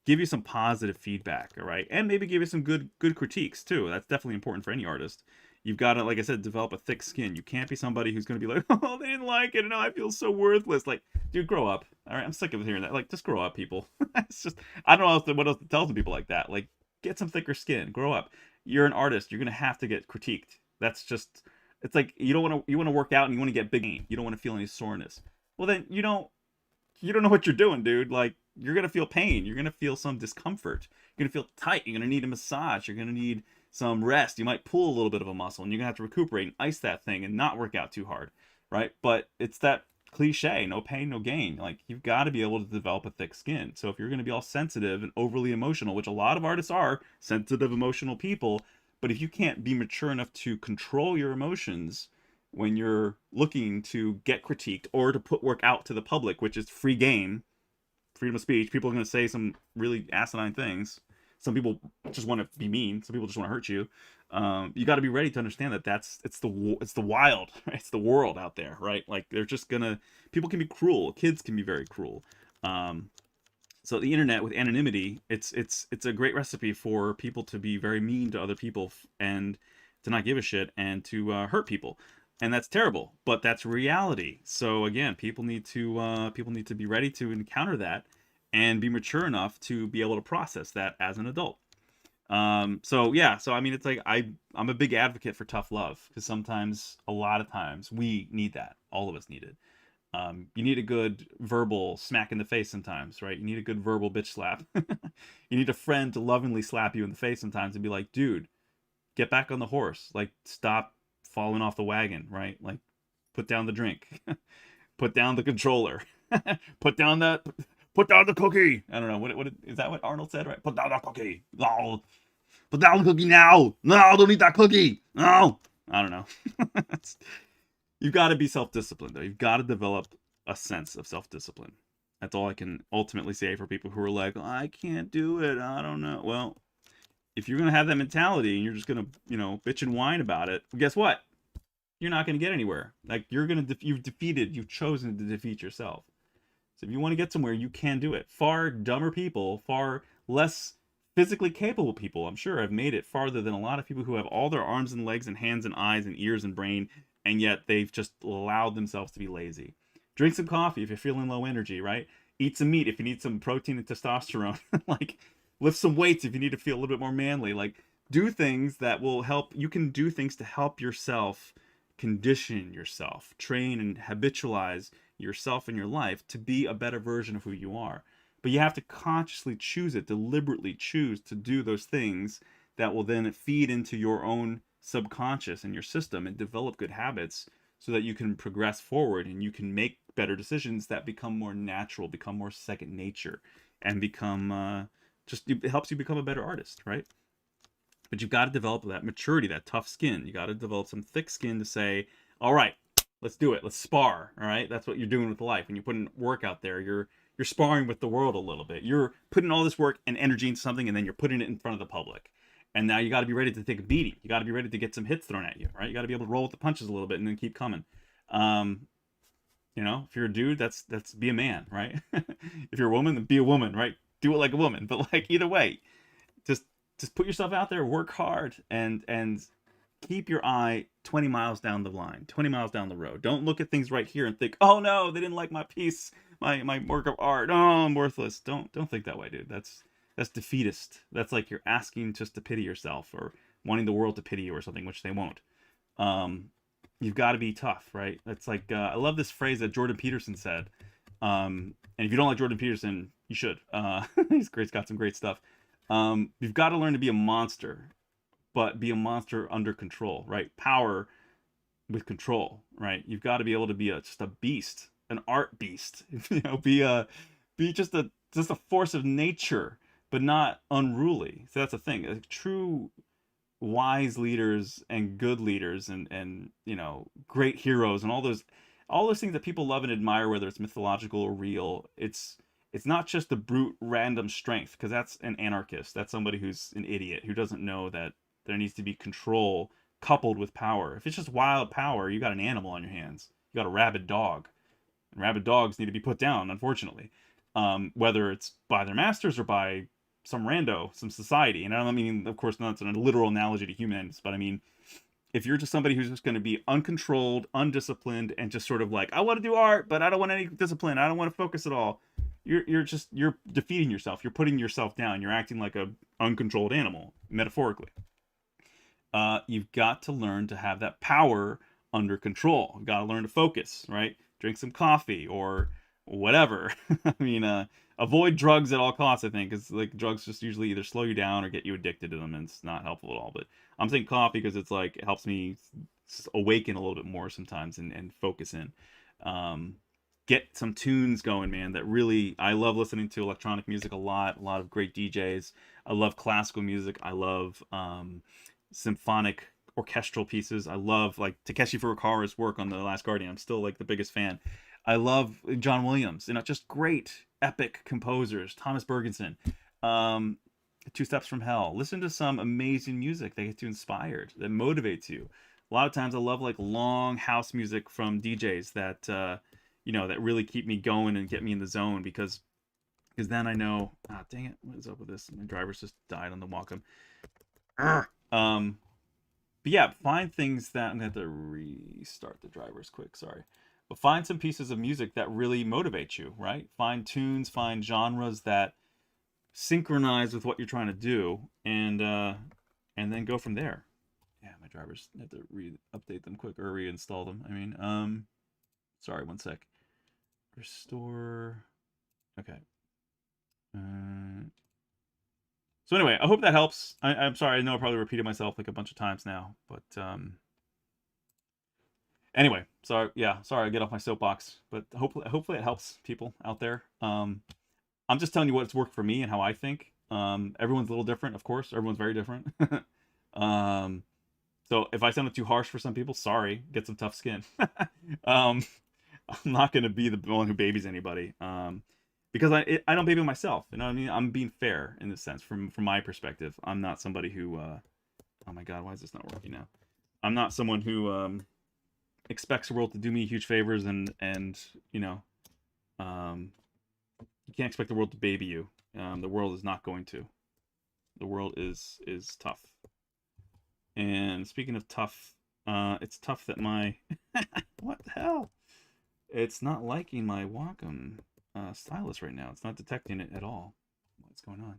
give you some positive feedback, all right, and maybe give you some good critiques too. That's definitely important for any artist. You've got to, like I said, develop a thick skin. You can't be somebody who's going to be like, oh, they didn't like it, and now I feel so worthless. Like, dude, grow up. All right, I'm sick of hearing that. Like, just grow up, people. It's just, I don't know what else to tell some people like that. Like, get some thicker skin. Grow up. You're an artist. You're going to have to get critiqued. That's just, it's like you want to work out and you want to get big gain. You don't want to feel any soreness. Well, then you don't know what you're doing, dude. Like, you're going to feel pain. You're going to feel some discomfort. You're going to feel tight. You're going to need a massage. You're going to need some rest. You might pull a little bit of a muscle and you're gonna have to recuperate and ice that thing and not work out too hard, right? But it's that cliche, no pain, no gain. Like, you've got to be able to develop a thick skin. So if you're going to be all sensitive and overly emotional, which a lot of artists are, sensitive, emotional people, but if you can't be mature enough to control your emotions when you're looking to get critiqued or to put work out to the public, which is free game, freedom of speech, people are going to say some really asinine things. Some people just want to be mean. Some people just want to hurt you. You got to be ready to understand that it's the wild, right? It's the world out there, right? Like, they're just gonna, people can be cruel. Kids can be very cruel. So the internet with anonymity, it's a great recipe for people to be very mean to other people and to not give a shit and to hurt people. And that's terrible, but that's reality. So again, people need to be ready to encounter that and be mature enough to be able to process that as an adult. So yeah, so I mean, it's like I'm a big advocate for tough love, because sometimes, a lot of times, we need that. All of us need it. You need a good verbal smack in the face sometimes, right? You need a good verbal bitch slap. You need a friend to lovingly slap you in the face sometimes and be like, dude, get back on the horse. Like, stop falling off the wagon, right? Like, put down the drink, put down the controller, put down the cookie. I don't know. What is that what Arnold said, right? Put down the cookie. No. Put down the cookie now. No, don't eat that cookie. No. I don't know. You've got to be self-disciplined, though. You've got to develop a sense of self-discipline. That's all I can ultimately say for people who are like, oh, I can't do it. I don't know. Well, if you're going to have that mentality and you're just going to, bitch and whine about it, well, guess what? you're not going to get anywhere. Like you've chosen to defeat yourself. So if you want to get somewhere, you can do it. Far dumber people, far less physically capable people, I'm sure, have made it farther than a lot of people who have all their arms and legs and hands and eyes and ears and brain, and yet they've just allowed themselves to be lazy. Drink some coffee if you're feeling low energy, right? Eat some meat if you need some protein and testosterone. Like, lift some weights if you need to feel a little bit more manly. Like, do things that will help. You can do things to help yourself condition yourself, train and habitualize yourself in your life to be a better version of who you are. But you have to consciously choose it, deliberately choose to do those things that will then feed into your own subconscious and your system and develop good habits so that you can progress forward and you can make better decisions that become more natural, become more second nature, and become it helps you become a better artist, right? But you've got to develop that maturity, that tough skin. You got to develop some thick skin to say, all right, let's do it. Let's spar. All right. That's what you're doing with life. When you're putting work out there, you're sparring with the world a little bit. You're putting all this work and energy into something, and then you're putting it in front of the public. And now you got to be ready to take a beating. You got to be ready to get some hits thrown at you, right? You got to be able to roll with the punches a little bit and then keep coming. If you're a dude, that's be a man, right? If you're a woman, then be a woman, right? Do it like a woman. But like either way, just put yourself out there, work hard, and keep your eye 20 miles down the line, 20 miles down the road. Don't look at things right here and think, oh no, they didn't like my piece, my work of art. Oh, I'm worthless. Don't think that way, dude. That's defeatist. That's like you're asking just to pity yourself or wanting the world to pity you or something, which they won't. You've got to be tough, right? That's like I love this phrase that Jordan Peterson said. And if you don't like Jordan Peterson, you should. He's great. He's got some great stuff. You've got to learn to be a monster, but be a monster under control, right? Power with control, right? You've got to be able to be just a beast, an art beast. Be just a force of nature, but not unruly. So that's the thing. Like, true wise leaders and good leaders and great heroes and all those things that people love and admire, whether it's mythological or real, it's not just the brute random strength, because that's an anarchist. That's somebody who's an idiot who doesn't know that there needs to be control coupled with power. If it's just wild power, you got an animal on your hands. You got a rabid dog. And rabid dogs need to be put down, unfortunately. Whether it's by their masters or by some rando, some society. And I don't mean, of course, not a literal analogy to humans, but I mean, if you're just somebody who's just going to be uncontrolled, undisciplined, and just sort of like, I want to do art, but I don't want any discipline. I don't want to focus at all. You're defeating yourself. You're putting yourself down. You're acting like a uncontrolled animal, metaphorically. You've got to learn to have that power under control. You've got to learn to focus, right? Drink some coffee or whatever. I mean, avoid drugs at all costs, I think, because like drugs just usually either slow you down or get you addicted to them, and it's not helpful at all. But I'm saying coffee because it's like it helps me awaken a little bit more sometimes and focus in. Get some tunes going, man. That really, I love listening to electronic music a lot of great DJs. I love classical music. I love symphonic orchestral pieces. I love like Takeshi Furukawa's work on The Last Guardian. I'm still like the biggest fan. I love John Williams, just great epic composers. Thomas Bergenson, Two Steps from Hell. Listen to some amazing music that gets you inspired, that motivates you. A lot of times I love like long house music from DJs that that really keep me going and get me in the zone, because then I know, dang it, what is up with this? My driver's just died on the Wacom. But yeah, find things that, I'm gonna have to restart the drivers quick, sorry. But find some pieces of music that really motivate you, right? Find tunes, find genres that synchronize with what you're trying to do, and then go from there. Yeah, my drivers have to update them quick or reinstall them. I mean, sorry, one sec. Restore. Okay. So anyway, I hope that helps. I'm sorry, I know I probably repeated myself like a bunch of times now, but anyway, sorry I get off my soapbox, but hopefully it helps people out there. I'm just telling you what's worked for me and how I think. Everyone's a little different, of course. Everyone's very different. So if I sounded too harsh for some people, sorry. Get some tough skin. I'm not going to be the one who babies anybody, because I don't baby myself. You know what I mean? I'm being fair in this sense from my perspective. I'm not somebody who oh my god, why is this not working now? I'm not someone who expects the world to do me huge favors, and you know, you can't expect the world to baby you. The world is not going to. The world is tough. And speaking of tough, it's tough that my what the hell? It's not liking my Wacom stylus right now. It's not detecting it at all. What's going on?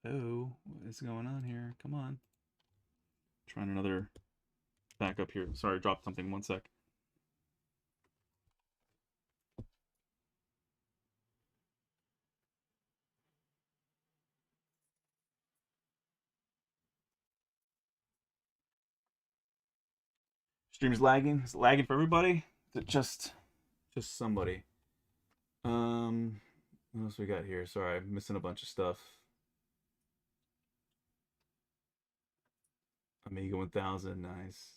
Oh, what is going on here? Come on. Trying another backup here. Sorry, I dropped something. One sec. Stream's lagging. Is it lagging for everybody? Is it just somebody? What else we got here? Sorry, I'm missing a bunch of stuff. Amiga 1000, nice.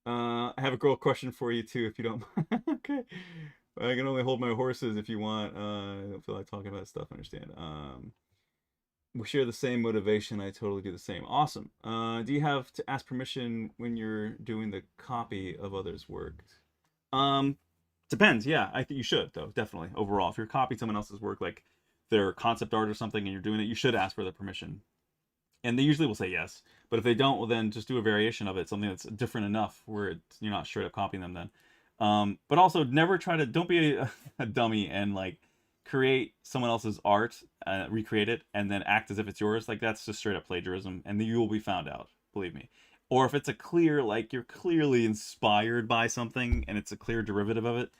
I have a girl question for you too, if you don't mind. Okay. I can only hold my horses if you want. I don't feel like talking about stuff, I understand. We share the same motivation. I totally do the same. Awesome. Do you have to ask permission when you're doing the copy of others' work? Depends. Yeah, I think you should though. Definitely. Overall, if you're copying someone else's work, like their concept art or something, and you're doing it, you should ask for their permission. And they usually will say yes. But if they don't, well, then just do a variation of it, something that's different enough where you're not straight up copying them then. But also, never try to, don't be a dummy and like create someone else's art, recreate it, and then act as if it's yours. Like that's just straight up plagiarism, and you will be found out, believe me. Or if it's a clear, like you're clearly inspired by something and it's a clear derivative of it,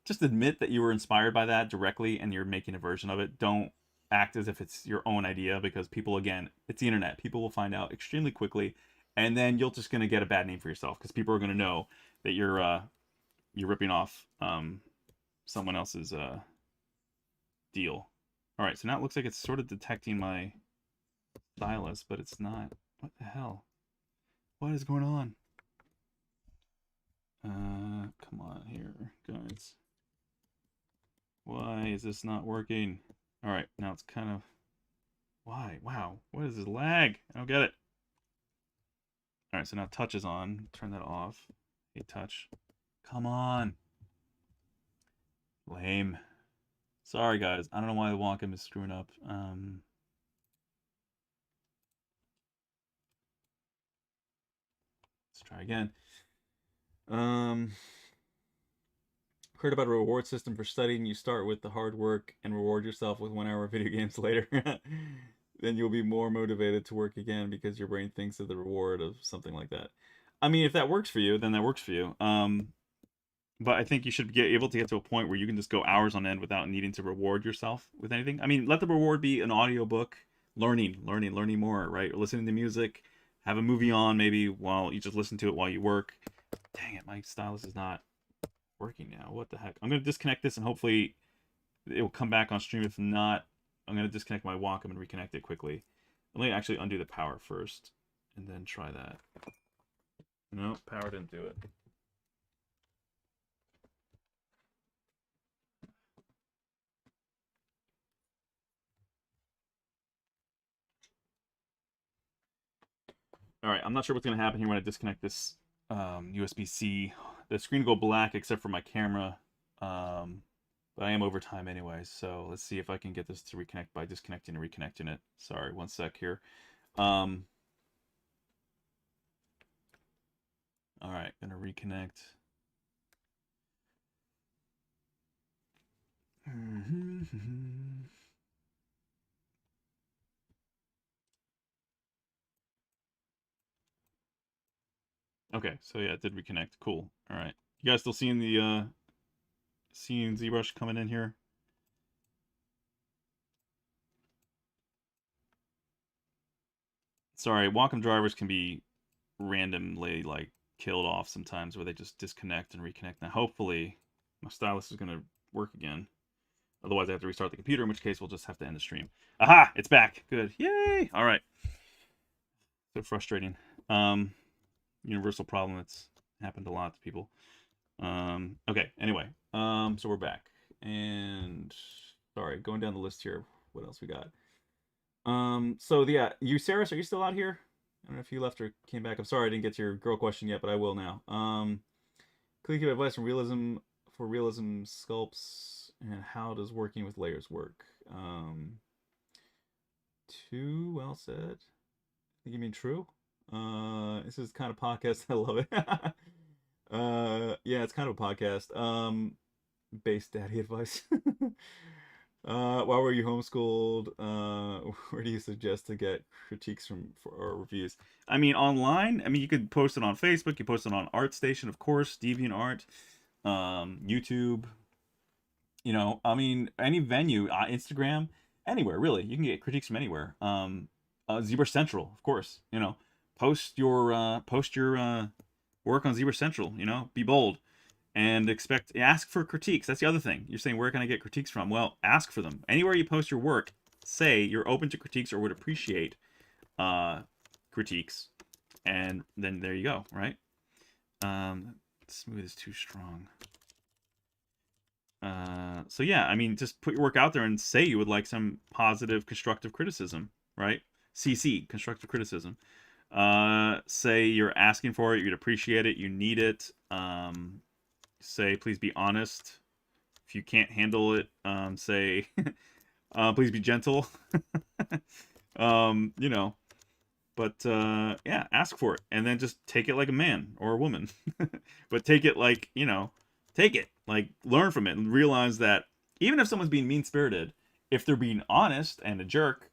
just admit that you were inspired by that directly and you're making a version of it. Don't act as if it's your own idea, because people, again, it's the internet. People will find out extremely quickly, and then you're just gonna get a bad name for yourself because people are gonna know that you're ripping off someone else's deal. All right, so now it looks like it's sort of detecting my stylus, but it's not. What the hell? What is going on? Come on here, guys. Why is this not working? All right, now it's kind of... Why? Wow, what is this lag? I don't get it. All right, so now touch is on. Turn that off. Hey, touch. Come on. Lame. Sorry, guys. I don't know why the Wacom is screwing up. Let's try again. Heard about a reward system for studying. You start with the hard work and reward yourself with 1 hour of video games later. Then you'll be more motivated to work again because your brain thinks of the reward of something like that. I mean, if that works for you, then that works for you. But I think you should get able to get to a point where you can just go hours on end without needing to reward yourself with anything. I mean, let the reward be an audiobook, learning more, right? Or listening to music, have a movie on maybe while you just listen to it while you work. Dang it, my stylus is not working now. What the heck? I'm going to disconnect this and hopefully it will come back on stream. If not, I'm going to disconnect my Wacom and reconnect it quickly. Let me actually undo the power first and then try that. No, power didn't do it. All right, I'm not sure what's going to happen here when I disconnect this USB-C. The screen will go black except for my camera, but I am over time anyway, so let's see if I can get this to reconnect by disconnecting and reconnecting it. Sorry, one sec here. All right, gonna reconnect. Okay, so yeah, it did reconnect. Cool. All right, you guys still seeing the seeing ZBrush coming in here? Sorry, Wacom drivers can be randomly like killed off sometimes, where they just disconnect and reconnect. Now, hopefully, my stylus is gonna work again. Otherwise, I have to restart the computer, in which case we'll just have to end the stream. Aha! It's back. Good. Yay! All right. So frustrating. Universal problem that's happened a lot to people. Okay. Anyway, so we're back, and sorry, going down the list here. what else we got? So yeah, you, Saris, are you still out here? I don't know if you left or came back. I'm sorry I didn't get to your girl question yet, but I will now. Could you give advice on realism for realism sculpts, and how does working with layers work? Too well said. I think you mean true. This is kind of podcast. I love it. Yeah, it's kind of a podcast. Base daddy advice. Why were you homeschooled? Where do you suggest to get critiques from or reviews? I mean, online. I mean, you could post it on Facebook. You post it on ArtStation, of course, DeviantArt, YouTube. You know, I mean, any venue, Instagram, anywhere really. You can get critiques from anywhere. ZBrush Central, of course. You know, post your work on ZBrush Central. You know, be bold and ask for critiques. That's the other thing. You're saying, where can I get critiques from? Well, ask for them. Anywhere you post your work, say you're open to critiques or would appreciate critiques, and then there you go, right? Smooth is too strong. So yeah, I mean, just put your work out there and say you would like some positive constructive criticism, right? CC, constructive criticism. Say you're asking for it, you'd appreciate it, you need it. Say, please be honest. If you can't handle it, say, please be gentle. You know, but yeah, ask for it, and then just take it like a man or a woman. But take it like, you know, take it, like, learn from it and realize that even if someone's being mean-spirited, if they're being honest and a jerk,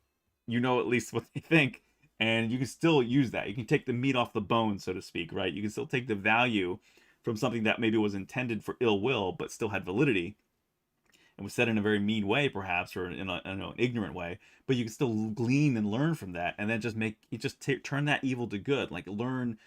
you know at least what they think, and you can still use that. You can take the meat off the bone, so to speak, right? You can still take the value from something that maybe was intended for ill will, but still had validity, and was said in a very mean way, perhaps, or in an ignorant way. But you can still glean and learn from that, and then turn that evil to good. Like learn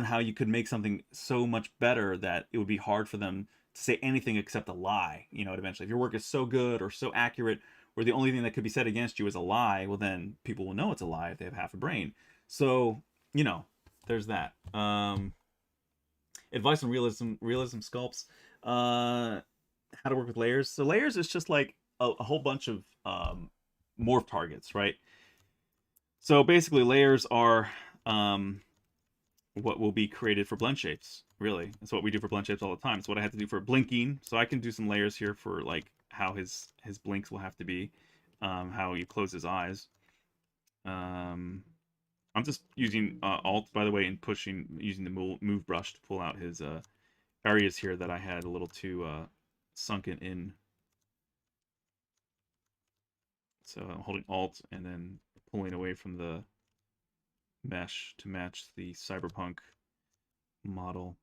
how you could make something so much better that it would be hard for them to say anything except a lie. You know, eventually, if your work is so good or so accurate, where the only thing that could be said against you is a lie, well, then people will know it's a lie if they have half a brain. So, you know, there's that. Advice on realism sculpts. How to work with layers. So layers is just like a whole bunch of morph targets, right? So basically, layers are what will be created for blend shapes. Really, that's what we do for blend shapes all the time. It's what I have to do for blinking. So I can do some layers here for like how his blinks will have to be, how you close his eyes. I'm just using Alt, by the way, and using the move brush to pull out his areas here that I had a little too sunken in. So I'm holding Alt and then pulling away from the mesh to match the cyberpunk model.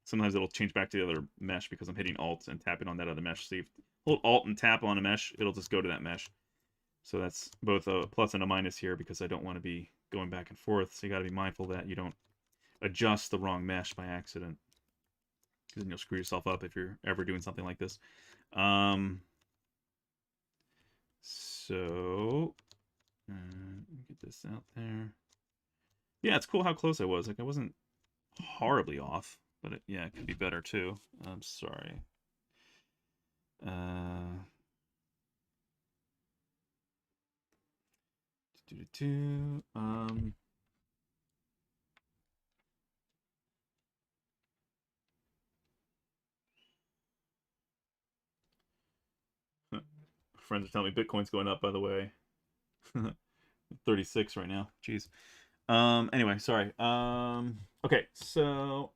Sometimes it'll change back to the other mesh because I'm hitting Alt and tapping on that other mesh. So you hold Alt and tap on a mesh, it'll just go to that mesh. So that's both a plus and a minus here because I don't want to be going back and forth. So you got to be mindful that you don't adjust the wrong mesh by accident, because then you'll screw yourself up if you're ever doing something like this. So get this out there. Yeah, it's cool how close I was. Like, I wasn't horribly off, but yeah, it could be better too. I'm sorry. Friends are telling me Bitcoin's going up, by the way. 36 right now. Jeez. Anyway, sorry. Okay, so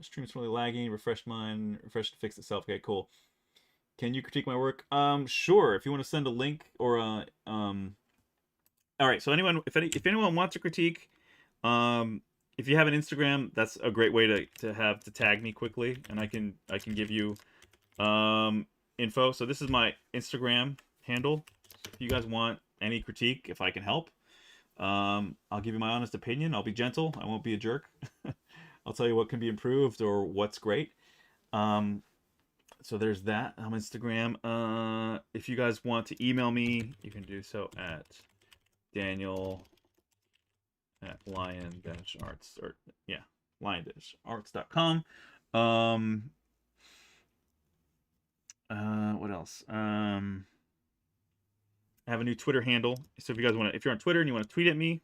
stream's really lagging. Refresh to fix itself. Okay, cool. Can you critique my work? Sure. If you want to send a link or all right. So if anyone wants a critique, if you have an Instagram, that's a great way to tag me quickly, and I can give you info. So this is my Instagram handle. If you guys want any critique, if I can help, I'll give you my honest opinion. I'll be gentle. I won't be a jerk. I'll tell you what can be improved or what's great. So there's that on Instagram. If you guys want to email me, you can do so at Daniel@lion-arts, or yeah, lion-arts.com. What else? I have a new Twitter handle. So if you guys want to, if you're on Twitter and you want to tweet at me,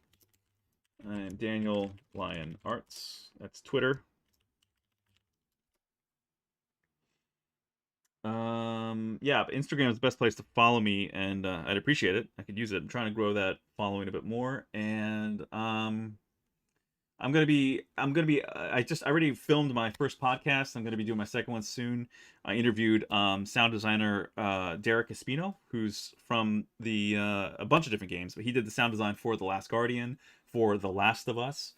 I'm Daniel Lyon Arts. That's Twitter. Yeah, but Instagram is the best place to follow me, and I'd appreciate it. I could use it. I'm trying to grow that following a bit more, and I already filmed my first podcast. I'm gonna be doing my second one soon. I interviewed sound designer Derek Espino, who's from the a bunch of different games, but he did the sound design for The Last Guardian, for The Last of Us.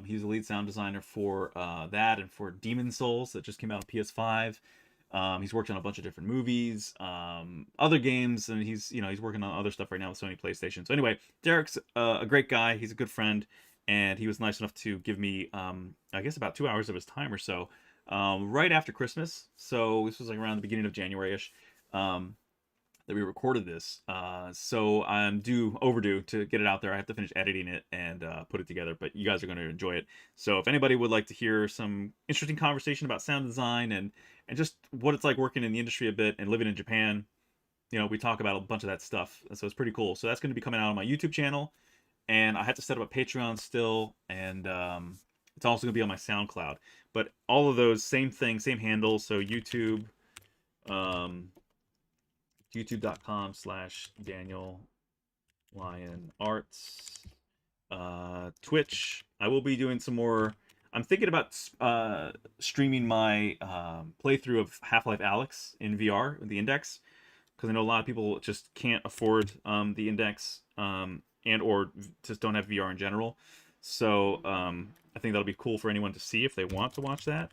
He's the lead sound designer for that and for Demon Souls that just came out on PS5. He's worked on a bunch of different movies, other games, and he's working on other stuff right now with Sony PlayStation. So anyway, Derek's a great guy. He's a good friend, and he was nice enough to give me, I guess, about 2 hours of his time or so, right after Christmas. So this was like around the beginning of January-ish. That we recorded this. So I'm overdue to get it out there. I have to finish editing it and put it together, but you guys are going to enjoy it. So if anybody would like to hear some interesting conversation about sound design and just what it's like working in the industry a bit and living in Japan, we talk about a bunch of that stuff. So it's pretty cool. So that's going to be coming out on my YouTube channel, and I had to set up a Patreon still, and it's also going to be on my SoundCloud. But all of those, same thing, same handle. So YouTube, youtube.com/Daniel Lyon Arts. Twitch, I will be doing some more. I'm thinking about streaming my playthrough of Half-Life Alyx in VR, the Index, because I know a lot of people just can't afford the Index and or just don't have VR in general. So I think that'll be cool for anyone to see if they want to watch that.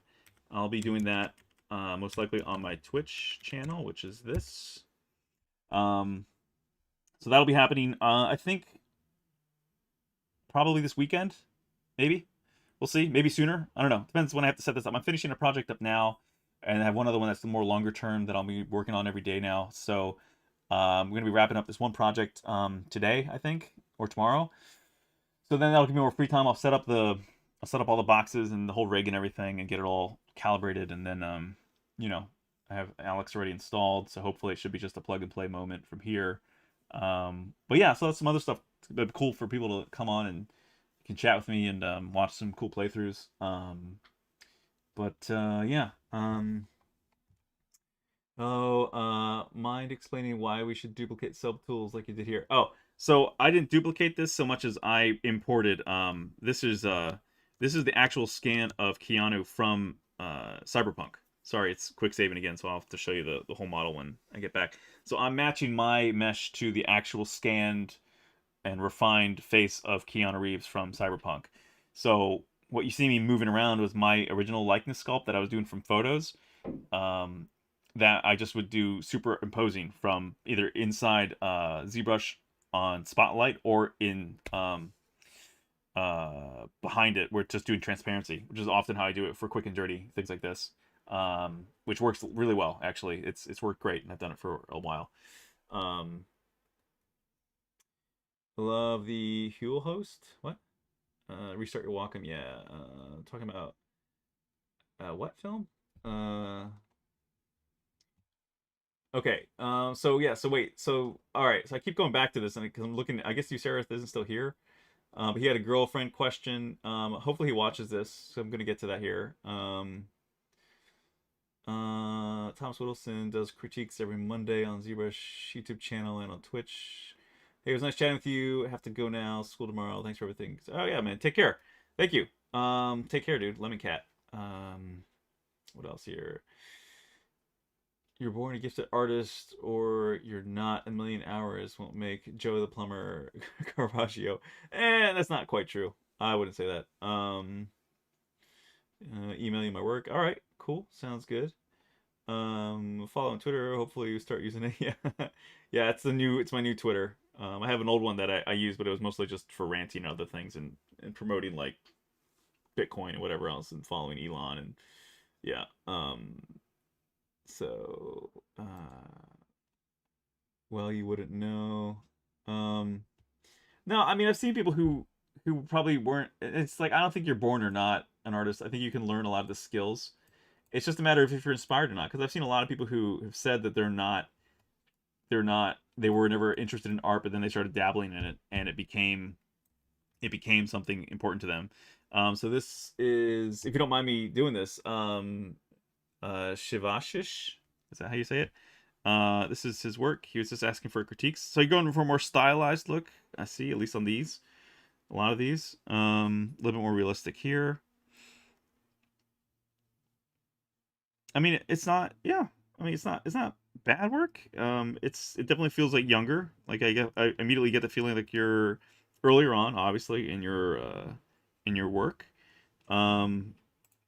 I'll be doing that most likely on my Twitch channel, which is this. So that'll be happening, I think, probably this weekend, maybe. We'll see. Maybe sooner. I don't know. Depends when I have to set this up. I'm finishing a project up now, and I have one other one that's the more longer term that I'll be working on every day now. So we're going to be wrapping up this one project today, I think, or tomorrow. So then that'll give me more free time. I'll set up all the boxes and the whole rig and everything and get it all calibrated, and then I have Alyx already installed, so hopefully it should be just a plug and play moment from here. But yeah, so that's some other stuff. It's cool for people to come on and can chat with me and watch some cool playthroughs. Yeah. Mind explaining why we should duplicate subtools like you did here? Oh, so I didn't duplicate this so much as I imported. This is the actual scan of Keanu from Cyberpunk. Sorry, it's quick saving again, so I'll have to show you the whole model when I get back. So I'm matching my mesh to the actual scanned and refined face of Keanu Reeves from Cyberpunk. So what you see me moving around was my original likeness sculpt that I was doing from photos, that I just would do superimposing from either inside ZBrush on Spotlight or in behind it. We're just doing transparency, which is often how I do it for quick and dirty things like this, which works really well. Actually, it's worked great, and I've done it for a while. Love the Huel host. What? Restart your Wacom. Yeah. Talking about what film? Okay. So yeah. So wait. So all right. So I keep going back to this, and because I'm looking, I guess Userith isn't still here. But he had a girlfriend question. Hopefully he watches this, so I'm gonna get to that here. Thomas Whittleson does critiques every Monday on ZBrush YouTube channel and on Twitch. Hey, it was nice chatting with you. I have to go now. School tomorrow. Thanks for everything. Oh yeah, man. Take care. Thank you. Take care, dude. Lemon Cat. What else here? You're born a gifted artist, or you're not. A million hours won't make Joe the plumber Caravaggio. That's not quite true. I wouldn't say that. Email you my work. All right, cool. Sounds good. Follow on Twitter. Hopefully you start using it. Yeah, yeah. It's my new Twitter. I have an old one that I use, but it was mostly just for ranting and other things and promoting like Bitcoin and whatever else and following Elon and yeah. So, well, you wouldn't know. No, I mean, I've seen people who probably weren't. It's like I don't think you're born or not an artist. I think you can learn a lot of the skills, It's just a matter of if you're inspired or not. Because I've seen a lot of people who have said that they were never interested in art, but then they started dabbling in it, and it became something important to them. So this is, if you don't mind me doing this, Shivashish, is that how you say it? This is his work. He was just asking for critiques. So you're going for a more stylized look, I see, at least on these. A lot of these. A little bit more realistic here. I mean, it's not, yeah. I mean, it's not bad work. It definitely feels like younger. Like I immediately get the feeling like you're earlier on, obviously, in your work. Um,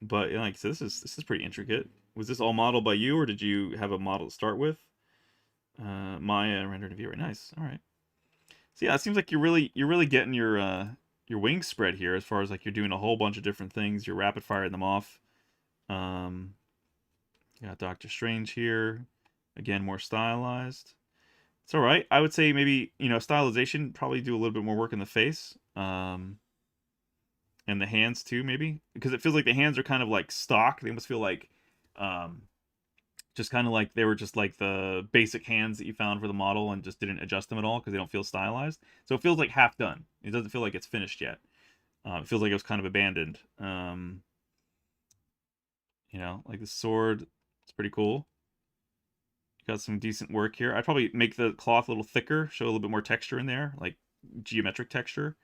but yeah, like I said, this is pretty intricate. Was this all modeled by you, or did you have a model to start with? Maya rendered a view, right? Nice. All right. So yeah, it seems like you're really getting your wings spread here, as far as like you're doing a whole bunch of different things. You're rapid firing them off. Um, got Doctor Strange here, again more stylized. It's all right. I would say maybe, stylization, probably do a little bit more work in the face, and the hands too, maybe, because it feels like the hands are kind of like stock. They almost feel like, um, just kind of like they were just like the basic hands that you found for the model and just didn't adjust them at all because they don't feel stylized. So it feels like half done. It doesn't feel like it's finished yet. It feels like it was kind of abandoned. Like the sword, it's pretty cool. Got some decent work here. I'd probably make the cloth a little thicker, show a little bit more texture in there, like geometric texture.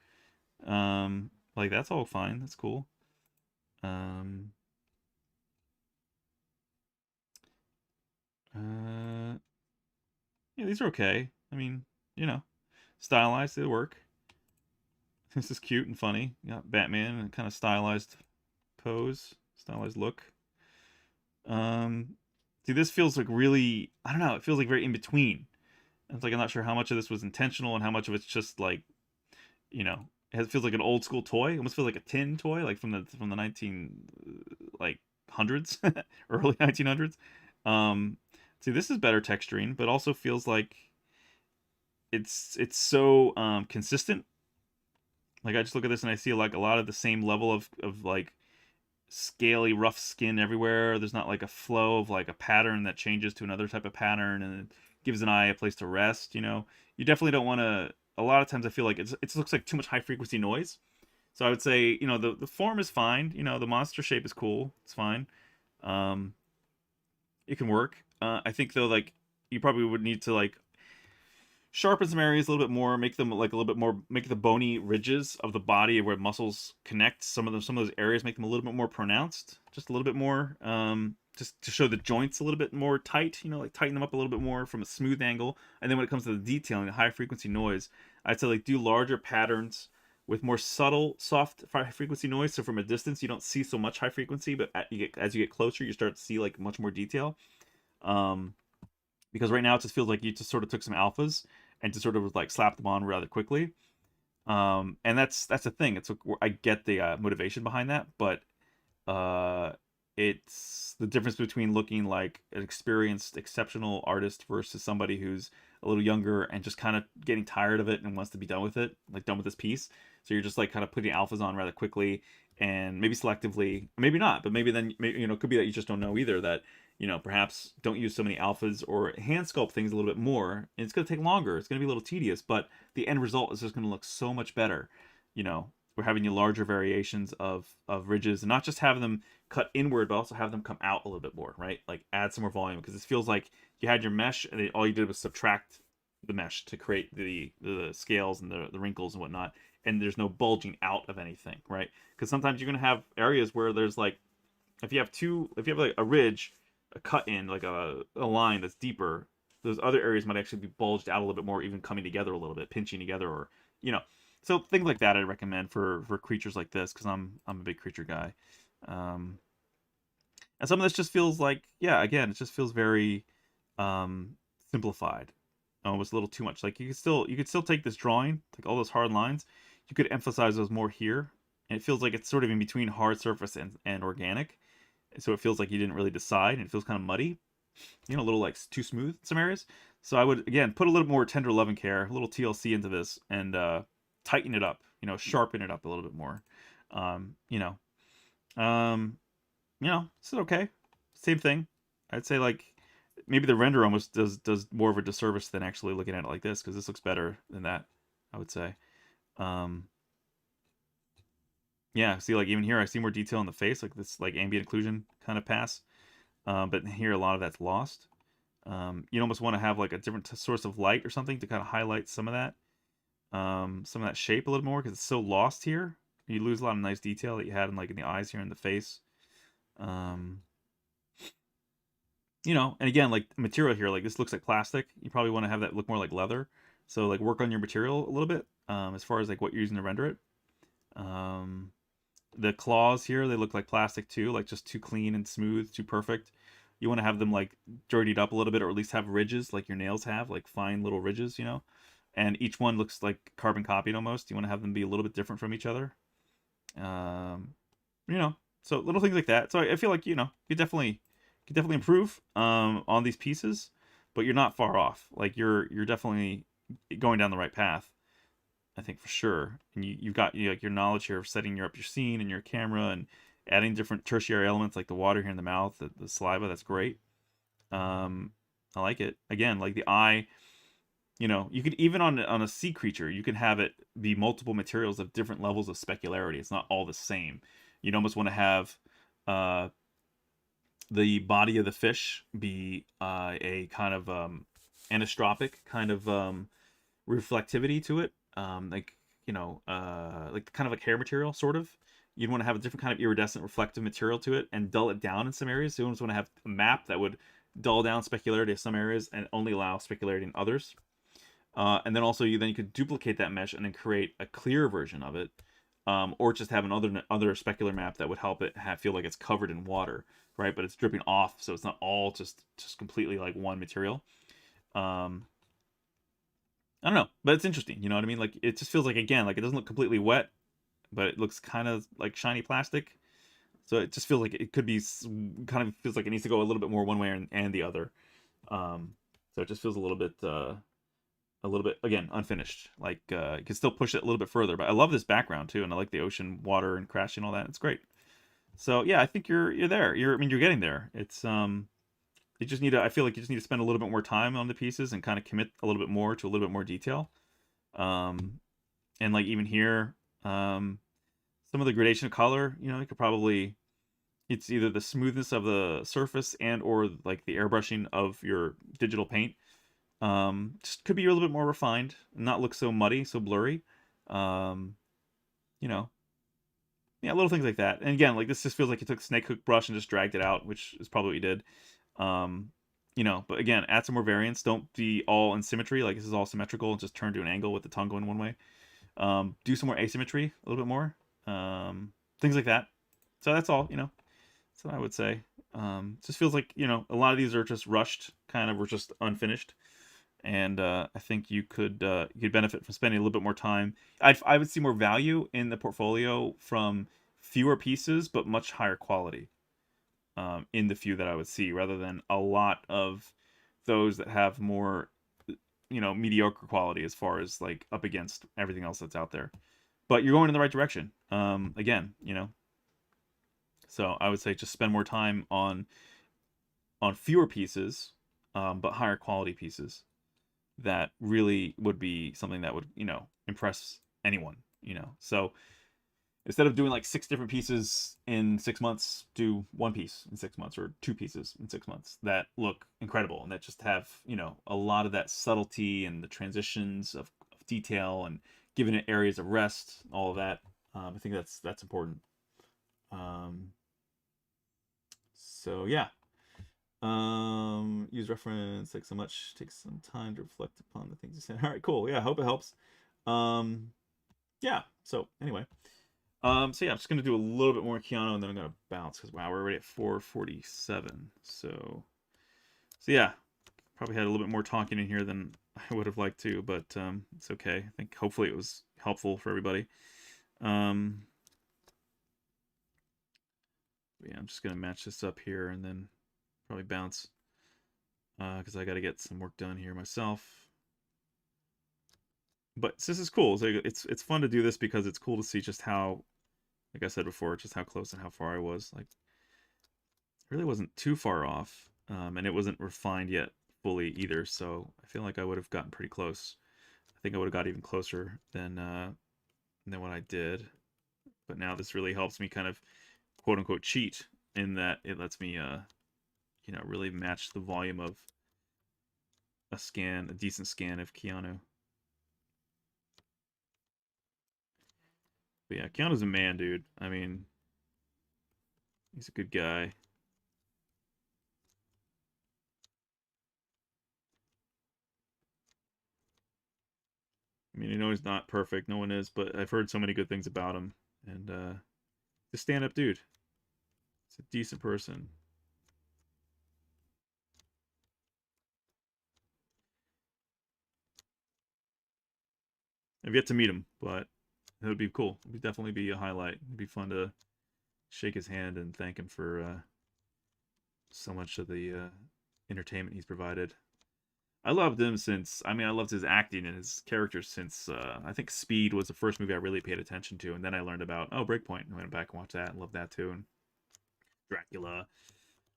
Like that's all fine. That's cool. Um, uh, yeah, these are okay. I mean, stylized, they work. This is cute and funny. You got Batman and kind of stylized pose, stylized look. See, this feels like really, I don't know, it feels like very in between. It's like I'm not sure how much of this was intentional and how much of it's just like, it feels like an old school toy. It almost feels like a tin toy, like from the 19 like hundreds, early 1900s. See, this is better texturing, but also feels like it's so consistent. Like I just look at this and I see like a lot of the same level of like scaly rough skin everywhere. There's not like a flow of like a pattern that changes to another type of pattern and it gives an eye a place to rest. You definitely don't want to. A lot of times I feel like it looks like too much high frequency noise. So I would say, the form is fine. The monster shape is cool. It's fine. Um, it can work. I think though, like you probably would need to like sharpen some areas a little bit more, make them like a little bit more, make the bony ridges of the body where muscles connect. Some of those areas, make them a little bit more pronounced, just a little bit more, just to show the joints a little bit more tight. Like tighten them up a little bit more from a smooth angle. And then when it comes to the detailing, the high frequency noise, I'd say like do larger patterns with more subtle, soft high frequency noise. So from a distance, you don't see so much high frequency, but as you get closer, you start to see like much more detail. Um, because right now it just feels like you just sort of took some alphas and just sort of like slapped them on rather quickly. And that's the thing. I get the motivation behind that, but uh, it's the difference between looking like an experienced, exceptional artist versus somebody who's a little younger and just kind of getting tired of it and wants to be done with it, like done with this piece. So you're just like kind of putting alphas on rather quickly and maybe selectively, maybe not, but maybe then it could be that you just don't know either, that perhaps don't use so many alphas or hand sculpt things a little bit more. And it's going to take longer. It's going to be a little tedious, but the end result is just going to look so much better. We're having you larger variations of ridges and not just have them cut inward, but also have them come out a little bit more, right? Like add some more volume, because it feels like you had your mesh and all you did was subtract the mesh to create the scales and the wrinkles and whatnot. And there's no bulging out of anything, right? Because sometimes you're going to have areas where there's like, if you have like a ridge, a cut in, like a line that's deeper, those other areas might actually be bulged out a little bit more, even coming together a little bit, pinching together, or so things like that I recommend for creatures like this, because I'm a big creature guy. And some of this just feels like, yeah, again, it just feels very simplified, almost a little too much. Like you could still take this drawing, like all those hard lines, you could emphasize those more here, and it feels like it's sort of in between hard surface and organic. So it feels like you didn't really decide, and it feels kind of muddy, a little like too smooth in some areas. So I would, again, put a little more tender love and care, a little TLC into this, and tighten it up, sharpen it up a little bit more. Um, you know, um, this is okay. same thing. I'd say like maybe the render almost does more of a disservice than actually looking at it like this, because this looks better than that, I would say. Yeah, see, like even here I see more detail in the face, like this like ambient occlusion kind of pass. But here a lot of that's lost. You almost want to have like a different source of light or something to kind of highlight some of that shape a little more, because it's so lost here. You lose a lot of nice detail that you had in like in the eyes here in the face. You know, and again, like material here, like this looks like plastic. You probably want to have that look more like leather. So like work on your material a little bit, as far as like what you're using to render it. The claws here, they look like plastic too, like just too clean and smooth, too perfect. You want to have them like dirtied up a little bit, or at least have ridges like your nails have, like fine little ridges, you know. And each one looks like carbon copied almost. You want to have them be a little bit different from each other. You know, so little things like that. So I feel like, you know, you could definitely improve on these pieces, but you're not far off. Like you're definitely going down the right path, I think, for sure. And you've got like your knowledge here of setting up your scene and your camera and adding different tertiary elements like the water here in the mouth, the saliva. That's great. I like it. Again, like the eye, you know, you could even on a sea creature, you can have it be multiple materials of different levels of specularity. It's not all the same. You'd almost want to have the body of the fish be a kind of anistropic kind of reflectivity to it, like, you know, like kind of like hair material, sort of. You'd want to have a different kind of iridescent reflective material to it and dull it down in some areas. So you almost want to have a map that would dull down specularity in some areas and only allow specularity in others. And then also you could duplicate that mesh and then create a clear version of it, or just have another specular map that would help it feel like it's covered in water, right? But it's dripping off, so it's not all just completely like one material. I don't know, but it's interesting. You know what I mean? Like it just feels like, again, like it doesn't look completely wet, but it looks kind of like shiny plastic. So it just feels like it could be kind of feels like it needs to go a little bit more one way and the other. So it just feels a little bit again unfinished. Like you can still push it a little bit further. But I love this background too, and I like the ocean water and crashing and all that. It's great. So yeah, I think you're there. You're getting there. It's you just need to, I feel like you just need to spend a little bit more time on the pieces and kind of commit a little bit more to a little bit more detail. And like even here, some of the gradation of color, you know, you could probably, it's either the smoothness of the surface and or like the airbrushing of your digital paint. Just could be a little bit more refined and not look so muddy, so blurry. You know, yeah, little things like that. And again, like this just feels like you took a snake hook brush and just dragged it out, which is probably what you did. You know, but again, add some more variance. Don't be all in symmetry, like this is all symmetrical, and just turn to an angle with the tongue going one way. Do some more asymmetry, a little bit more. Things like that. So that's all, you know. That's what I would say. Just feels like, you know, a lot of these are just rushed, kind of, or just unfinished. And I think you could benefit from spending a little bit more time. I would see more value in the portfolio from fewer pieces, but much higher quality. In the few that I would see, rather than a lot of those that have more, you know, mediocre quality as far as like up against everything else that's out there. But you're going in the right direction. Again, you know. So I would say just spend more time on fewer pieces, but higher quality pieces. That really would be something that would, you know, impress anyone, you know. So instead of doing like 6 different pieces in 6 months, do 1 piece in 6 months, or 2 pieces in 6 months that look incredible and that just have, you know, a lot of that subtlety and the transitions of detail and giving it areas of rest, all of that. I think that's important. So yeah. Use reference like so much, takes some time to reflect upon the things you said. All right, cool. Yeah, hope it helps. Yeah, so anyway. So yeah, I'm just gonna do a little bit more Keanu and then I'm gonna bounce, because wow, we're already at 4:47. So yeah, probably had a little bit more talking in here than I would have liked to, but it's okay. I think hopefully it was helpful for everybody. Yeah, I'm just gonna match this up here and then probably bounce, because I got to get some work done here myself. But this is cool. So it's fun to do this because it's cool to see just how, like I said before, just how close and how far I was. Like really wasn't too far off, and it wasn't refined yet fully either. So I feel like I would have gotten pretty close. I think I would have got even closer than what I did. But now this really helps me kind of quote unquote cheat in that it lets me really match the volume of a decent scan of Keanu. But yeah, Keanu's a man, dude. I mean, he's a good guy. I mean, I know he's not perfect. No one is, but I've heard so many good things about him. And he's a stand-up dude. He's a decent person. I've yet to meet him, but it would be cool. It would definitely be a highlight. It'd be fun to shake his hand and thank him for so much of the entertainment he's provided. I loved him since, I mean, I loved his acting and his characters since, I think Speed was the first movie I really paid attention to. And then I learned about, Breakpoint. And I went back and watched that and loved that too. And Dracula.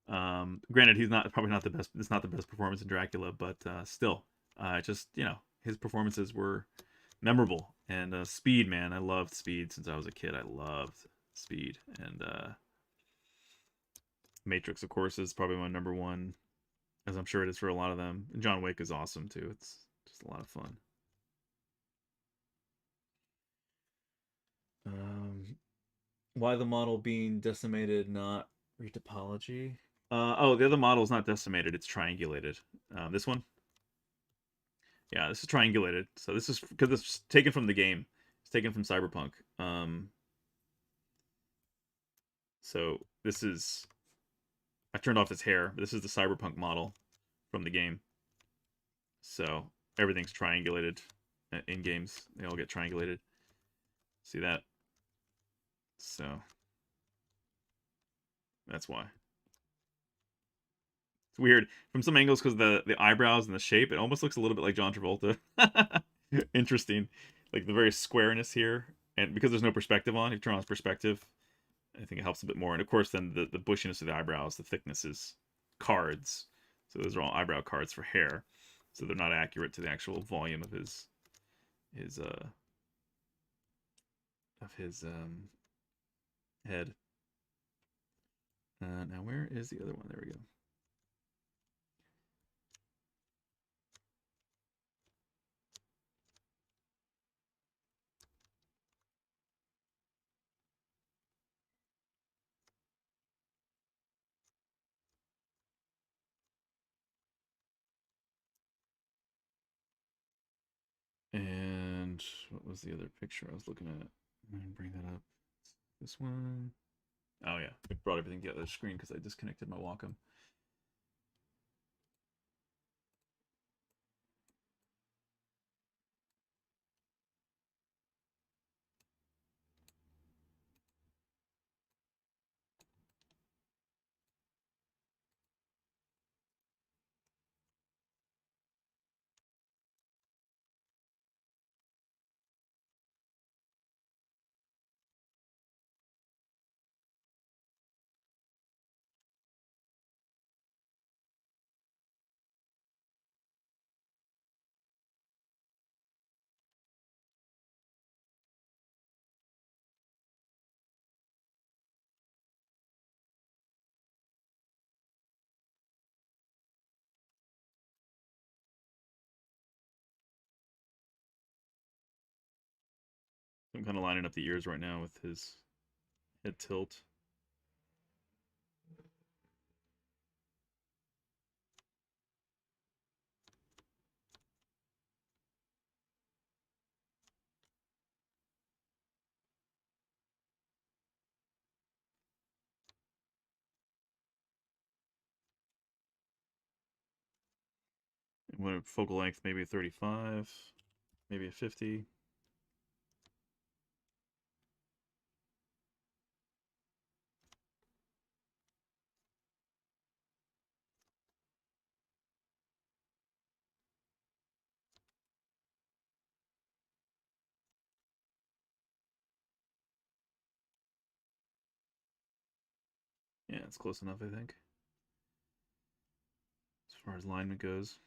Granted, he's not probably not the best. It's not the best performance in Dracula, but still, just his performances were memorable. And Speed, man, I loved Speed since I was a kid. I loved Speed, and Matrix, of course, is probably my number one, as I'm sure it is for a lot of them. And John Wick is awesome too. It's just a lot of fun. Why the model being decimated, not retopology? The other model is not decimated; it's triangulated. This one, yeah, this is triangulated. So this is because it's taken from the game. It's taken from Cyberpunk. So this is I turned off his hair. This is the Cyberpunk model from the game. So everything's triangulated in games. They all get triangulated. See that? So that's why. It's weird from some angles because the eyebrows and the shape. It almost looks a little bit like John Travolta. Interesting, like the very squareness here, and because there's no perspective on, if you turn on his perspective, I think it helps a bit more. And of course, then the bushiness of the eyebrows, the thickness is cards. So those are all eyebrow cards for hair. So they're not accurate to the actual volume of his head. Now where is the other one? There we go. And what was the other picture I was looking at? I'm gonna bring that up. This one. Oh yeah, I brought everything to the other screen because I disconnected my Wacom. I'm kind of lining up the ears right now with his head tilt. What a focal length, maybe a 35, maybe a 50. Yeah, it's close enough, I think, as far as alignment goes.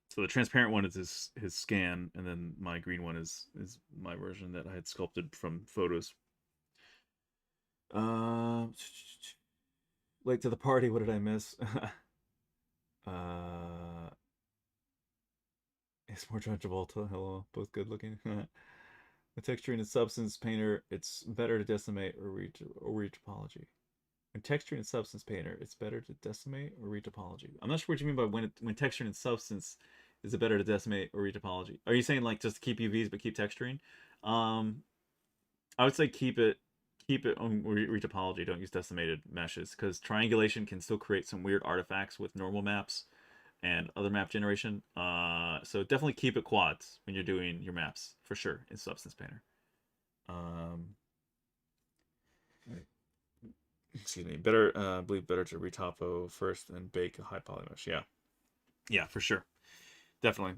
So the transparent one is his scan, and then my green one is my version that I had sculpted from photos. Late to the party. What did I miss? It's more John Travolta. Hello, both good looking. The texturing and substance painter, it's better to decimate or read topology. When texturing and substance painter, it's better to decimate or read topology. I'm not sure what you mean by when texturing and substance is it better to decimate or read topology. Are you saying like just keep UVs but keep texturing? I would say keep it on read topology. Don't use decimated meshes because triangulation can still create some weird artifacts with normal maps and other map generation. So definitely keep it quads when you're doing your maps for sure in Substance Painter. Excuse me. Better, I believe better to retopo first and bake a high poly mesh. Yeah, yeah, for sure, definitely.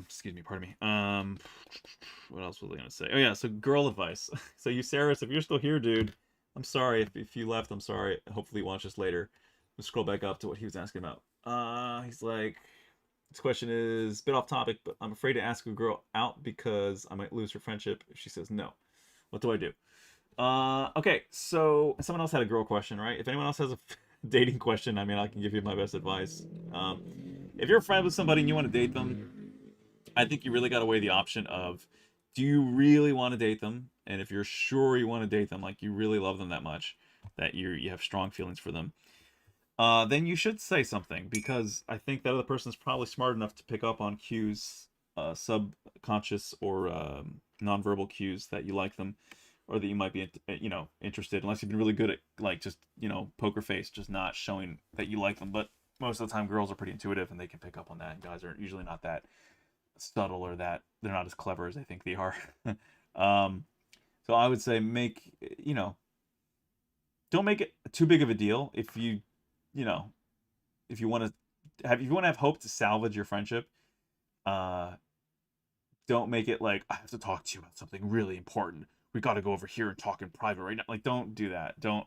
Excuse me, pardon me. What else was I gonna say? Oh yeah, so girl advice. So you, Saris, if you're still here, dude, I'm sorry if you left. I'm sorry. Hopefully you watch this later. Let's scroll back up to what he was asking about. He's like, this question is a bit off topic, but I'm afraid to ask a girl out because I might lose her friendship if she says no. What do I do? Okay, so someone else had a girl question, right? If anyone else has a dating question, I mean, I can give you my best advice. If you're a friend with somebody and you want to date them, I think you really got to weigh the option of, do you really want to date them? And if you're sure you want to date them, like you really love them that much, that you have strong feelings for them, then you should say something, because I think that other person's probably smart enough to pick up on cues, subconscious or nonverbal cues that you like them, or that you might be, interested. Unless you've been really good at like just poker face, just not showing that you like them. But most of the time, girls are pretty intuitive and they can pick up on that. And guys are usually not that subtle, or that they're not as clever as they think they are. So I would say don't make it too big of a deal. If you if you want to have hope to salvage your friendship, don't make it like, I have to talk to you about something really important. We got to go over here and talk in private right now. Like, don't do that. Don't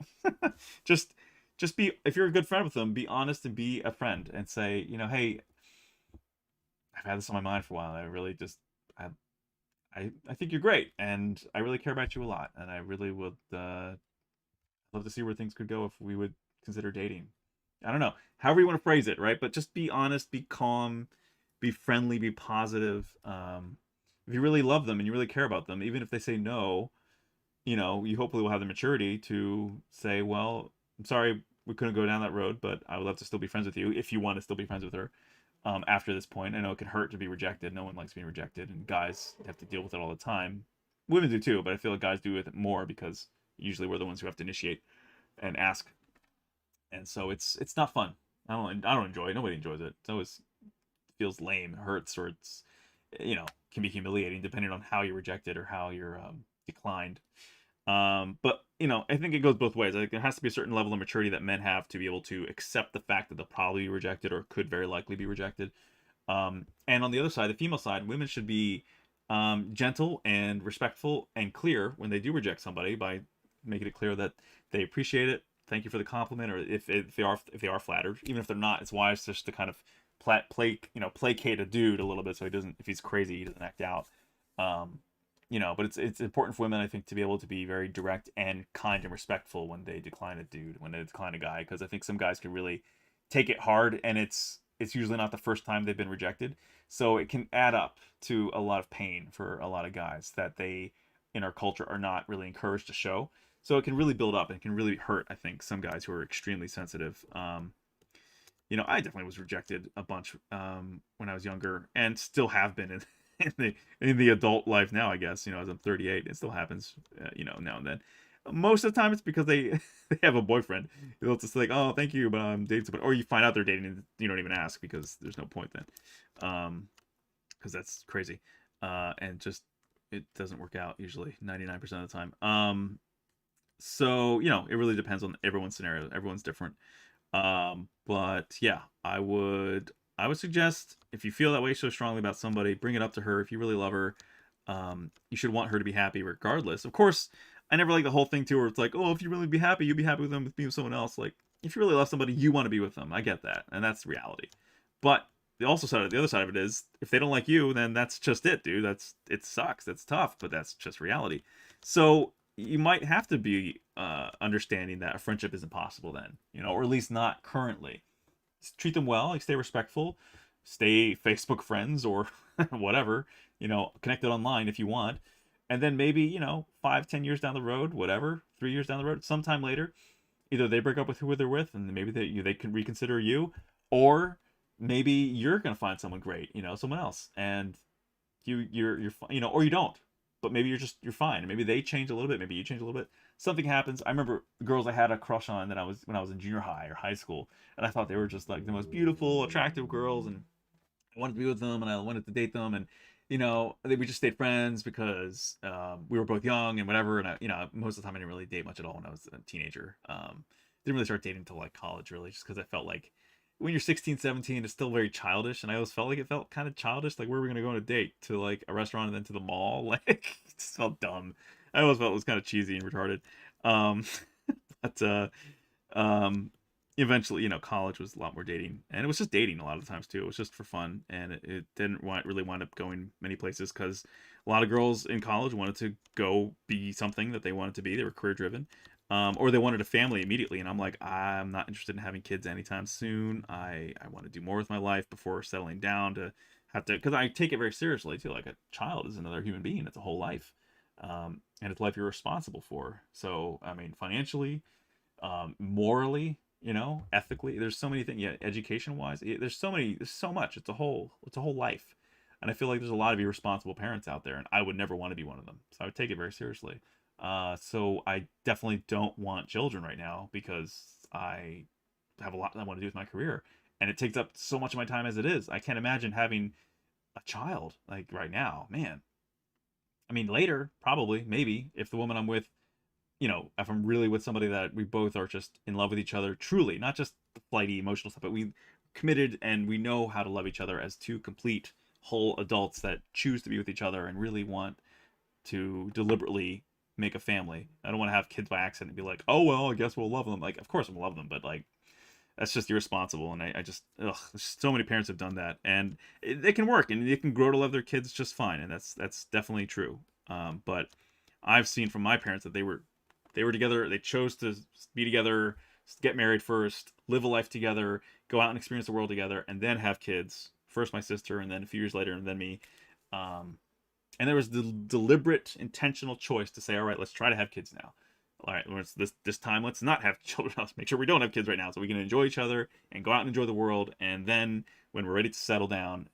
just be, if you're a good friend with them, be honest and be a friend and say, hey, I've had this on my mind for a while. I really just, I think you're great, and I really care about you a lot, and I really would love to see where things could go if we would consider dating. I don't know, however you want to phrase it, right? But just be honest, be calm, be friendly, be positive. If you really love them and you really care about them, even if they say no, you hopefully will have the maturity to say, well, I'm sorry we couldn't go down that road, but I would love to still be friends with you if you want to still be friends with her. After this point, I know it can hurt to be rejected. No one likes being rejected, and guys have to deal with it all the time. Women do too, but I feel like guys do it more because usually we're the ones who have to initiate and ask, and so it's not fun. I don't enjoy it. Nobody enjoys it. It always feels lame, hurts, or it's can be humiliating depending on how you're rejected or how you're declined. But I think it goes both ways. I think there has to be a certain level of maturity that men have to be able to accept the fact that they'll probably be rejected or could very likely be rejected. And on the other side, the female side, women should be gentle and respectful and clear when they do reject somebody, by making it clear that they appreciate it, thank you for the compliment, or if they are flattered, even if they're not, it's wise just to kind of placate a dude a little bit, so he doesn't, if he's crazy, he doesn't act out. But it's important for women, I think, to be able to be very direct and kind and respectful when they decline a dude, when they decline a guy, because I think some guys can really take it hard, and it's usually not the first time they've been rejected, so it can add up to a lot of pain for a lot of guys that they, in our culture, are not really encouraged to show. So it can really build up and can really hurt, I think, some guys who are extremely sensitive. I definitely was rejected a bunch when I was younger, and still have been in the adult life now, I guess. As I'm 38, it still happens, now and then. Most of the time, it's because they have a boyfriend. They'll just like, oh, thank you, but I'm dating somebody, or you find out they're dating and you don't even ask because there's no point then, because that's crazy, and just it doesn't work out usually 99% of the time. So it really depends on everyone's scenario. Everyone's different. But yeah, I would suggest, if you feel that way so strongly about somebody, bring it up to her. If you really love her, you should want her to be happy regardless. Of course, I never like the whole thing too, where it's like, oh, if you really be happy, you'd be happy with them, with me, with someone else. Like, if you really love somebody, you want to be with them. I get that, and that's reality. But the other side of it is, if they don't like you, then that's just it, dude. It sucks. That's tough, but that's just reality. So you might have to be understanding that a friendship isn't possible then, or at least not currently. Treat them well, like stay respectful, stay Facebook friends or whatever, connected online if you want. And then maybe, 5, 10 years down the road, whatever, 3 years down the road, sometime later, either they break up with who they're with and maybe they can reconsider you, or maybe you're going to find someone great, someone else. And you're or you don't, but maybe you're fine. Maybe they change a little bit. Maybe you change a little bit. Something happens. I remember girls I had a crush on when I was in junior high or high school, and I thought they were just like the most beautiful, attractive girls, and I wanted to be with them, and I wanted to date them, and we just stayed friends because we were both young and whatever. And most of the time I didn't really date much at all when I was a teenager. Didn't really start dating until like college, really, just because I felt like when you're 16, 17, it's still very childish, and I always felt like it felt kind of childish. Like, where are we gonna go on a date? To like a restaurant and then to the mall? Like, it just felt dumb. I always felt it was kind of cheesy and retarded. Um, but eventually, college was a lot more dating, and it was just dating a lot of the times too. It was just for fun, and it didn't really wind up going many places because a lot of girls in college wanted to go be something that they wanted to be. They were career driven. Or they wanted a family immediately, and I'm like, I'm not interested in having kids anytime soon. I want to do more with my life before settling down to have to, because I take it very seriously too. Like, a child is another human being. It's a whole life, and it's life you're responsible for. So I mean, financially, morally, ethically, there's so many things. Yeah, education wise, there's so much. It's a whole life, and I feel like there's a lot of irresponsible parents out there, and I would never want to be one of them. So I would take it very seriously. So I definitely don't want children right now because I have a lot that I want to do with my career, and it takes up so much of my time as it is. I can't imagine having a child like right now, man. I mean, later, probably, maybe, if the woman I'm with, if I'm really with somebody that we both are just in love with each other, truly, not just the flighty emotional stuff, but we committed and we know how to love each other as two complete whole adults that choose to be with each other and really want to deliberately make a family. I don't want to have kids by accident and be like, oh well, I guess we'll love them. Like, of course we'll love them, but like, that's just irresponsible. And I just, so many parents have done that, and it can work, and they can grow to love their kids just fine, and that's definitely true. But I've seen from my parents that they were together. They chose to be together, get married first, live a life together, go out and experience the world together, and then have kids. First my sister, and then a few years later, and then me. And there was the deliberate, intentional choice to say, all right, let's try to have kids now. All right, this time, let's not have children. Let's make sure we don't have kids right now, so we can enjoy each other and go out and enjoy the world. And then when we're ready to settle down,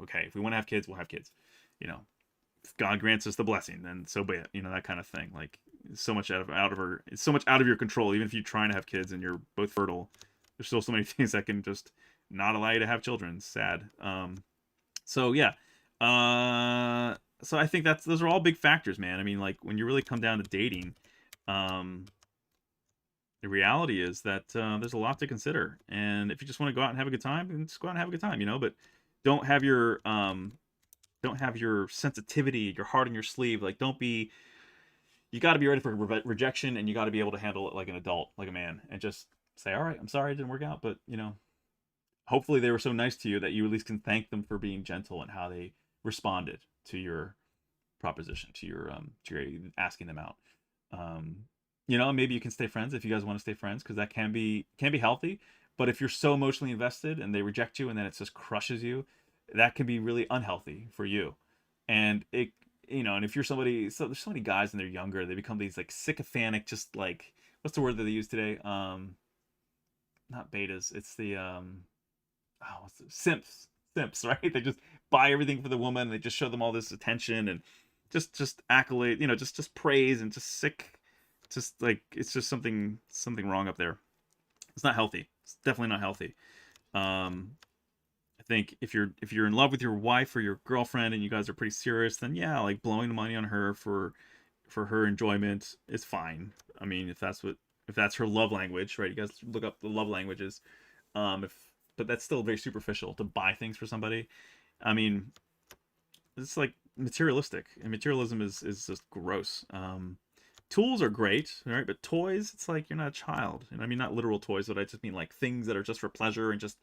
okay, if we want to have kids, we'll have kids. If God grants us the blessing, then so be it. That kind of thing. Like, so much it's so much out of your control. Even if you're trying to have kids and you're both fertile, there's still so many things that can just not allow you to have children. It's sad. So yeah. So I think those are all big factors, man. I mean, like, when you really come down to dating, the reality is that there's a lot to consider. And if you just want to go out and have a good time, then just go out and have a good time, but don't have your sensitivity, your heart on your sleeve. Like, you got to be ready for rejection, and you got to be able to handle it like an adult, like a man, and just say, all right, I'm sorry it didn't work out, but hopefully they were so nice to you that you at least can thank them for being gentle and how they responded to your proposition, to your asking them out. Maybe you can stay friends if you guys want to stay friends, because that can be healthy. But if you're so emotionally invested and they reject you and then it just crushes you, that can be really unhealthy for you. And and if you're somebody, so there's so many guys when they're younger, they become these like sycophantic, just like, what's the word that they use today? Not betas, it's the simps, right? They just buy everything for the woman. They just show them all this attention and just accolade, just praise, and just sick, just like, it's just something wrong up there. It's not healthy. It's definitely not healthy. I think if you're in love with your wife or your girlfriend and you guys are pretty serious, then yeah, like, blowing money on her for her enjoyment is fine. I mean, if that's her love language, right? You guys look up the love languages. But that's still very superficial to buy things for somebody. I mean, it's like materialistic, and materialism is just gross. tools are great, right? But toys, it's like you're not a child. And I mean, not literal toys, but I just mean like things that are just for pleasure and just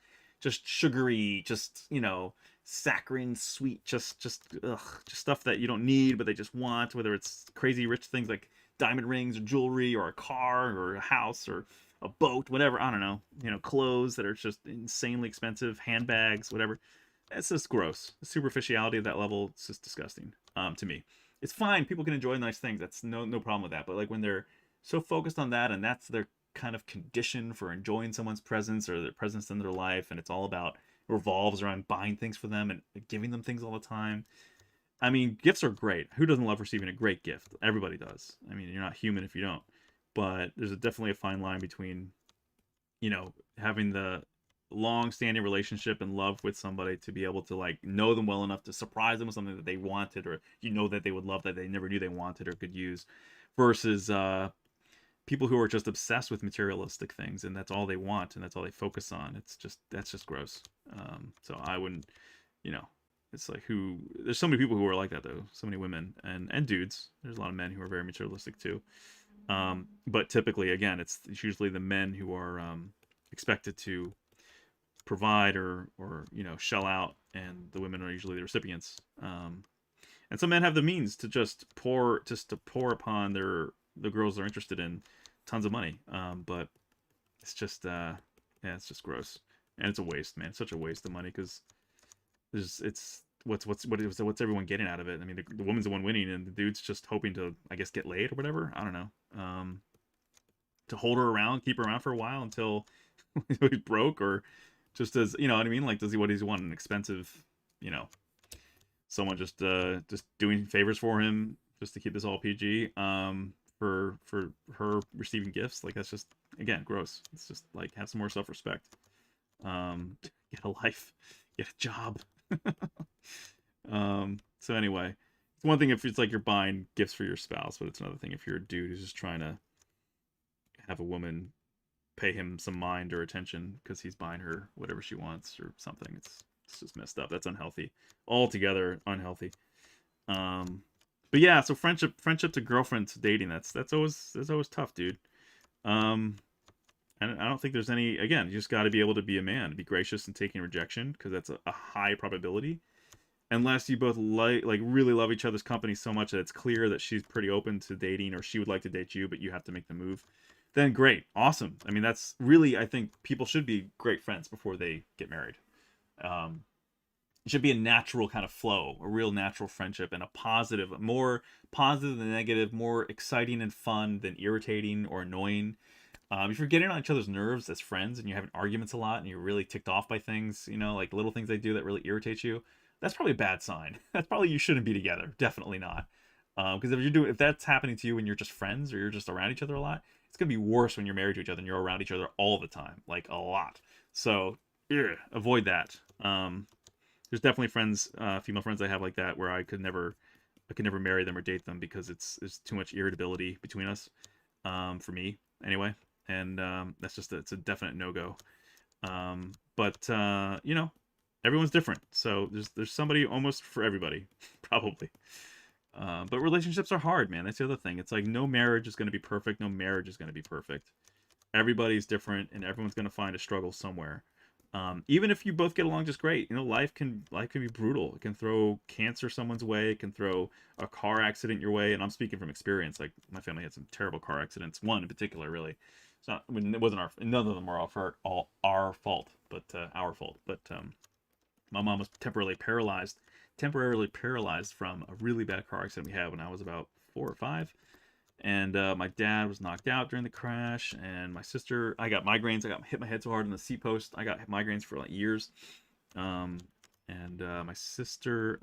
sugary, just, you know, saccharine, sweet, just stuff that you don't need, but they just want, whether it's crazy rich things like diamond rings or jewelry or a car or a house or a boat, whatever. I don't know, you know, clothes that are just insanely expensive, handbags, whatever. It's just gross. The superficiality of that level, it's just disgusting, to me. It's fine. People can enjoy nice things. That's no problem with that. But like when they're so focused on that and that's their kind of condition for enjoying someone's presence or their presence in their life, and it's all about revolves around buying things for them and giving them things all the time. I mean, gifts are great. Who doesn't love receiving a great gift? Everybody does. I mean, you're not human if you don't. But there's definitely a fine line between, you know, having the long-standing relationship and love with somebody to be able to like know them well enough to surprise them with something that they wanted, or you know that they would love that they never knew they wanted or could use, versus people who are just obsessed with materialistic things and that's all they want and that's all they focus on. That's just gross. So I wouldn't, you know, it's like who there's so many people who are like that though, so many women and dudes. There's a lot of men who are very materialistic too. But typically, again, it's usually the men who are expected to provide or you know shell out, and the women are usually the recipients. And some men have the means to just pour upon the girls they're interested in tons of money. But it's just yeah, it's just gross, and it's a waste, man. It's such a waste of money because it's what's everyone getting out of it? I mean, the woman's the one winning, and the dude's just hoping to, I guess, get laid or whatever. I don't know. To hold her around, keep her around for a while until he's broke, or just as you know what I mean. Like, does he what does he want? An expensive, you know, someone just doing favors for him just to keep this all PG. For her receiving gifts, like that's just again gross. It's just like have some more self respect. Get a life, get a job. So anyway, it's one thing if it's like you're buying gifts for your spouse, but it's another thing if you're a dude who's just trying to have a woman pay him some mind or attention because he's buying her whatever she wants or something. It's just messed up. That's unhealthy. Altogether unhealthy. But yeah, so friendship to girlfriend to dating, that's always tough, dude. And I don't think there's any, again, you just got to be able to be a man, to be gracious in taking rejection, because that's a high probability. Unless you both like really love each other's company so much that it's clear that she's pretty open to dating or she would like to date you, but you have to make the move. Then great, awesome. I mean, that's really, I think people should be great friends before they get married. It should be a natural kind of flow, a real natural friendship, and a positive, more positive than negative, more exciting and fun than irritating or annoying. If you're getting on each other's nerves as friends and you're having arguments a lot and you're really ticked off by things, you know, like little things they do that really irritate you, that's probably a bad sign. That's probably you shouldn't be together. Definitely not. Because if that's happening to you when you're just friends or you're just around each other a lot, it's gonna be worse when you're married to each other and you're around each other all the time, like a lot. So avoid that. There's definitely friends, female friends I have like that where I could never marry them or date them because there's too much irritability between us, for me anyway, and that's just it's a definite no go. But you know, everyone's different, so there's somebody almost for everybody, probably. But relationships are hard, man. That's the other thing. It's like no marriage is going to be perfect. No marriage is going to be perfect. Everybody's different, and everyone's going to find a struggle somewhere. Even if you both get along just great, you know, life can be brutal. It can throw cancer someone's way. It can throw a car accident your way. And I'm speaking from experience. Like my family had some terrible car accidents. One in particular, really. It's not. I mean, it wasn't none of them are all our fault, but our fault. But my mom was temporarily paralyzed from a really bad car accident we had when I was about 4 or 5. And my dad was knocked out during the crash, and my sister, I got migraines. I got hit my head so hard in the seat post. I got migraines for like years. And my sister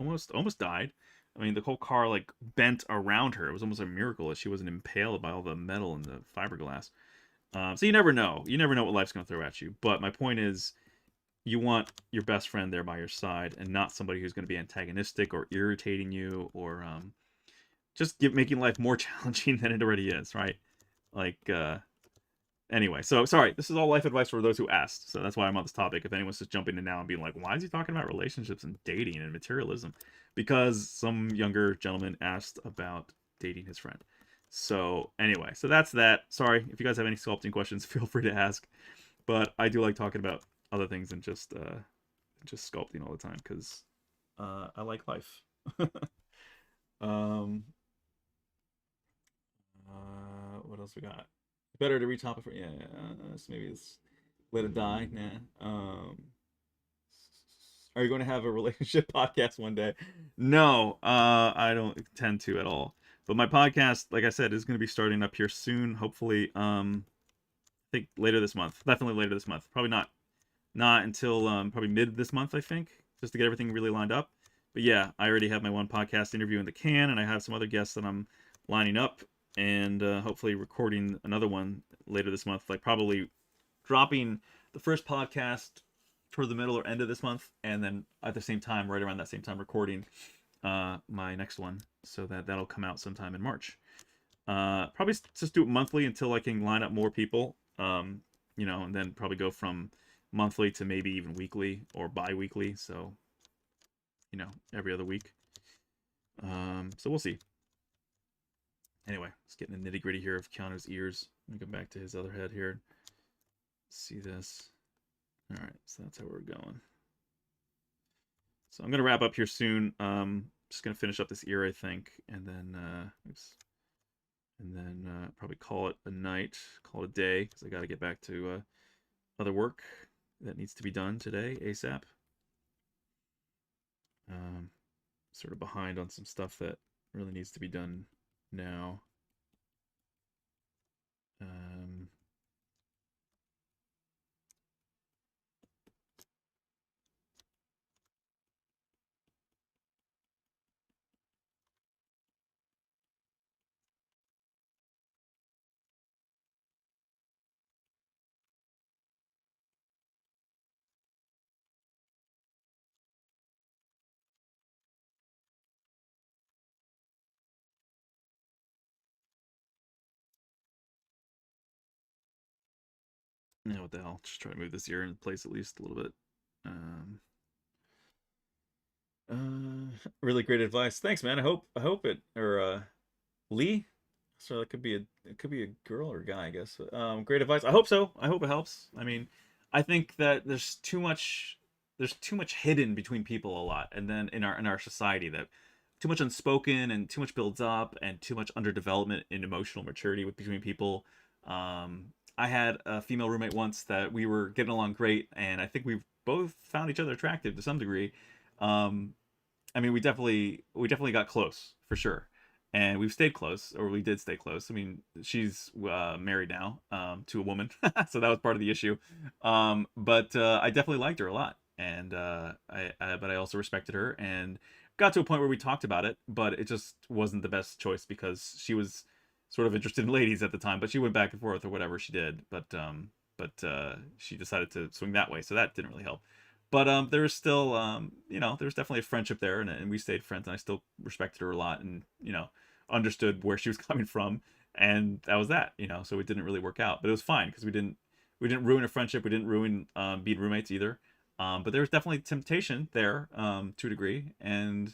almost died. I mean, the whole car like bent around her. It was almost a miracle that she wasn't impaled by all the metal and the fiberglass. So you never know. You never know what life's going to throw at you. But my point is, you want your best friend there by your side, and not somebody who's going to be antagonistic or irritating you, or just making life more challenging than it already is, right? Like, anyway, so sorry, this is all life advice for those who asked. So that's why I'm on this topic. If anyone's just jumping in now and being like, why is he talking about relationships and dating and materialism? Because some younger gentleman asked about dating his friend. So anyway, so that's that. Sorry if you guys have any sculpting questions, feel free to ask. But I do like talking about other things than just sculpting all the time because I like life. um, what else we got? Better to retop it for so maybe it's let it die. Nah. Are you going to have a relationship podcast one day? No, I don't intend to at all. But my podcast, like I said, is going to be starting up here soon. Hopefully, I think later this month. Definitely later this month. Probably not until probably mid this month, I think, just to get everything really lined up. But yeah, I already have my one podcast interview in the can, and I have some other guests that I'm lining up, and hopefully recording another one later this month. Like probably dropping the first podcast toward the middle or end of this month, and then at the same time, right around that same time, recording my next one, so that'll come out sometime in March. Probably just do it monthly until I can line up more people. And then probably go from monthly to maybe even weekly or bi-weekly. So, every other week. So we'll see. Anyway, let's get in the nitty gritty here of Keanu's ears. Let me go back to his other head here. See this. All right, so that's how we're going. So I'm gonna wrap up here soon. Just gonna finish up this ear, I think, and then probably call it a night, call it a day, because I got to get back to other work that needs to be done today, ASAP. Sort of behind on some stuff that really needs to be done now. What the hell? Just try to move this ear in place at least a little bit. Really great advice. Thanks, man. I hope it or Lee. So it could be a girl or a guy, I guess. Great advice. I hope so. I hope it helps. I mean, I think that there's too much hidden between people a lot, and then in our society that too much unspoken and too much builds up and too much underdevelopment in emotional maturity between people. I had a female roommate once that we were getting along great, and I think we both found each other attractive to some degree. Um, I mean, we definitely got close for sure, and we've stayed close, or we did stay close. I mean, she's married now to a woman, so that was part of the issue. But I definitely liked her a lot, and but I also respected her, and got to a point where we talked about it, but it just wasn't the best choice because she was sort of interested in ladies at the time, but she went back and forth or whatever she did, but she decided to swing that way, so that didn't really help. But there was still, there was definitely a friendship there, and we stayed friends, and I still respected her a lot, and understood where she was coming from, and that was that. So it didn't really work out, but it was fine because we didn't ruin a friendship, we didn't ruin being roommates either. But there was definitely temptation there to a degree, and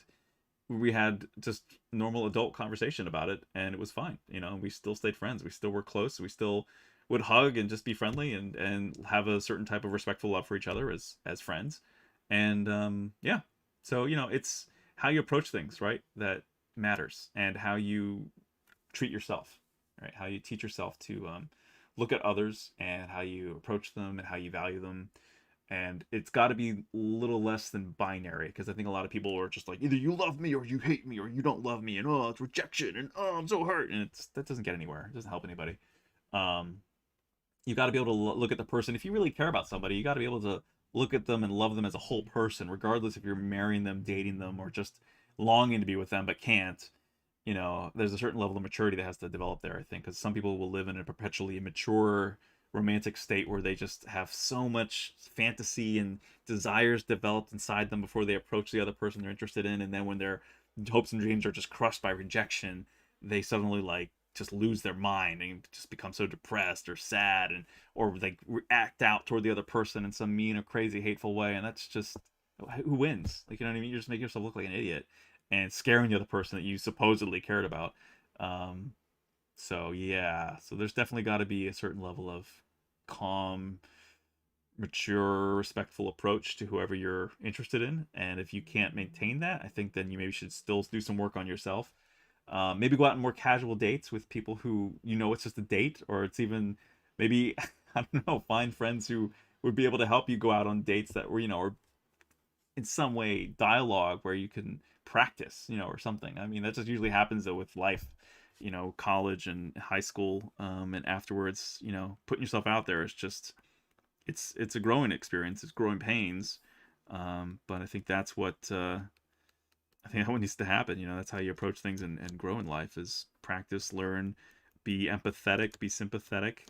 we had just normal adult conversation about it, and it was fine. We still stayed friends, we still were close, we still would hug and just be friendly and have a certain type of respectful love for each other as friends. And yeah, so it's how you approach things, right, that matters, and how you treat yourself, right, how you teach yourself to look at others, and how you approach them, and how you value them. And it's got to be a little less than binary, because I think a lot of people are just like, either you love me or you hate me or you don't love me, and oh, it's rejection, and oh, I'm so hurt, and that doesn't get anywhere, it doesn't help anybody. um you got to be able to look at the person. If you really care about somebody, you got to be able to look at them and love them as a whole person, regardless if you're marrying them, dating them, or just longing to be with them but can't. There's a certain level of maturity that has to develop there, I think, because some people will live in a perpetually immature romantic state where they just have so much fantasy and desires developed inside them before they approach the other person they're interested in, and then when their hopes and dreams are just crushed by rejection, they suddenly like just lose their mind and just become so depressed or sad, and or they act out toward the other person in some mean or crazy hateful way, and that's just who wins. Like, you know what I mean? You just make yourself look like an idiot and scaring the other person that you supposedly cared about. um So yeah, so there's definitely got to be a certain level of calm, mature, respectful approach to whoever you're interested in. And if you can't maintain that, I think then you maybe should still do some work on yourself. Maybe go out on more casual dates with people who it's just a date, or it's even maybe I don't know, find friends who would be able to help you go out on dates that were or in some way dialogue where you can practice, or something. I mean, that just usually happens though with life, college and high school, and afterwards, putting yourself out there is just it's a growing experience. It's growing pains, but I think that's what I think what needs to happen. That's how you approach things and grow in life is practice, learn, be empathetic, be sympathetic.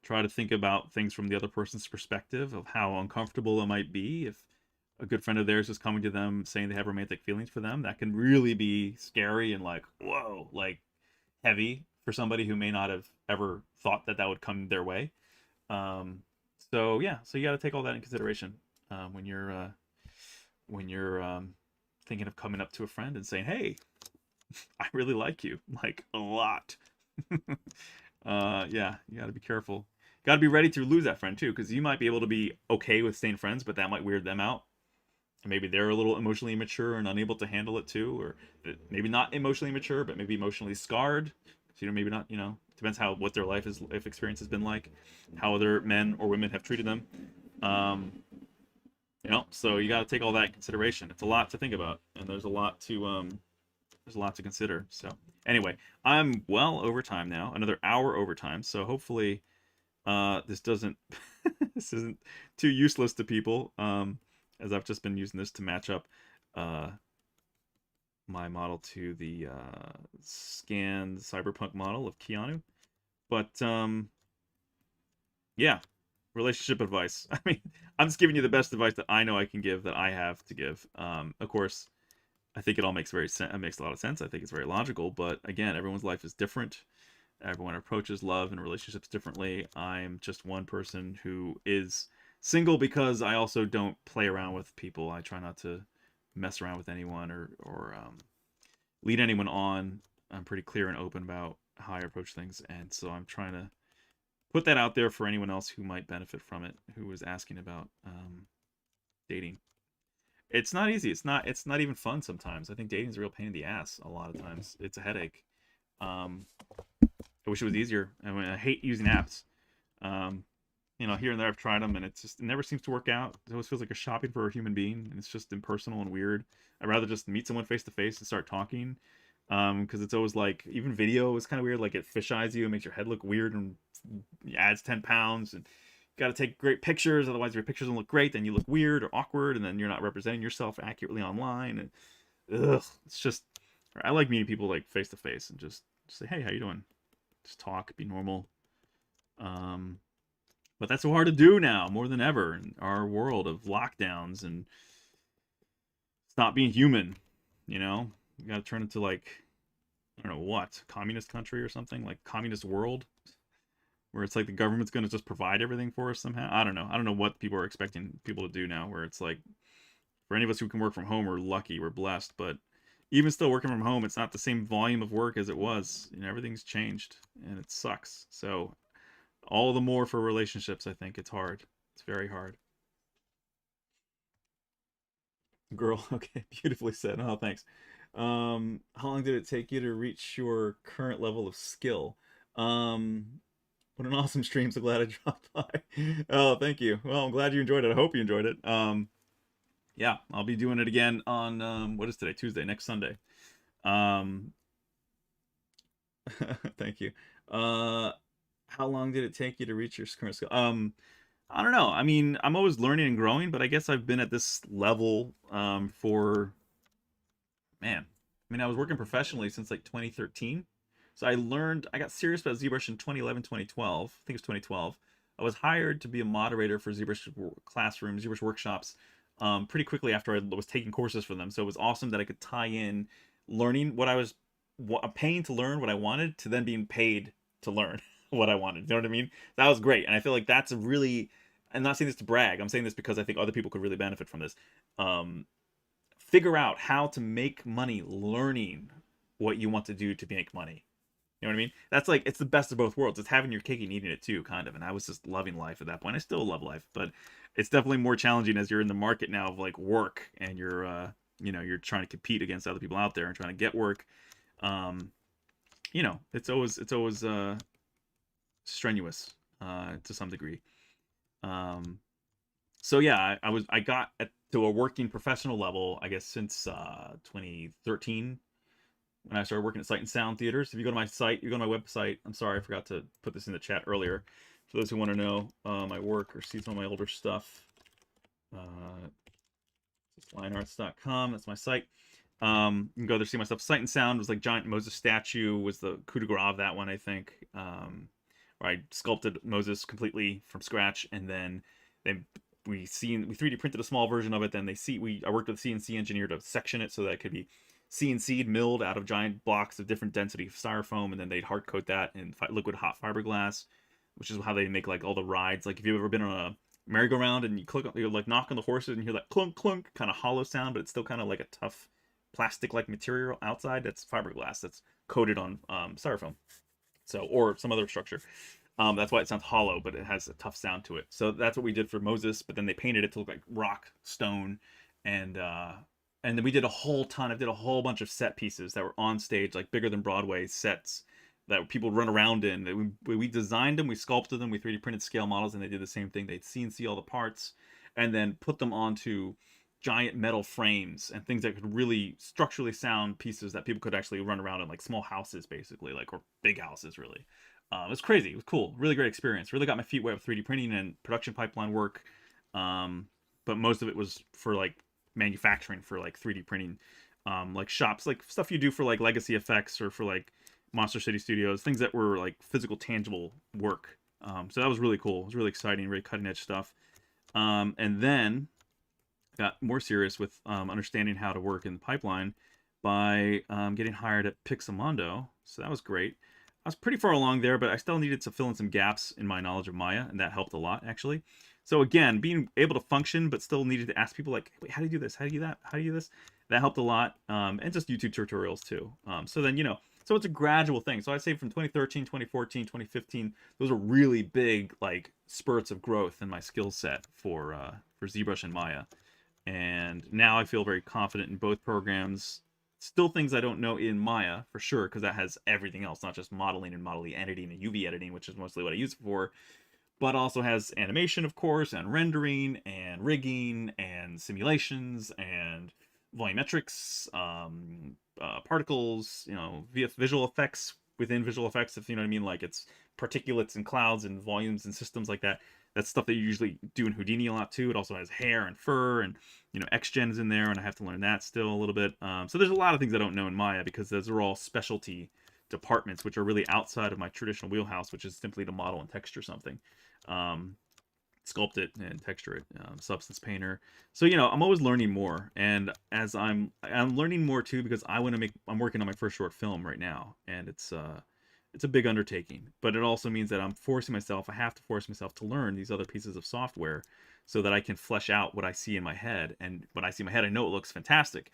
Try to think about things from the other person's perspective of how uncomfortable it might be if a good friend of theirs is coming to them saying they have romantic feelings for them. That can really be scary and like, whoa, like heavy for somebody who may not have ever thought that would come their way. Um, so yeah, so you got to take all that in consideration when you're thinking of coming up to a friend and saying, "Hey, I really like you, like a lot." Yeah, you got to be careful. Got to be ready to lose that friend too, because you might be able to be okay with staying friends, but that might weird them out. And maybe they're a little emotionally immature and unable to handle it too, or maybe not emotionally mature, but maybe emotionally scarred. So, maybe not. Depends what their life experience has been like, how other men or women have treated them. So you got to take all that in consideration. It's a lot to think about, and there's a lot to consider. So anyway, I'm well over time now, another hour over time. So hopefully, this doesn't this isn't too useless to people. As I've just been using this to match up my model to the scanned cyberpunk model of Keanu. But yeah, relationship advice. I mean, I'm just giving you the best advice that I know I can give, that I have to give. Of course, I think it all makes it makes a lot of sense. I think it's very logical, but again, everyone's life is different. Everyone approaches love and relationships differently. I'm just one person who is single because I also don't play around with people. I try not to mess around with anyone or lead anyone on. I'm pretty clear and open about how I approach things, and so I'm trying to put that out there for anyone else who might benefit from it, who is asking about dating. It's not easy. It's not even fun sometimes. I think dating is a real pain in the ass a lot of times. It's a headache. I wish it was easier. I hate using apps. Here and there I've tried them, and it never seems to work out. It always feels like you're shopping for a human being, and it's just impersonal and weird. I'd rather just meet someone face to face and start talking, because it's always like, even video is kind of weird. Like, it fisheyes you and makes your head look weird and adds 10 pounds. And you got to take great pictures, otherwise if your pictures don't look great, then you look weird or awkward, and then you're not representing yourself accurately online. And it's just, I like meeting people like face to face and just say, hey, how you doing? Just talk, be normal. But that's so hard to do now, more than ever, in our world of lockdowns and stop being human. You got to turn into, like, I don't know what, communist country or something, like communist world, where it's like the government's going to just provide everything for us somehow. I don't know what people are expecting people to do now, where it's like, for any of us who can work from home, we're lucky, we're blessed, but even still working from home, it's not the same volume of work as it was. Everything's changed, and it sucks. So all the more for relationships, I think it's hard. It's very hard. Girl, okay, beautifully said. Oh, thanks. How long did it take you to reach your current level of skill? What an awesome stream. So glad I dropped by. Oh, thank you. Well, I'm glad you enjoyed it. I hope you enjoyed it. Yeah, I'll be doing it again on what is today? Tuesday, next Sunday. Thank you. How long did it take you to reach your current skill? I don't know. I mean, I'm always learning and growing, but I guess I've been at this level for, man. I mean, I was working professionally since like 2013. So I got serious about ZBrush in 2011, 2012. I think it was 2012. I was hired to be a moderator for ZBrush classrooms, ZBrush workshops, pretty quickly after I was taking courses for them. So it was awesome that I could tie in learning what I was paying to learn what I wanted to then being paid to learn what I wanted. You know what I mean? That was great. And I feel like that's a really, I'm not saying this to brag. I'm saying this because I think other people could really benefit from this. Figure out how to make money learning what you want to do to make money. You know what I mean? That's like, it's the best of both worlds. It's having your cake and eating it too, kind of. And I was just loving life at that point. I still love life, but it's definitely more challenging as you're in the market now of like work, and you're you're trying to compete against other people out there and trying to get work. It's always strenuous to some degree. So yeah, I got to a working professional level, I guess, since 2013, when I started working at Sight and Sound Theaters. If you go to my site, you go to my website. I'm sorry, I forgot to put this in the chat earlier. For those who want to know my work or see some of my older stuff, lionarts.com. That's my site. You can go there, see my stuff. Sight and Sound was like giant Moses statue, was the coup de grace of that one, I think. Where I sculpted Moses completely from scratch, and then we 3D printed a small version of it. Then I worked with a CNC engineer to section it so that it could be CNC'd, milled out of giant blocks of different density styrofoam, and then they'd hard coat that in liquid hot fiberglass, which is how they make like all the rides. Like if you've ever been on a merry-go-round and you like knock on the horses and you hear that clunk clunk kind of hollow sound, but it's still kind of like a tough plastic-like material outside. That's fiberglass that's coated on styrofoam, or some other structure. That's why it sounds hollow, but it has a tough sound to it. So that's what we did for Moses, but then they painted it to look like rock, stone, and then we did a whole bunch of set pieces that were on stage, like bigger than Broadway sets that people would run around in. We designed them, we sculpted them, we 3D printed scale models, and they did the same thing. They'd CNC all the parts and then put them onto giant metal frames and things that could really structurally sound pieces that people could actually run around in, like small houses, basically, or big houses, really. It was crazy. It was cool. Really great experience. Really got my feet wet with 3D printing and production pipeline work. But most of it was for like manufacturing for like 3D printing, like shops, like stuff you do for like Legacy Effects or for like Monster City Studios, things that were like physical, tangible work. So that was really cool. It was really exciting, really cutting edge stuff. And then got more serious with understanding how to work in the pipeline by getting hired at Pixomondo. So that was great. I was pretty far along there, but I still needed to fill in some gaps in my knowledge of Maya, and that helped a lot, actually. So again, being able to function, but still needed to ask people like, wait, how do you do this? How do you do that? How do you do this? That helped a lot. And just YouTube tutorials too. So then, so it's a gradual thing. So I'd say from 2013, 2014, 2015, those are really big like spurts of growth in my skill set for ZBrush and Maya. And now I feel very confident in both programs. Still things I don't know in Maya, for sure, because that has everything else, not just modeling and modeling editing and UV editing, which is mostly what I use it for, but also has animation, of course, and rendering, and rigging, and simulations, and volumetrics, particles, visual effects within visual effects, if you know what I mean, like it's particulates and clouds and volumes and systems like that. That's stuff that you usually do in Houdini a lot too. It also has hair and fur, and XGen is in there, and I have to learn that still a little bit. So there's a lot of things I don't know in Maya because those are all specialty departments, which are really outside of my traditional wheelhouse, which is simply to model and texture something, sculpt it and texture it, Substance Painter. So I'm always learning more, and as I'm learning more too because I'm working on my first short film right now, and it's a big undertaking, but it also means that I have to force myself to learn these other pieces of software so that I can flesh out what I see in my head. And when I see in my head, I know it looks fantastic,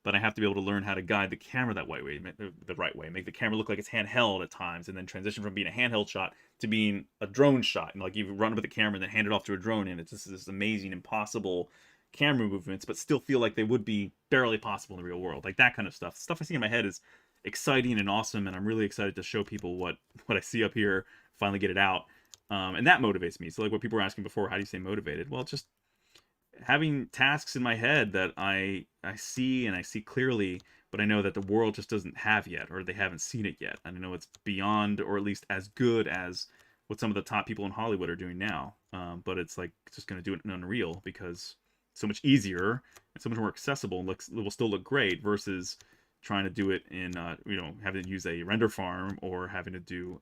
but I have to be able to learn how to guide the camera that way, the right way, make the camera look like it's handheld at times, and then transition from being a handheld shot to being a drone shot. And like you run with the camera and then hand it off to a drone, and it's just this amazing, impossible camera movements, but still feel like they would be barely possible in the real world. Like that kind of stuff. Stuff I see in my head is exciting and awesome, and I'm really excited to show people what I see up here, finally get it out, and that motivates me. So like what people were asking before, how do you stay motivated? Well, just having tasks in my head that I see and I see clearly, but I know that the world just doesn't have yet, or they haven't seen it yet. I know it's beyond, or at least as good as what some of the top people in Hollywood are doing now, but it's like just going to do it in Unreal because it's so much easier and so much more accessible, and it will still look great versus trying to do it in having to use a render farm or having to do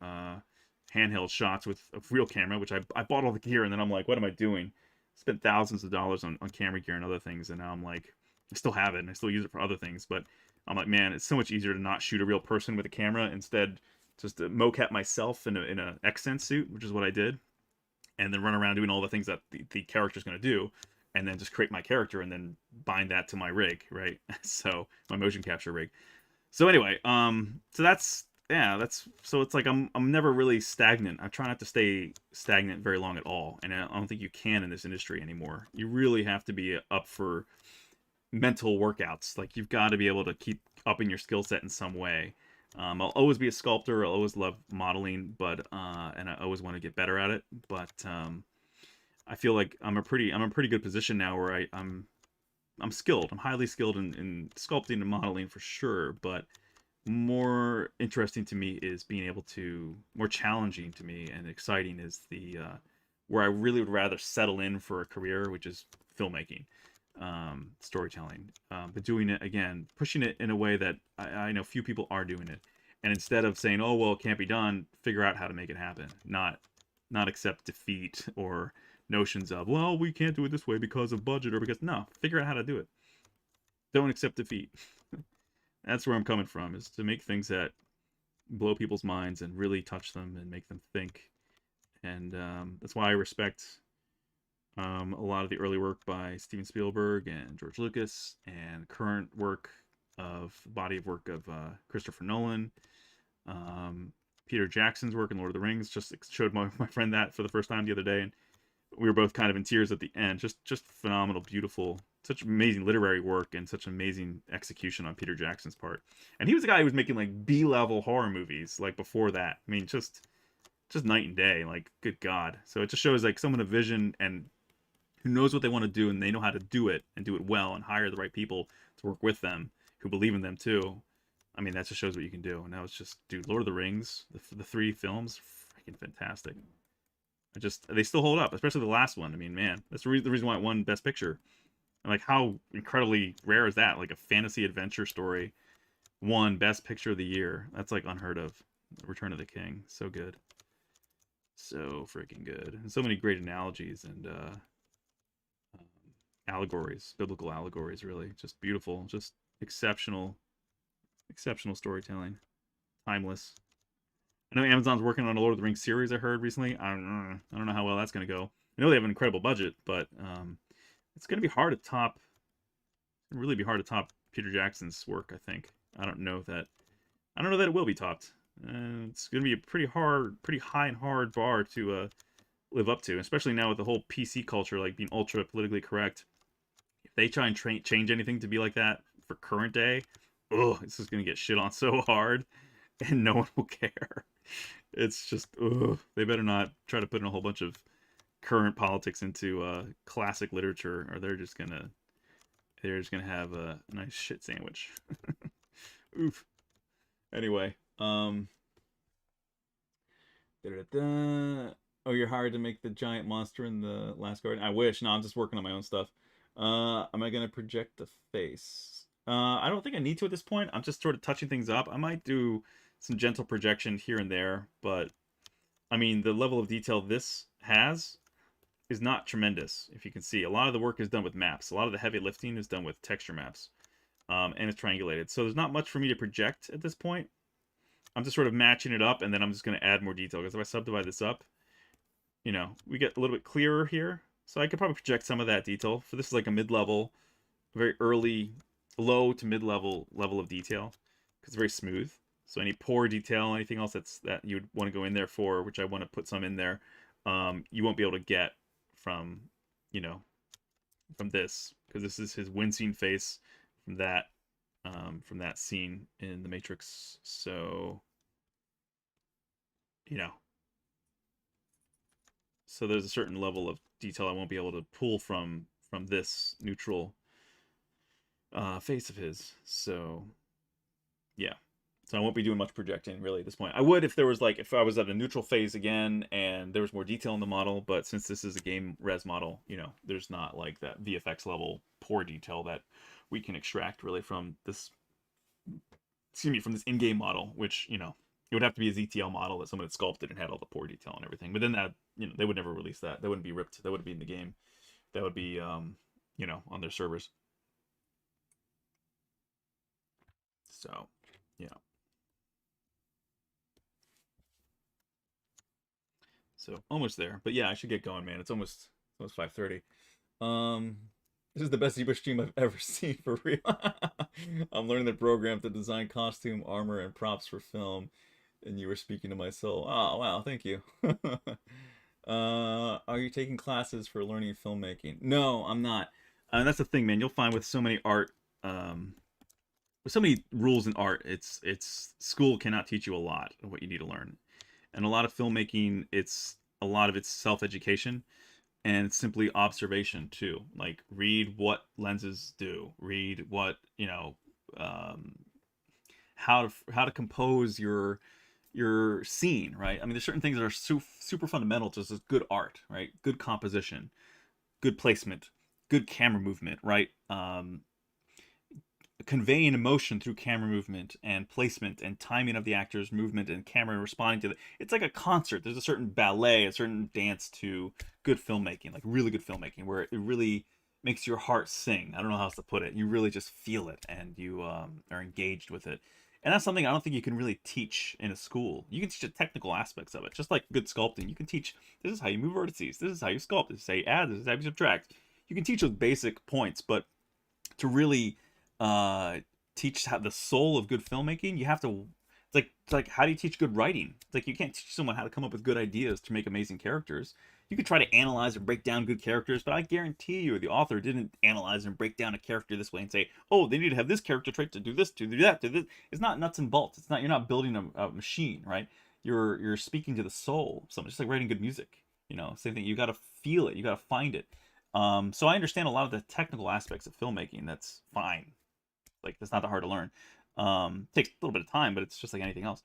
handheld shots with a real camera, which I bought all the gear, and then I'm like, what am I doing? Spent thousands of dollars on camera gear and other things, and now I'm like, I still have it and I still use it for other things, but I'm like, man, it's so much easier to not shoot a real person with a camera, instead just to mocap myself in a accent suit, which is what I did, and then run around doing all the things that the character's going to do, and then just create my character and then bind that to my rig, right? So my motion capture rig. So anyway, so that's yeah, that's so it's like I'm never really stagnant. I try not to stay stagnant very long at all, and I don't think you can in this industry anymore. You really have to be up for mental workouts. Like you've got to be able to keep upping your skill set in some way. I'll always be a sculptor. I'll always love modeling, but and I always want to get better at it. But I feel like I'm a pretty good position now where I'm skilled. I'm highly skilled in sculpting and modeling for sure. But more interesting to me is being able to more challenging to me and exciting is the where I really would rather settle in for a career, which is filmmaking, storytelling, but doing it again, pushing it in a way that I know few people are doing it. And instead of saying, "Oh well, it can't be done," figure out how to make it happen. Not accept defeat or notions of, "Well, we can't do it this way because of budget or because," no, figure out how to do it. Don't accept defeat. That's where I'm coming from, is to make things that blow people's minds and really touch them and make them think. And that's why I respect a lot of the early work by Steven Spielberg and George Lucas, and current work of body of work of Christopher Nolan, Peter Jackson's work in Lord of the Rings. Just showed my friend that for the first time the other day, and we were both kind of in tears at the end. Just phenomenal, beautiful, such amazing literary work and such amazing execution on Peter Jackson's part. And he was the guy who was making like B-level horror movies like before that. I mean, just night and day. Like, good God. So it just shows like someone a vision and who knows what they want to do, and they know how to do it and do it well and hire the right people to work with them who believe in them too. I mean, that just shows what you can do. And that was just, dude, Lord of the Rings, the three films, freaking fantastic. They still hold up, especially the last one. I mean, man, that's the reason why it won Best Picture. And like, how incredibly rare is that? Like a fantasy adventure story won Best Picture of the Year. That's like unheard of. Return of the King, so good, so freaking good, and so many great analogies and allegories, biblical allegories. Really, just beautiful, just exceptional, exceptional storytelling, timeless. I know Amazon's working on a Lord of the Rings series. I heard recently. I don't know how well that's going to go. I know they have an incredible budget, but it's going to be hard to top. Really be hard to top Peter Jackson's work. I think. I don't know that it will be topped. It's going to be a pretty high and hard bar to live up to, especially now with the whole PC culture, like being ultra politically correct. If they try and change anything to be like that for current day, oh, this is going to get shit on so hard, and no one will care. It's just, they better not try to put in a whole bunch of current politics into classic literature, or they're just gonna have a nice shit sandwich. Oof. Anyway, oh, you're hired to make the giant monster in the last garden. I wish. No, I'm just working on my own stuff. Am I gonna project the face? I don't think I need to at this point. I'm just sort of touching things up. I might do some gentle projection here and there, but I mean, the level of detail this has is not tremendous. If you can see, a lot of the work is done with maps. A lot of the heavy lifting is done with texture maps, and it's triangulated. So there's not much for me to project at this point. I'm just sort of matching it up, and then I'm just going to add more detail, because if I subdivide this up, you know, we get a little bit clearer here. So I could probably project some of that detail. For this is like a mid-level, very early, low to mid-level level of detail, because it's very smooth. So any poor detail, anything else that you would want to go in there for, which I want to put some in there, you won't be able to get from, you know, from this, because this is his wincing face from that scene in The Matrix. So, you know, so there's a certain level of detail I won't be able to pull from this neutral face of his. So, yeah. So I won't be doing much projecting really at this point. I would if I was at a neutral phase again and there was more detail in the model, but since this is a game res model, you know, there's not like that VFX level poor detail that we can extract really from this, from this in-game model, which, you know, it would have to be a ZTL model that someone had sculpted and had all the poor detail and everything. But then that, you know, they would never release that. That wouldn't be ripped. That wouldn't be in the game. That would be, you know, on their servers. So, yeah. So almost there, but yeah, I should get going, man. It's almost 5:30. This is the best ZBrush stream I've ever seen, for real. I'm learning the program to design costume, armor, and props for film. And you were speaking to my soul. Oh, wow, thank you. Are you taking classes for learning filmmaking? No, I'm not. That's the thing, man. You'll find with so many art, um, with so many rules in art, it's school cannot teach you a lot of what you need to learn. And a lot of filmmaking, it's a lot of it's self-education and it's simply observation too. Like read what lenses do, read what um, how to compose your scene, right? I mean, there's certain things that are super fundamental to just good art, right? Good composition, good placement, good camera movement, right? Conveying emotion through camera movement and placement and timing of the actor's movement and camera responding to it. It's like a concert. There's a certain ballet, a certain dance to good filmmaking, like really good filmmaking, where it really makes your heart sing. I don't know how else to put it. You really just feel it and you are engaged with it. And that's something I don't think you can really teach in a school. You can teach the technical aspects of it, just like good sculpting. You can teach this is how you move vertices, this is how you sculpt, this is how you add, this is how you subtract. You can teach those basic points, but to really uh teach how the soul of good filmmaking, you have to it's like how do you teach good writing? It's like you can't teach someone how to come up with good ideas to make amazing characters. You could try to analyze and break down good characters, but I guarantee you the author didn't analyze and break down a character this way and say, oh, they need to have this character trait to do this, to do that, to this. It's not nuts and bolts. It's not, you're not building a machine, right? You're speaking to the soul. Something just like writing good music, same thing. You got to feel it, you got to find it. So I understand a lot of the technical aspects of filmmaking. That's fine. Like it's not that hard to learn. Takes a little bit of time, but it's just like anything else.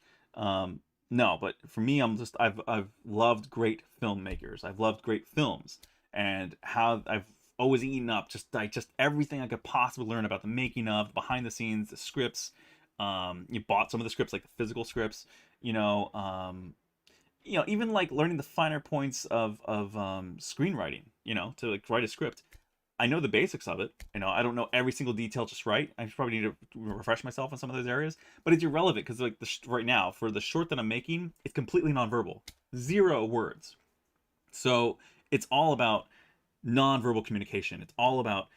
No, but for me, I've loved great filmmakers. I've loved great films, and how I've always eaten up just everything I could possibly learn about the making of, the behind the scenes, the scripts. You bought some of the scripts, like the physical scripts. Even like learning the finer points of screenwriting. To like write a script. I know the basics of it. I don't know every single detail just right. I probably need to refresh myself on some of those areas, but it's irrelevant because like right now for the short that I'm making, it's completely nonverbal, 0 words. So it's all about nonverbal communication. It's all about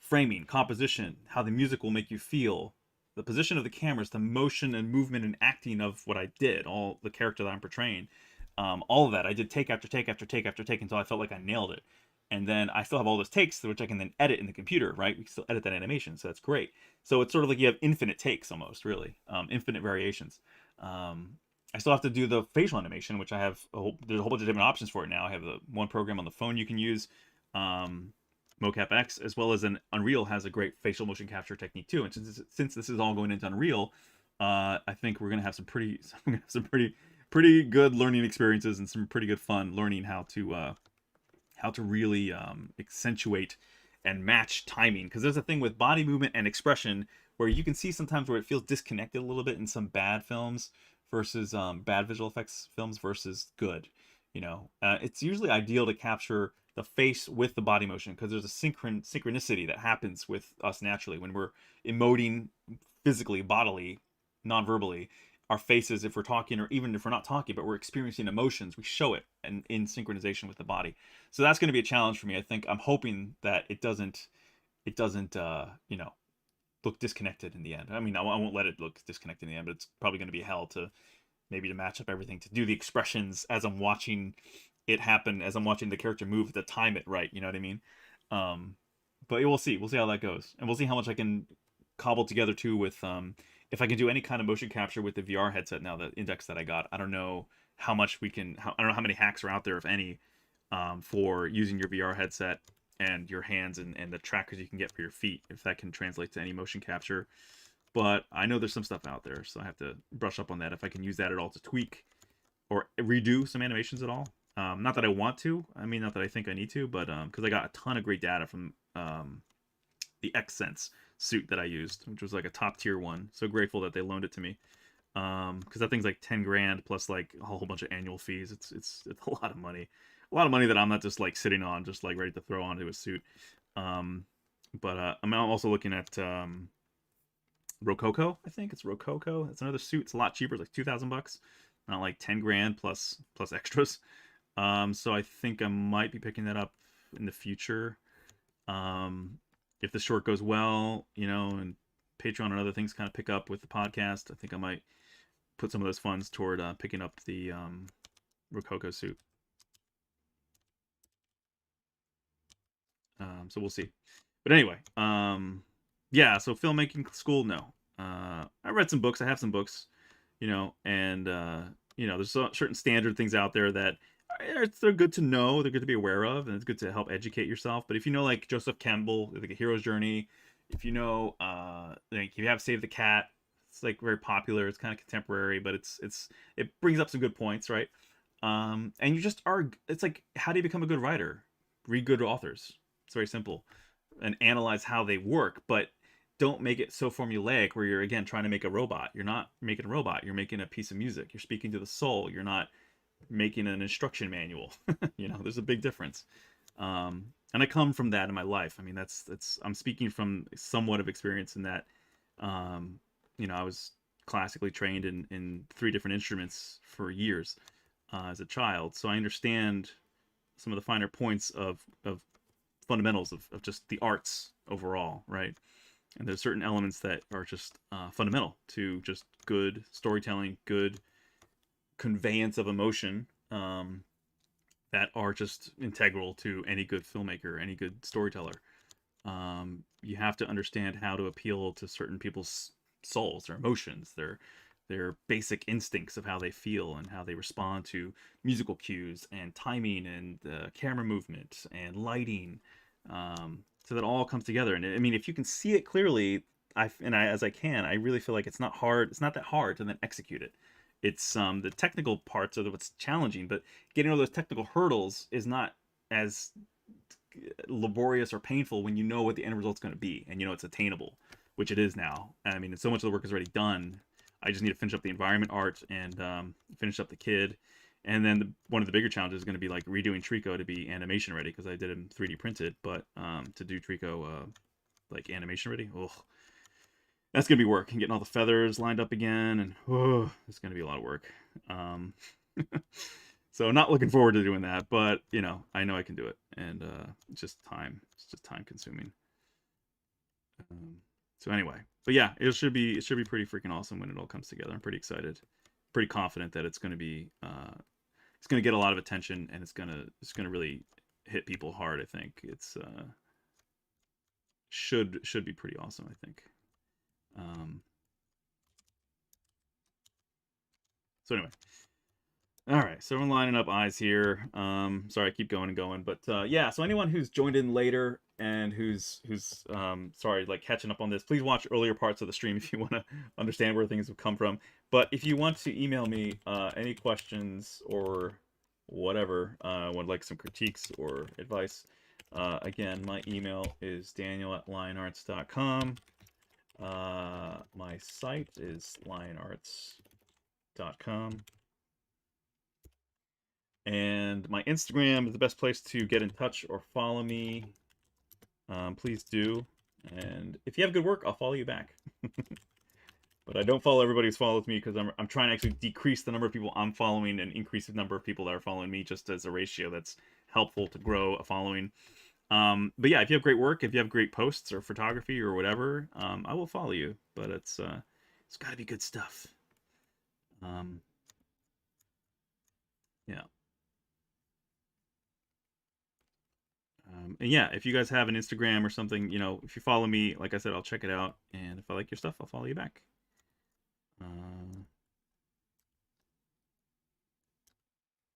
framing, composition, how the music will make you feel, the position of the cameras, the motion and movement and acting of what I did, all the character that I'm portraying, all of that. I did take after take after take after take until I felt like I nailed it. And then I still have all those takes, which I can then edit in the computer, right? We can still edit that animation, so that's great. So it's sort of like you have infinite takes almost, really, infinite variations. I still have to do the facial animation, which there's a whole bunch of different options for it now. I have the one program on the phone you can use, Mocap X, as well as an Unreal has a great facial motion capture technique too. And since this is all going into Unreal, I think we're gonna have some pretty good learning experiences and some pretty good fun learning how to really accentuate and match timing, because there's a thing with body movement and expression where you can see sometimes where it feels disconnected a little bit in some bad films versus bad visual effects films versus good. It's usually ideal to capture the face with the body motion because there's a synchronicity that happens with us naturally when we're emoting physically, bodily, non-verbally. Our faces, if we're talking or even if we're not talking but we're experiencing emotions, we show it and in synchronization with the body. So that's going to be a challenge for me. I think I'm hoping that it doesn't look disconnected in the end. I mean, I won't let it look disconnected in the end, but it's probably going to be hell to match up everything, to do the expressions as I'm watching it happen, as I'm watching the character move, to time it right. You know what I mean? But we'll see how that goes, and we'll see how much I can cobble together too with if I can do any kind of motion capture with the VR headset now, the Index that I got. I don't know how much I don't know how many hacks are out there, if any, for using your VR headset and your hands and the trackers you can get for your feet, if that can translate to any motion capture. But I know there's some stuff out there, so I have to brush up on that, if I can use that at all to tweak or redo some animations at all. Not that I want to, not that I think I need to, but because I got a ton of great data from the XSense suit that I used, which was like a top tier one. So grateful that they loaned it to me, because that thing's like 10 grand plus like a whole bunch of annual fees. It's a lot of money, that I'm not just like sitting on, just like ready to throw onto a suit. But I'm also looking at Rococo. I think it's Rococo. It's another suit. It's a lot cheaper. It's like $2,000, not like 10 grand plus extras. So I think I might be picking that up in the future. If the short goes well, and Patreon and other things kind of pick up with the podcast, I think I might put some of those funds toward picking up the Rococo suit. So we'll see. But anyway, yeah, so filmmaking school, no. I read some books. I have some books, you know, and, you know, there's certain standard things out there that they're good to know, they're good to be aware of, and it's good to help educate yourself. But if you know, like, Joseph Campbell, like A Hero's Journey, if you know, like, if you have Save the Cat, it's, like, very popular. It's kind of contemporary, but it brings up some good points, right? And you just are, it's like, how do you become a good writer? Read good authors. It's very simple. And analyze how they work, but don't make it so formulaic where you're, again, trying to make a robot. You're not making a robot. You're making a piece of music. You're speaking to the soul. You're not making an instruction manual. You know, there's a big difference. And I come from that in my life. I mean, I'm speaking from somewhat of experience in that, you know, I was classically trained in 3 different instruments for years as a child. So I understand some of the finer points of fundamentals of just the arts overall, right? And there's certain elements that are just fundamental to just good storytelling, good conveyance of emotion, that are just integral to any good filmmaker, any good storyteller. You have to understand how to appeal to certain people's souls, their emotions, their basic instincts of how they feel and how they respond to musical cues and timing and camera movement and lighting, so that all comes together. And I mean, if you can see it clearly, as I can, I really feel like it's not hard. It's not that hard to then execute it. It's the technical parts are what's challenging, but getting over those technical hurdles is not as laborious or painful when you know what the end result's going to be and you know it's attainable, which it is now. I mean, so much of the work is already done. I just need to finish up the environment art and finish up the kid. And then one of the bigger challenges is going to be like redoing Trico to be animation ready, because I did him 3D printed, but to do Trico like animation ready, ugh, that's going to be work. And getting all the feathers lined up again, and it's going to be a lot of work. So not looking forward to doing that, but you know, I know I can do it, and it's just time. It's just time consuming. So anyway, but yeah, it should be pretty freaking awesome when it all comes together. I'm pretty excited, pretty confident that it's going to be it's going to get a lot of attention, and it's going to really hit people hard. I think it's should be pretty awesome, I think. So anyway, all right, so we're lining up eyes here. Sorry, I keep going and going, but yeah. So anyone who's joined in later and who's sorry, like catching up on this, please watch earlier parts of the stream if you want to understand where things have come from. But if you want to email me any questions or whatever, would like some critiques or advice, again, my email is daniel@lionarts.com. My site is lionarts.com. And my Instagram is the best place to get in touch or follow me. Please do. And if you have good work, I'll follow you back. But I don't follow everybody who's follows me, because I'm trying to actually decrease the number of people I'm following and increase the number of people that are following me, just as a ratio that's helpful to grow a following. But yeah, if you have great work, if you have great posts or photography or whatever, I will follow you. But it's got to be good stuff. Yeah. And yeah, if you guys have an Instagram or something, you know, if you follow me, like I said, I'll check it out. And if I like your stuff, I'll follow you back.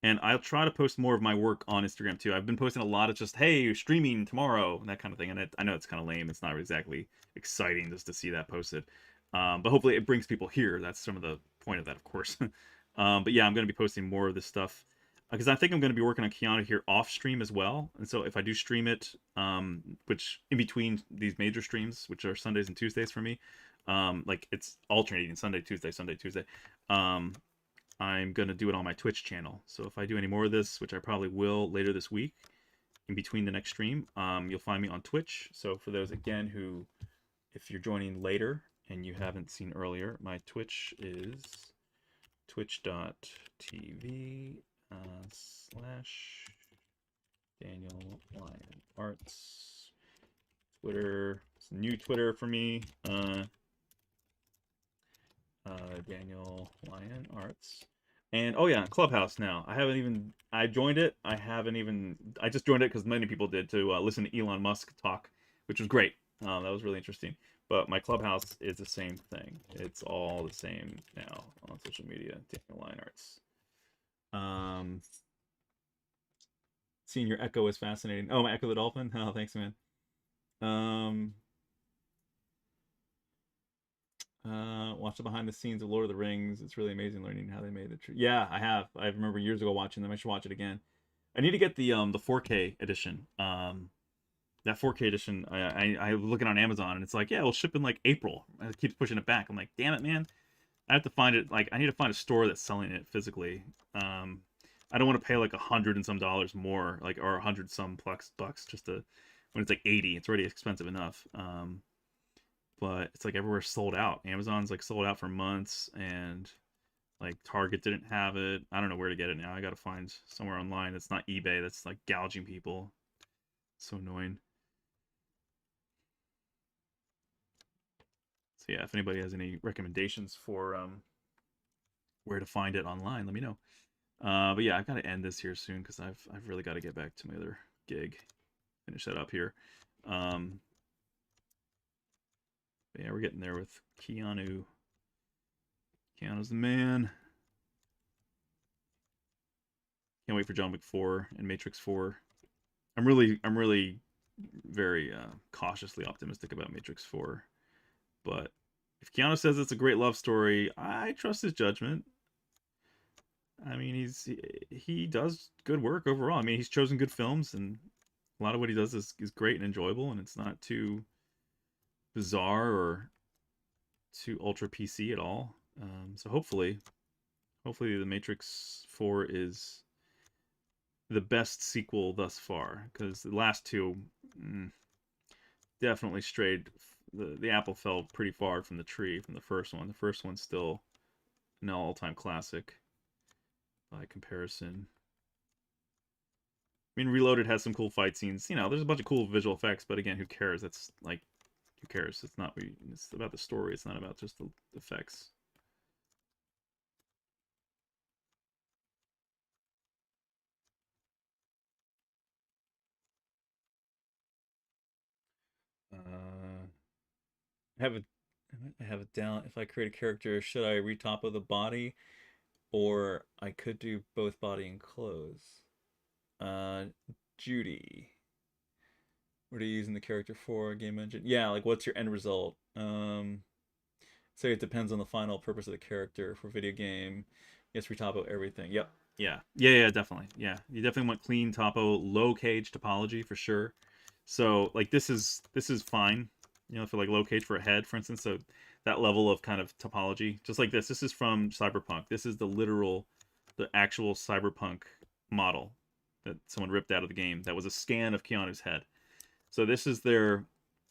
And I'll try to post more of my work on Instagram too. I've been posting a lot of just, hey, streaming tomorrow, and that kind of thing. And I know it's kind of lame. It's not exactly exciting just to see that posted. But hopefully it brings people here. That's some of the point of that, of course. But yeah, I'm going to be posting more of this stuff, because I think I'm going to be working on Keanu here off stream as well. And so if I do stream it, which in between these major streams, which are Sundays and Tuesdays for me, like it's alternating Sunday, Tuesday, Sunday, Tuesday. I'm going to do it on my Twitch channel. So if I do any more of this, which I probably will later this week, in between the next stream, you'll find me on Twitch. So for those, again, who, if you're joining later and you haven't seen earlier, my Twitch is twitch.tv / Daniel Lion Arts. Twitter, it's new Twitter for me. Daniel Lyon Arts. And oh yeah, Clubhouse now. I joined it. I just joined it because many people did to listen to Elon Musk talk, which was great. That was really interesting. But my Clubhouse is the same thing. It's all the same now on social media. Daniel Lyon Arts. Seeing your Echo is fascinating. Oh, my Echo the Dolphin. Oh, thanks, man. Watch the behind the scenes of Lord of the Rings. It's really amazing learning how they made the tree. Yeah, I have. I remember years ago watching them. I should watch it again. I need to get the 4K edition. That 4K edition. I was looking on Amazon and it's like, yeah, it'll ship in like April. And it keeps pushing it back. I'm like, damn it, man. I have to find it. Like, I need to find a store that's selling it physically. I don't want to pay like $100 and some more, like, or $100 some bucks just to when it's like 80. It's already expensive enough. But it's like everywhere sold out. Amazon's like sold out for months, and like Target didn't have it. I don't know where to get it now. I gotta find somewhere online that's not eBay that's like gouging people. So annoying. So yeah, if anybody has any recommendations for where to find it online, let me know. But yeah, I've got to end this here soon because I've really got to get back to my other gig. Finish that up here. Yeah, we're getting there with Keanu. Keanu's the man. Can't wait for John Wick 4 and Matrix 4. I'm really very cautiously optimistic about Matrix 4. But if Keanu says it's a great love story, I trust his judgment. I mean, he does good work overall. I mean, he's chosen good films, and a lot of what he does is great and enjoyable, and it's not too bizarre or too ultra PC at all. So hopefully the Matrix 4 is the best sequel thus far, because the last two definitely strayed. The apple fell pretty far from the tree from the first one. The first one's still an all-time classic by comparison. I mean, Reloaded has some cool fight scenes. You know, there's a bunch of cool visual effects, but again, who cares? That's like, who cares? It's not. It's about the story. It's not about just the effects. I have it down. If I create a character, should I retopo the body, or I could do both body and clothes? Judy, what are you using the character for? Game engine? Yeah, like what's your end result? Say it depends on the final purpose of the character. For video game, yes, retopo everything. Yep. Yeah, definitely. Yeah, you definitely want clean topo, low cage topology for sure. So like this is fine, you know, for like low cage for a head, for instance. So that level of kind of topology, just like this is from Cyberpunk. This is the actual Cyberpunk model that someone ripped out of the game. That was a scan of Keanu's head. So this is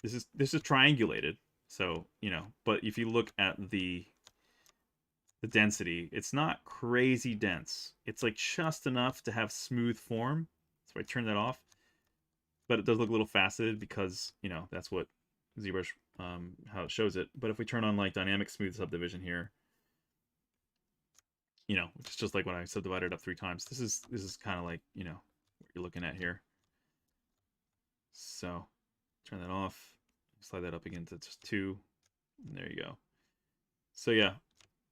triangulated. So, you know, but if you look at the density, it's not crazy dense. It's like just enough to have smooth form. So I turn that off. But it does look a little faceted because, you know, that's what ZBrush, how it shows it. But if we turn on like dynamic smooth subdivision here, you know, it's just like when I subdivided it up 3 times. This is kind of like, you know, what you're looking at here. So turn that off, slide that up again to just 2, and there you go. So yeah,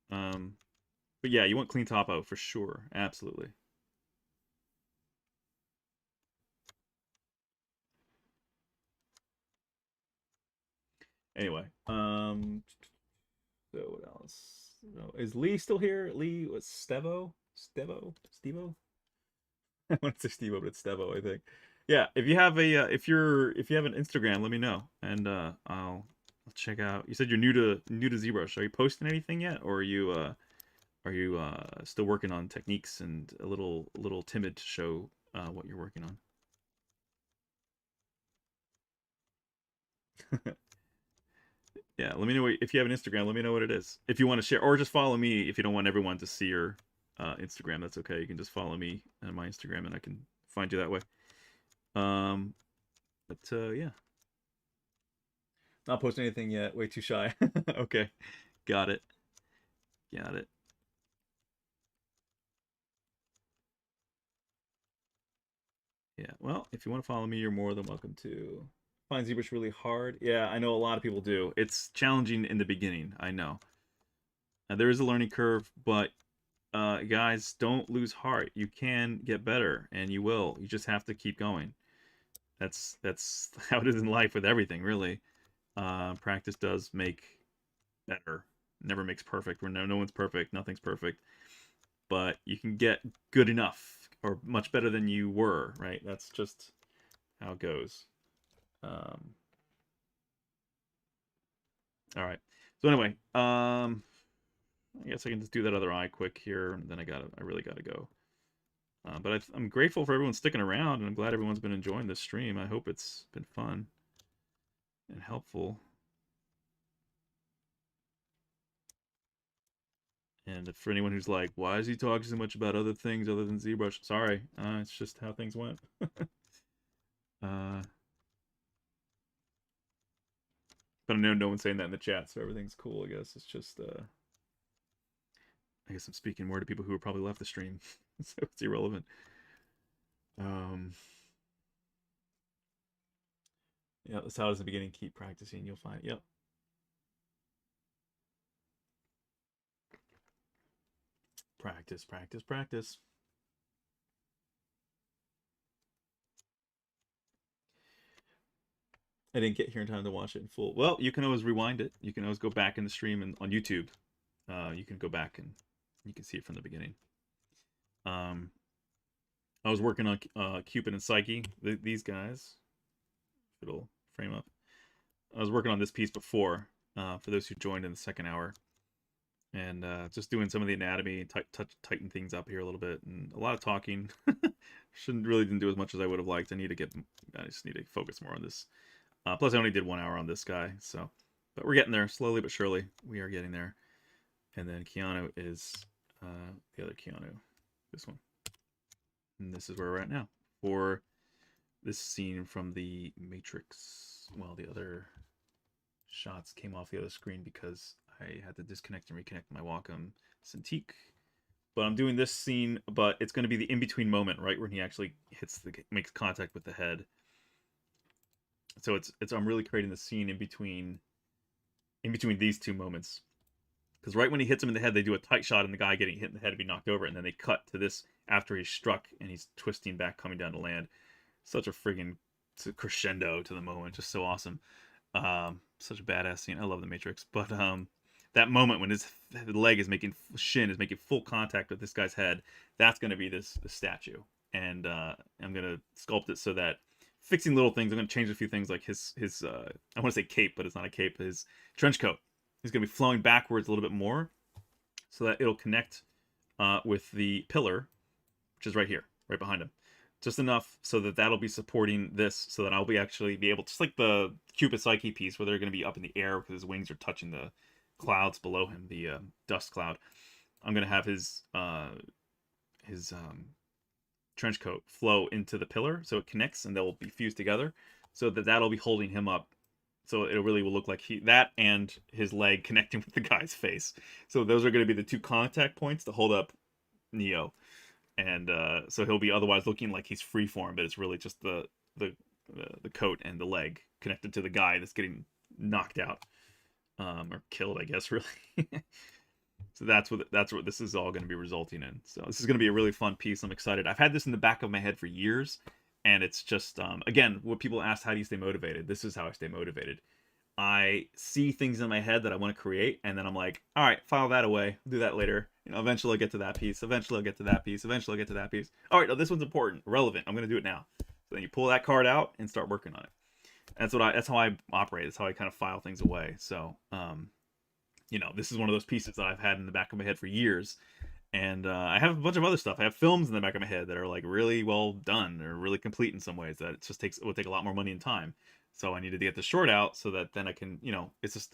but yeah, you want clean topo for sure, absolutely. Anyway, so what else? No, is Lee still here? Lee was Stevo? Stevo? I want to say Stevo, but it's Stevo, I think. Yeah, if you have a if you have an Instagram, let me know, and I'll check out. You said you're new to ZBrush. Are you posting anything yet, or are you still working on techniques and a little timid to show what you're working on? Yeah, let me know if you have an Instagram. Let me know what it is. If you want to share, or just follow me if you don't want everyone to see your Instagram. That's okay. You can just follow me on my Instagram, and I can find you that way. But yeah, not posting anything yet. Way too shy. Okay, got it. Got it. Yeah, well, if you want to follow me, you're more than welcome to. Find ZBrush really hard. Yeah, I know a lot of people do. It's challenging in the beginning, I know. There is a learning curve, but guys, don't lose heart. You can get better, and you will. You just have to keep going. That's how it is in life with everything, really. Practice does make better. Never makes perfect. No one's perfect. Nothing's perfect. But you can get good enough, or much better than you were, right? That's just how it goes. All right. So anyway, I guess I can just do that other eye quick here, and then I really gotta go. But I'm grateful for everyone sticking around, and I'm glad everyone's been enjoying this stream. I hope it's been fun and helpful. And for anyone who's like, why is he talking so much about other things other than ZBrush? Sorry, it's just how things went. But I know no one's saying that in the chat, so everything's cool, I guess. It's just, I guess I'm speaking more to people who have probably left the stream, so it's irrelevant. Yeah, that's how it is in the beginning. Keep practicing, you'll find. Yep. Practice, practice, practice. I didn't get here in time to watch it in full. Well, you can always rewind it. You can always go back in the stream and on YouTube. You can go back and you can see it from the beginning. I was working on Cupid and Psyche. These guys. It'll frame up. I was working on this piece before, for those who joined in the second hour. And just doing some of the anatomy, tighten things up here a little bit, and a lot of talking. Didn't do as much as I would have liked. I just need to focus more on this. Plus, I only did 1 hour on this guy, so. But we're getting there, slowly but surely. We are getting there. And then Keanu is the other Keanu, this one. And this is where we're at now for this scene from the Matrix. Well, the other shots came off the other screen because I had to disconnect and reconnect my Wacom Cintiq. But I'm doing this scene, but it's going to be the in-between moment, right, when he actually makes contact with the head. So I'm really creating the scene in between these two moments. Because right when he hits him in the head, they do a tight shot and the guy getting hit in the head to be knocked over, and then they cut to this after he's struck and he's twisting back, coming down to land. Such a friggin' crescendo to the moment, just so awesome. Such a badass scene. I love the Matrix, but that moment when his leg is making full contact with this guy's head, that's going to be this statue, and I'm going to sculpt it so that, fixing little things, I'm going to change a few things, like his I want to say cape, but it's not a cape, his trench coat is going to be flowing backwards a little bit more so that it'll connect with the pillar, which is right here, right behind him. Just enough so that that'll be supporting this, so that I'll be able, just like the Cupid Psyche piece where they're going to be up in the air because his wings are touching the clouds below him, the dust cloud. I'm going to have his trench coat flow into the pillar so it connects and they'll be fused together, so that that'll be holding him up. So it really will look like that and his leg connecting with the guy's face. So those are going to be the two contact points to hold up Neo. And so he'll be otherwise looking like he's freeform, but it's really just the coat and the leg connected to the guy that's getting knocked out, or killed, I guess, really. So that's what this is all going to be resulting in. So this is going to be a really fun piece. I'm excited. I've had this in the back of my head for years, and it's just again, what people ask, how do you stay motivated? This is how I stay motivated. I see things in my head that I want to create, and then I'm like, all right, file that away. I'll do that later. Eventually I'll get to that piece. Eventually I'll get to that piece. Eventually I'll get to that piece. All right, no, this one's important, relevant. I'm going to do it now. So then you pull that card out and start working on it. That's how I operate. That's how I kind of file things away. So, this is one of those pieces that I've had in the back of my head for years. And I have a bunch of other stuff. I have films in the back of my head that are like really well done or really complete in some ways that it would take a lot more money and time. So I needed to get the short out so that then I can, it's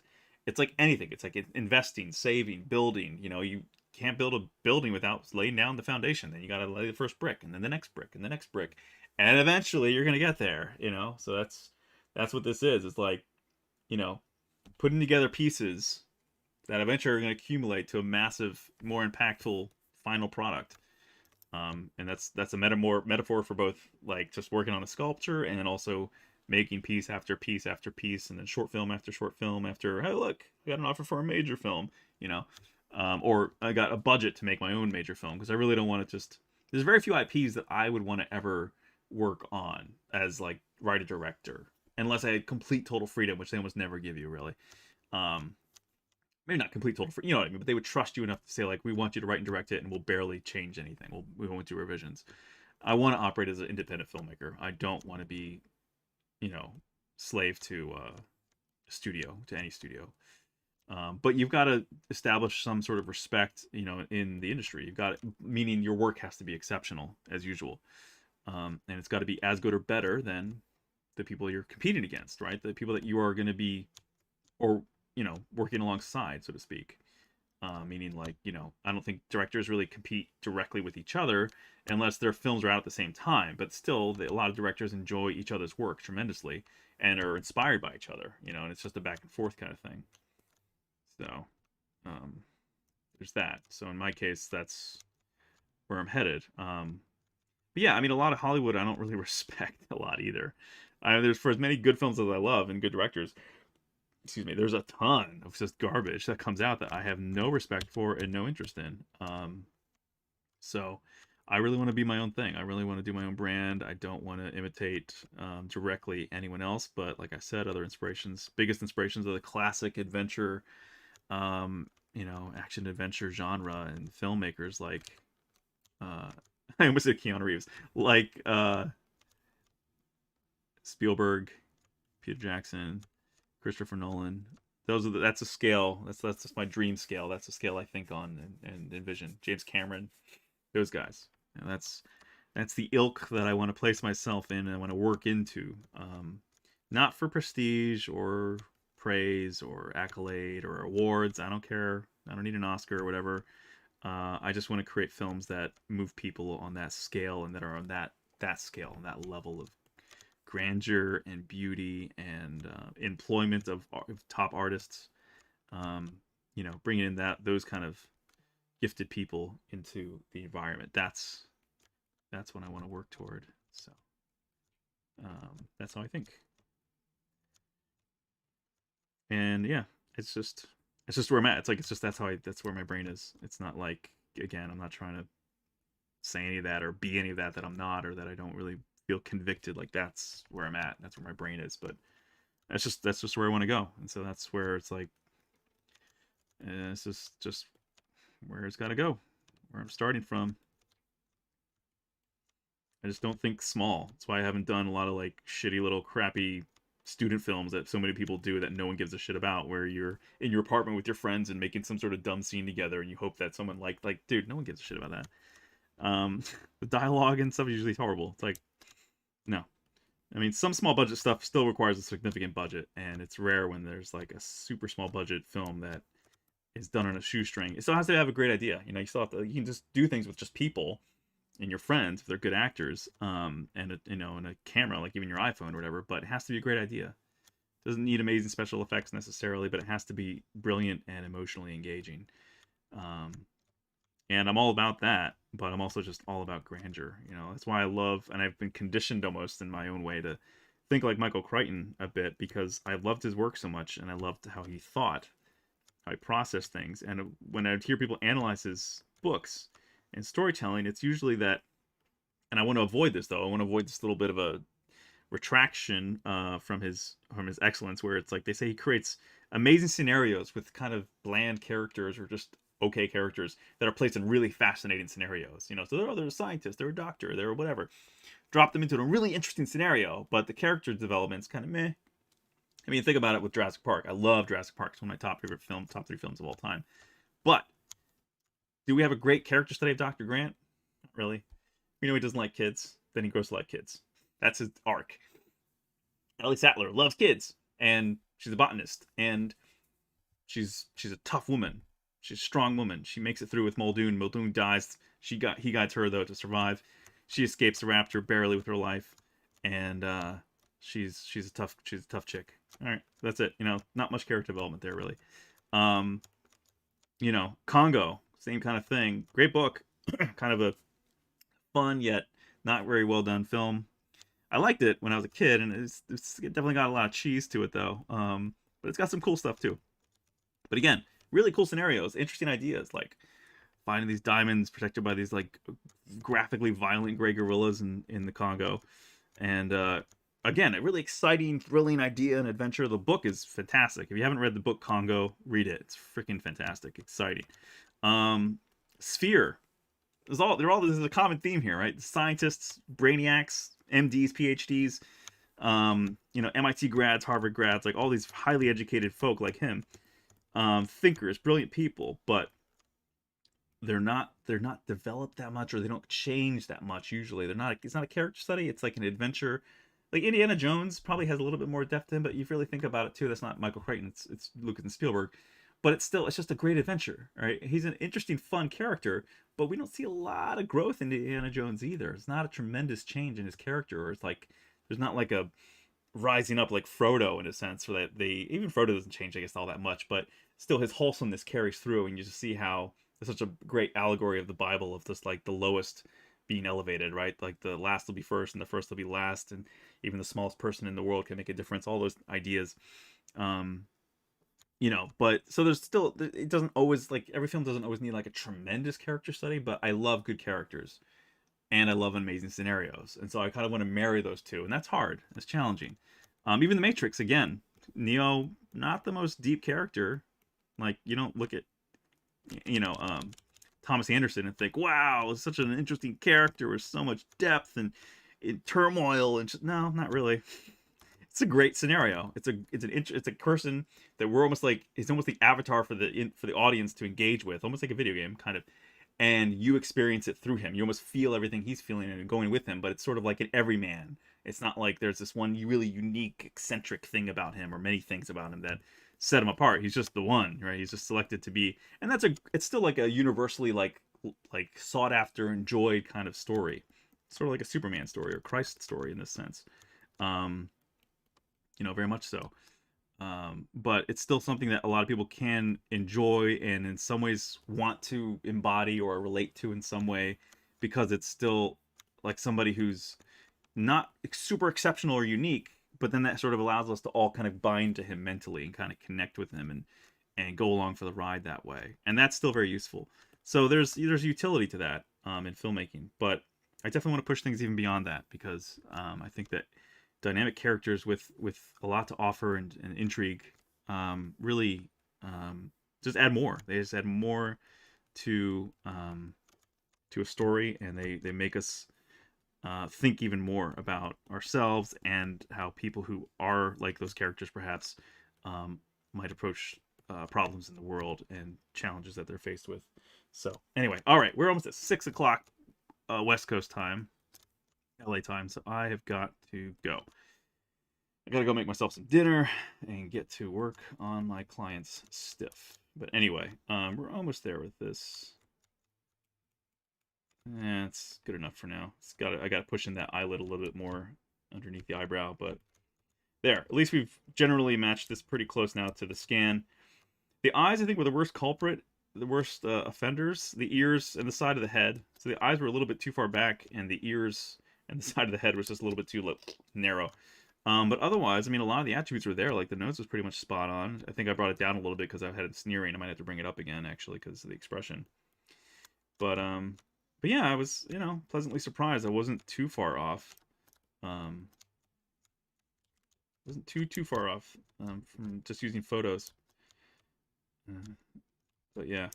like anything. It's like investing, saving, building. You can't build a building without laying down the foundation. Then you got to lay the first brick, and then the next brick, and the next brick, and eventually you're gonna get there. So that's what this is. It's like, putting together pieces that eventually are going to accumulate to a massive, more impactful final product. And that's a metaphor for both, like, just working on a sculpture and then also making piece after piece after piece, and then short film after short film after, hey, look, I got an offer for a major film, you know, or I got a budget to make my own major film, because I really don't want to just. There's very few IPs that I would want to ever work on as, like, writer director, unless I had complete total freedom, which they almost never give you, really. Maybe not complete total freedom, you know what I mean, but they would trust you enough to say, like, we want you to write and direct it, and we'll barely change anything. We won't do revisions. I want to operate as an independent filmmaker. I don't want to be, you know, slave to a studio, to any studio. But you've got to establish some sort of respect, you know, in the industry. You've got, meaning your work has to be exceptional as usual, and it's got to be as good or better than the people you're competing against, right? The people that you are going to be, or, you know, working alongside, so to speak. Meaning, like, you know, I don't think directors really compete directly with each other unless their films are out at the same time. But still, a lot of directors enjoy each other's work tremendously and are inspired by each other, you know, and it's just a back and forth kind of thing. So, there's that. So in my case, that's where I'm headed. But yeah, I mean, a lot of Hollywood I don't really respect a lot either. There's, for as many good films as I love and good directors, excuse me, there's a ton of just garbage that comes out that I have no respect for and no interest in. So I really want to be my own thing. I really want to do my own brand. I don't want to imitate directly anyone else, but like I said, other inspirations, biggest inspirations are the classic adventure, you know, action adventure genre, and filmmakers like, I almost said Keanu Reeves, like Spielberg, Peter Jackson, Christopher Nolan. That's a scale. That's just my dream scale. That's a scale I think on and envision. James Cameron, those guys. And that's the ilk that I want to place myself in and I want to work into. Not for prestige or praise or accolade or awards. I don't care. I don't need an Oscar or whatever. I just want to create films that move people on that scale and that are on that scale, on that level of grandeur and beauty and employment of top artists. You know, bringing in those kind of gifted people into the environment. That's what I want to work toward. So that's how I think. And yeah, it's just where I'm at. It's like, that's where my brain is. It's not like, again, I'm not trying to say any of that or be any of that I'm not, or that I don't really feel convicted. Like, that's where I'm at. That's where my brain is. But that's just where I want to go. And so that's where it's like, it's just where it's got to go, where I'm starting from. I just don't think small. That's why I haven't done a lot of, like, shitty little crappy student films that so many people do that no one gives a shit about, where you're in your apartment with your friends and making some sort of dumb scene together and you hope that someone like, dude, no one gives a shit about that. The dialogue and stuff is usually horrible. It's like, no. I mean, some small budget stuff still requires a significant budget, and it's rare when there's, like, a super small budget film that is done on a shoestring. It still has to have a great idea. You know, you can just do things with just people and your friends if they're good actors, and a camera, like even your iPhone or whatever. But it has to be a great idea. It doesn't need amazing special effects necessarily, but it has to be brilliant and emotionally engaging. And I'm all about that, but I'm also just all about grandeur. You know, that's why I love, and I've been conditioned almost in my own way to think like Michael Crichton a bit, because I loved his work so much, and I loved how he thought, how he processed things. And when I hear people analyze his books and storytelling, it's usually that, and I want to avoid this though. I want to avoid this little bit of a retraction from his excellence, where it's like they say he creates amazing scenarios with kind of bland characters or just okay characters that are placed in really fascinating scenarios. You know, so they're a scientist, they're a doctor, they're whatever. Drop them into a really interesting scenario, but the character development's kind of meh. I mean, think about it with Jurassic Park. I love Jurassic Park. It's one of my top 3 films of all time. But do we have a great character study of Dr. Grant? Not really. We know he doesn't like kids. Then he grows to like kids. That's his arc. Ellie Sattler loves kids, and she's a botanist, and she's a tough woman. She's a strong woman. She makes it through with Muldoon. Muldoon dies. He guides her though to survive. She escapes the raptor barely with her life, and she's a tough chick. All right, that's it. You know, not much character development there really. You know, Congo, same kind of thing. Great book, kind of a fun yet not very well done film. I liked it when I was a kid, and it's definitely got a lot of cheese to it though. But it's got some cool stuff too. But again, really cool scenarios, interesting ideas, like finding these diamonds protected by these like graphically violent gray gorillas in the Congo, and again, a really exciting, thrilling idea and adventure. The book is fantastic. If you haven't read the book Congo, read it. It's freaking fantastic, exciting. Sphere. This is a common theme here, right? Scientists, brainiacs, MDs, PhDs, you know, MIT grads, Harvard grads, like all these highly educated folk like him, thinkers, brilliant people, but they're not developed that much, or they don't change that much. Usually, they're not. It's not a character study. It's like an adventure. Like Indiana Jones probably has a little bit more depth to him, but you really think about it too. That's not Michael Crichton. It's Lucas and Spielberg, but it's just a great adventure, right? He's an interesting, fun character, but we don't see a lot of growth in Indiana Jones either. It's not a tremendous change in his character, or it's like there's not like a rising up like Frodo in a sense, so that they even Frodo doesn't change, I guess, all that much, but still his wholesomeness carries through, and you just see how it's such a great allegory of the Bible of just like the lowest being elevated, right? Like the last will be first and the first will be last, and even the smallest person in the world can make a difference. All those ideas, you know. But so there's still, it doesn't always, like every film doesn't always need like a tremendous character study, but I love good characters and I love amazing scenarios, and so I kind of want to marry those two, and that's hard. It's challenging. Even The Matrix, again, Neo, not the most deep character. Like you don't look at, you know, Thomas Anderson and think, wow, it's such an interesting character with so much depth and in turmoil, and just, no, not really. It's a great scenario. It's a person that we're almost like, it's almost the avatar for the audience to engage with, almost like a video game kind of, and you experience it through him. You almost feel everything he's feeling and going with him, but it's sort of like an everyman. It's not like there's this one really unique, eccentric thing about him, or many things about him that set him apart. He's just the one, right? He's just selected to be, and it's still like a universally like sought after, enjoyed kind of story, sort of like a Superman story or Christ story in this sense. You know, very much so. But it's still something that a lot of people can enjoy and in some ways want to embody or relate to in some way, because it's still like somebody who's not super exceptional or unique, but then that sort of allows us to all kind of bind to him mentally and kind of connect with him and go along for the ride that way. And that's still very useful. So there's utility to that in filmmaking, but I definitely want to push things even beyond that, because I think that dynamic characters with a lot to offer and intrigue really just add more. They just add more to a story, and they make us think even more about ourselves and how people who are like those characters perhaps might approach problems in the world and challenges that they're faced with. So anyway, all right, we're almost at 6 o'clock West Coast time, LA time, so I have got to go. I gotta go make myself some dinner and get to work on my client's stuff. But anyway, we're almost there with this. It's good enough for now. I gotta push in that eyelid a little bit more underneath the eyebrow, but there. At least we've generally matched this pretty close now to the scan. The eyes, I think, were the worst culprit, the worst offenders. The ears and the side of the head. So the eyes were a little bit too far back, and the ears and the side of the head was just a little bit too narrow. But otherwise, I mean, a lot of the attributes were there. Like the nose was pretty much spot on. I think I brought it down a little bit because I've had it sneering. I might have to bring it up again, actually, because of the expression. But yeah, I was, you know, pleasantly surprised. I wasn't too far off. Wasn't too far off from just using photos. But yeah,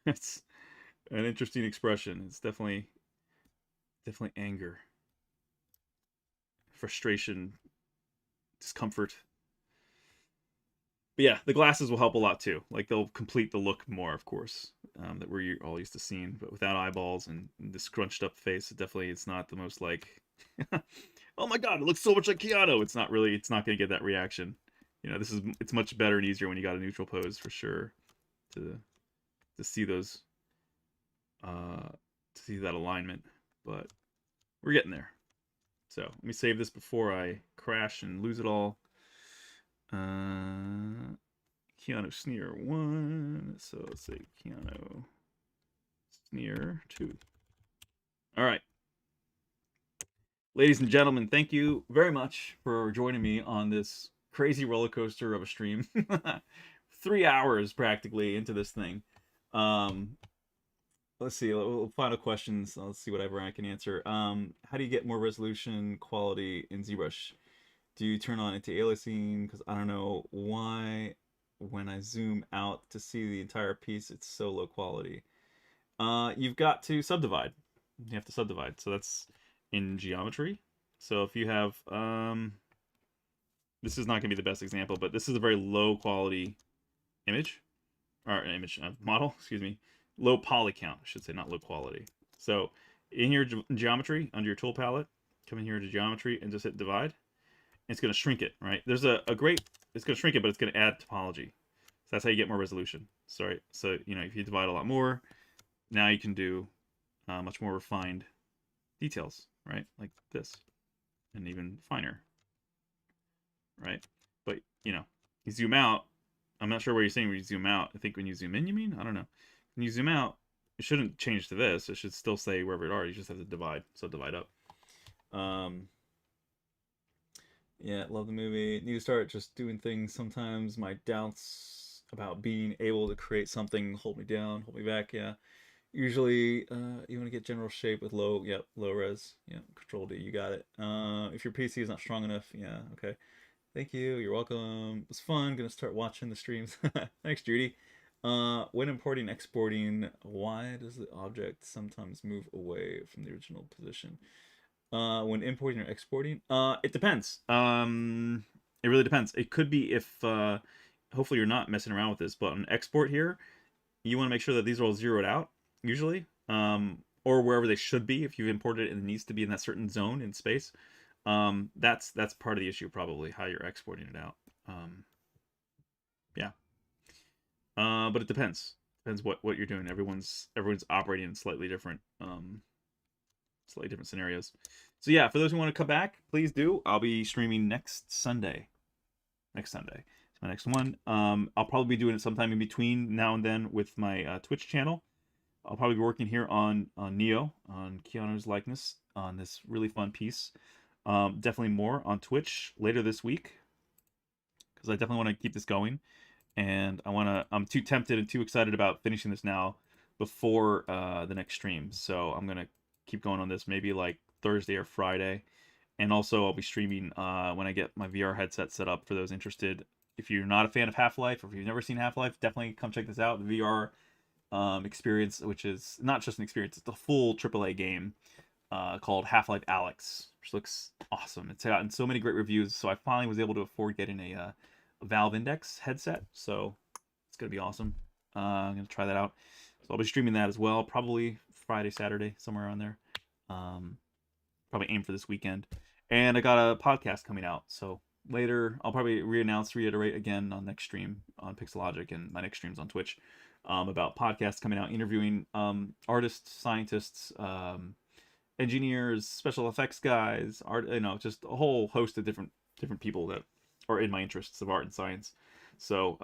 it's an interesting expression. It's definitely anger, frustration, discomfort. But yeah, the glasses will help a lot too. Like they'll complete the look more, of course, that we're all used to seeing. But without eyeballs and the scrunched up face, it's not the most like, oh my god, it looks so much like Keanu. It's not going to get that reaction. You know, it's much better and easier when you got a neutral pose for sure to see those, to see that alignment. But we're getting there. So let me save this before I crash and lose it all. Keanu Sneer 1. So let's say Keanu Sneer 2. All right. Ladies and gentlemen, thank you very much for joining me on this crazy roller coaster of a stream. 3 hours practically into this thing. Let's see. Final questions. Let's see whatever I can answer. How do you get more resolution quality in ZBrush? Do you turn on anti-aliasing? Because I don't know why when I zoom out to see the entire piece, it's so low quality. You've got to subdivide. You have to subdivide. So that's in geometry. So if you have, this is not going to be the best example, but this is a very low quality image, or image model, excuse me. Low poly count, I should say, not low quality. So in your geometry, under your tool palette, come in here to geometry and just hit divide. It's going to shrink it, right? There's a great, it's going to shrink it, but it's going to add topology. So that's how you get more resolution. Sorry. So, you know, if you divide a lot more, now you can do much more refined details, right? Like this, and even finer, right? But, you know, you zoom out. I'm not sure what you're saying when you zoom out. I think when you zoom in, you mean? I don't know. When you zoom out, it shouldn't change to this. It should still stay wherever it are. You just have to divide. So divide up. Yeah, love the movie. Need to start just doing things. Sometimes my doubts about being able to create something hold me down, hold me back. Yeah. Usually, you want to get general shape with low res. Yeah, Control D, you got it. If your PC is not strong enough, yeah, okay. Thank you. You're welcome. It was fun. Gonna start watching the streams. Thanks, Judy. When importing, exporting, why does the object sometimes move away from the original position? When importing or exporting, it depends. It really depends. It could be if, hopefully you're not messing around with this, but on export here, you want to make sure that these are all zeroed out, usually, or wherever they should be. If you've imported it and it needs to be in that certain zone in space, that's part of the issue, probably how you're exporting it out. Yeah. But it depends. Depends what you're doing. Everyone's operating in slightly different scenarios. So yeah, for those who want to come back, please do. I'll be streaming next Sunday. It's my next one. I'll probably be doing it sometime in between now and then with my Twitch channel. I'll probably be working here on Neo, on Keanu's likeness, on this really fun piece. Definitely more on Twitch later this week, because I definitely want to keep this going. And I'm too tempted and too excited about finishing this now before the next stream. So I'm going to keep going on this maybe like Thursday or Friday. And also I'll be streaming when I get my VR headset set up for those interested. If you're not a fan of Half-Life, or if you've never seen Half-Life, definitely come check this out. The VR experience, which is not just an experience, it's a full AAA game called Half-Life Alyx, which looks awesome. It's gotten so many great reviews, so I finally was able to afford getting a Valve Index headset, so it's gonna be awesome. I'm gonna try that out. So I'll be streaming that as well, probably Friday, Saturday, somewhere around there. Probably aim for this weekend. And I got a podcast coming out, so later I'll probably reiterate again on next stream on Pixologic and my next streams on Twitch about podcasts coming out, interviewing artists, scientists, engineers, special effects guys, just a whole host of different people that are in my interests of art and science. So,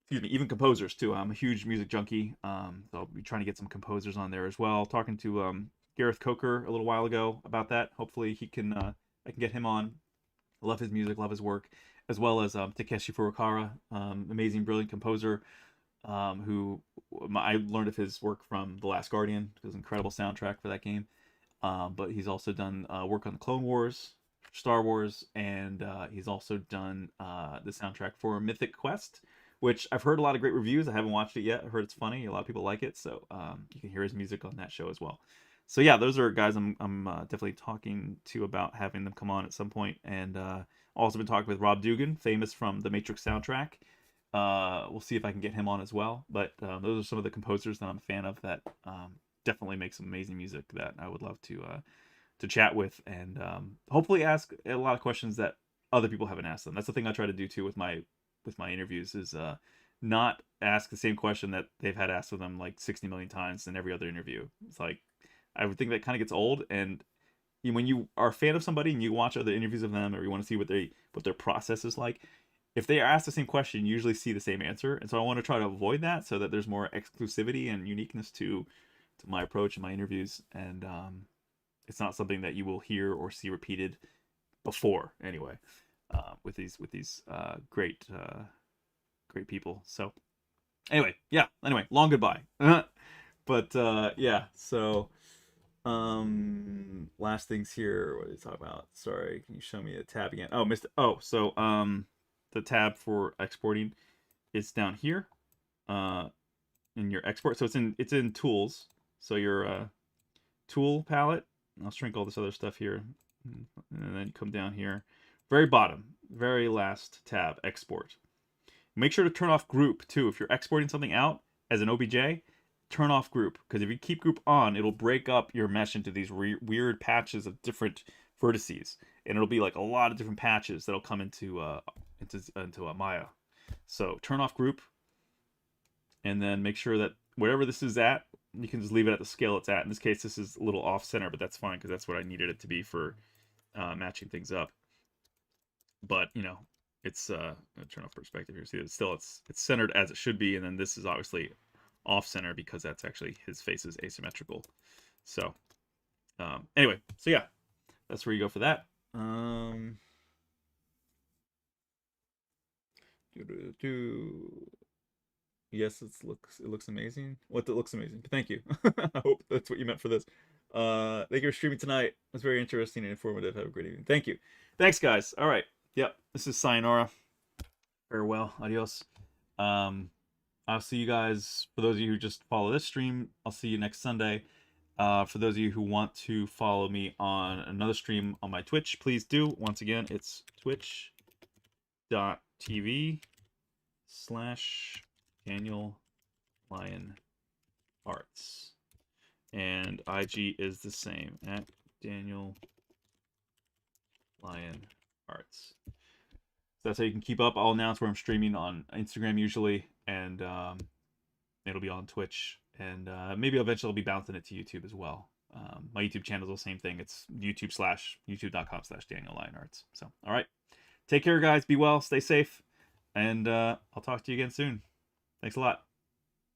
excuse me, even composers too. I'm a huge music junkie. So I'll be trying to get some composers on there as well. Talking to Gareth Coker a little while ago about that. Hopefully he can, I can get him on. I love his music, love his work, as well as Takeshi Furukawa, amazing, brilliant composer, who I learned of his work from The Last Guardian. It was an incredible soundtrack for that game. But he's also done work on the Clone Wars, Star Wars, and he's also done the soundtrack for Mythic Quest, which I've heard a lot of great reviews. I haven't watched it yet. I heard it's funny. A lot of people like it, so you can hear his music on that show as well. So yeah, those are guys I'm definitely talking to about having them come on at some point. And also been talking with Rob Dugan, famous from the Matrix soundtrack. We'll see if I can get him on as well. But those are some of the composers that I'm a fan of that definitely make some amazing music that I would love to chat with, and hopefully ask a lot of questions that other people haven't asked them. That's the thing I try to do too with my interviews, is not ask the same question that they've had asked of them like 60 million times in every other interview. It's like, I would think that kind of gets old, and when you are a fan of somebody and you watch other interviews of them, or you want to see what their process is like, if they are asked the same question, you usually see the same answer. And so I want to try to avoid that so that there's more exclusivity and uniqueness to my approach and my interviews. And it's not something that you will hear or see repeated before anyway, with these great people. So anyway, yeah. Anyway, long goodbye. But yeah. So last things here. What are you talking about? Sorry, can you show me the tab again? Oh, missed it. Oh, so the tab for exporting is down here, in your export. So it's in tools. So your tool palette. I'll shrink all this other stuff here, and then come down here, very bottom, very last tab, export. Make sure to turn off group too. If you're exporting something out as an OBJ, turn off group, because if you keep group on, it'll break up your mesh into these weird patches of different vertices, and it'll be like a lot of different patches that'll come into Maya. So turn off group, and then make sure that wherever this is at, you can just leave it at the scale it's at. In this case, this is a little off center, but that's fine because that's what I needed it to be for matching things up. But you know, it's turn off perspective here. See, it's centered as it should be, and then this is obviously off center because that's actually his face is asymmetrical. So anyway, so yeah, that's where you go for that. Yes, it looks amazing. What, that looks amazing. Thank you. I hope that's what you meant for this. Thank you for streaming tonight. It was very interesting and informative. Have a great evening. Thank you. Thanks, guys. All right. Yep. This is sayonara. Farewell. Adios. I'll see you guys. For those of you who just follow this stream, I'll see you next Sunday. For those of you who want to follow me on another stream on my Twitch, please do. Once again, it's twitch.tv/Daniel Lion Arts, and IG is the same, at Daniel Lion Arts. So that's how you can keep up. I'll announce where I'm streaming on Instagram usually, and it'll be on Twitch, and maybe eventually I'll be bouncing it to YouTube as well. My YouTube channel is the same thing. It's youtube.com/Daniel Lion Arts. So all right, take care, guys. Be well, stay safe, and I'll talk to you again soon. Thanks a lot.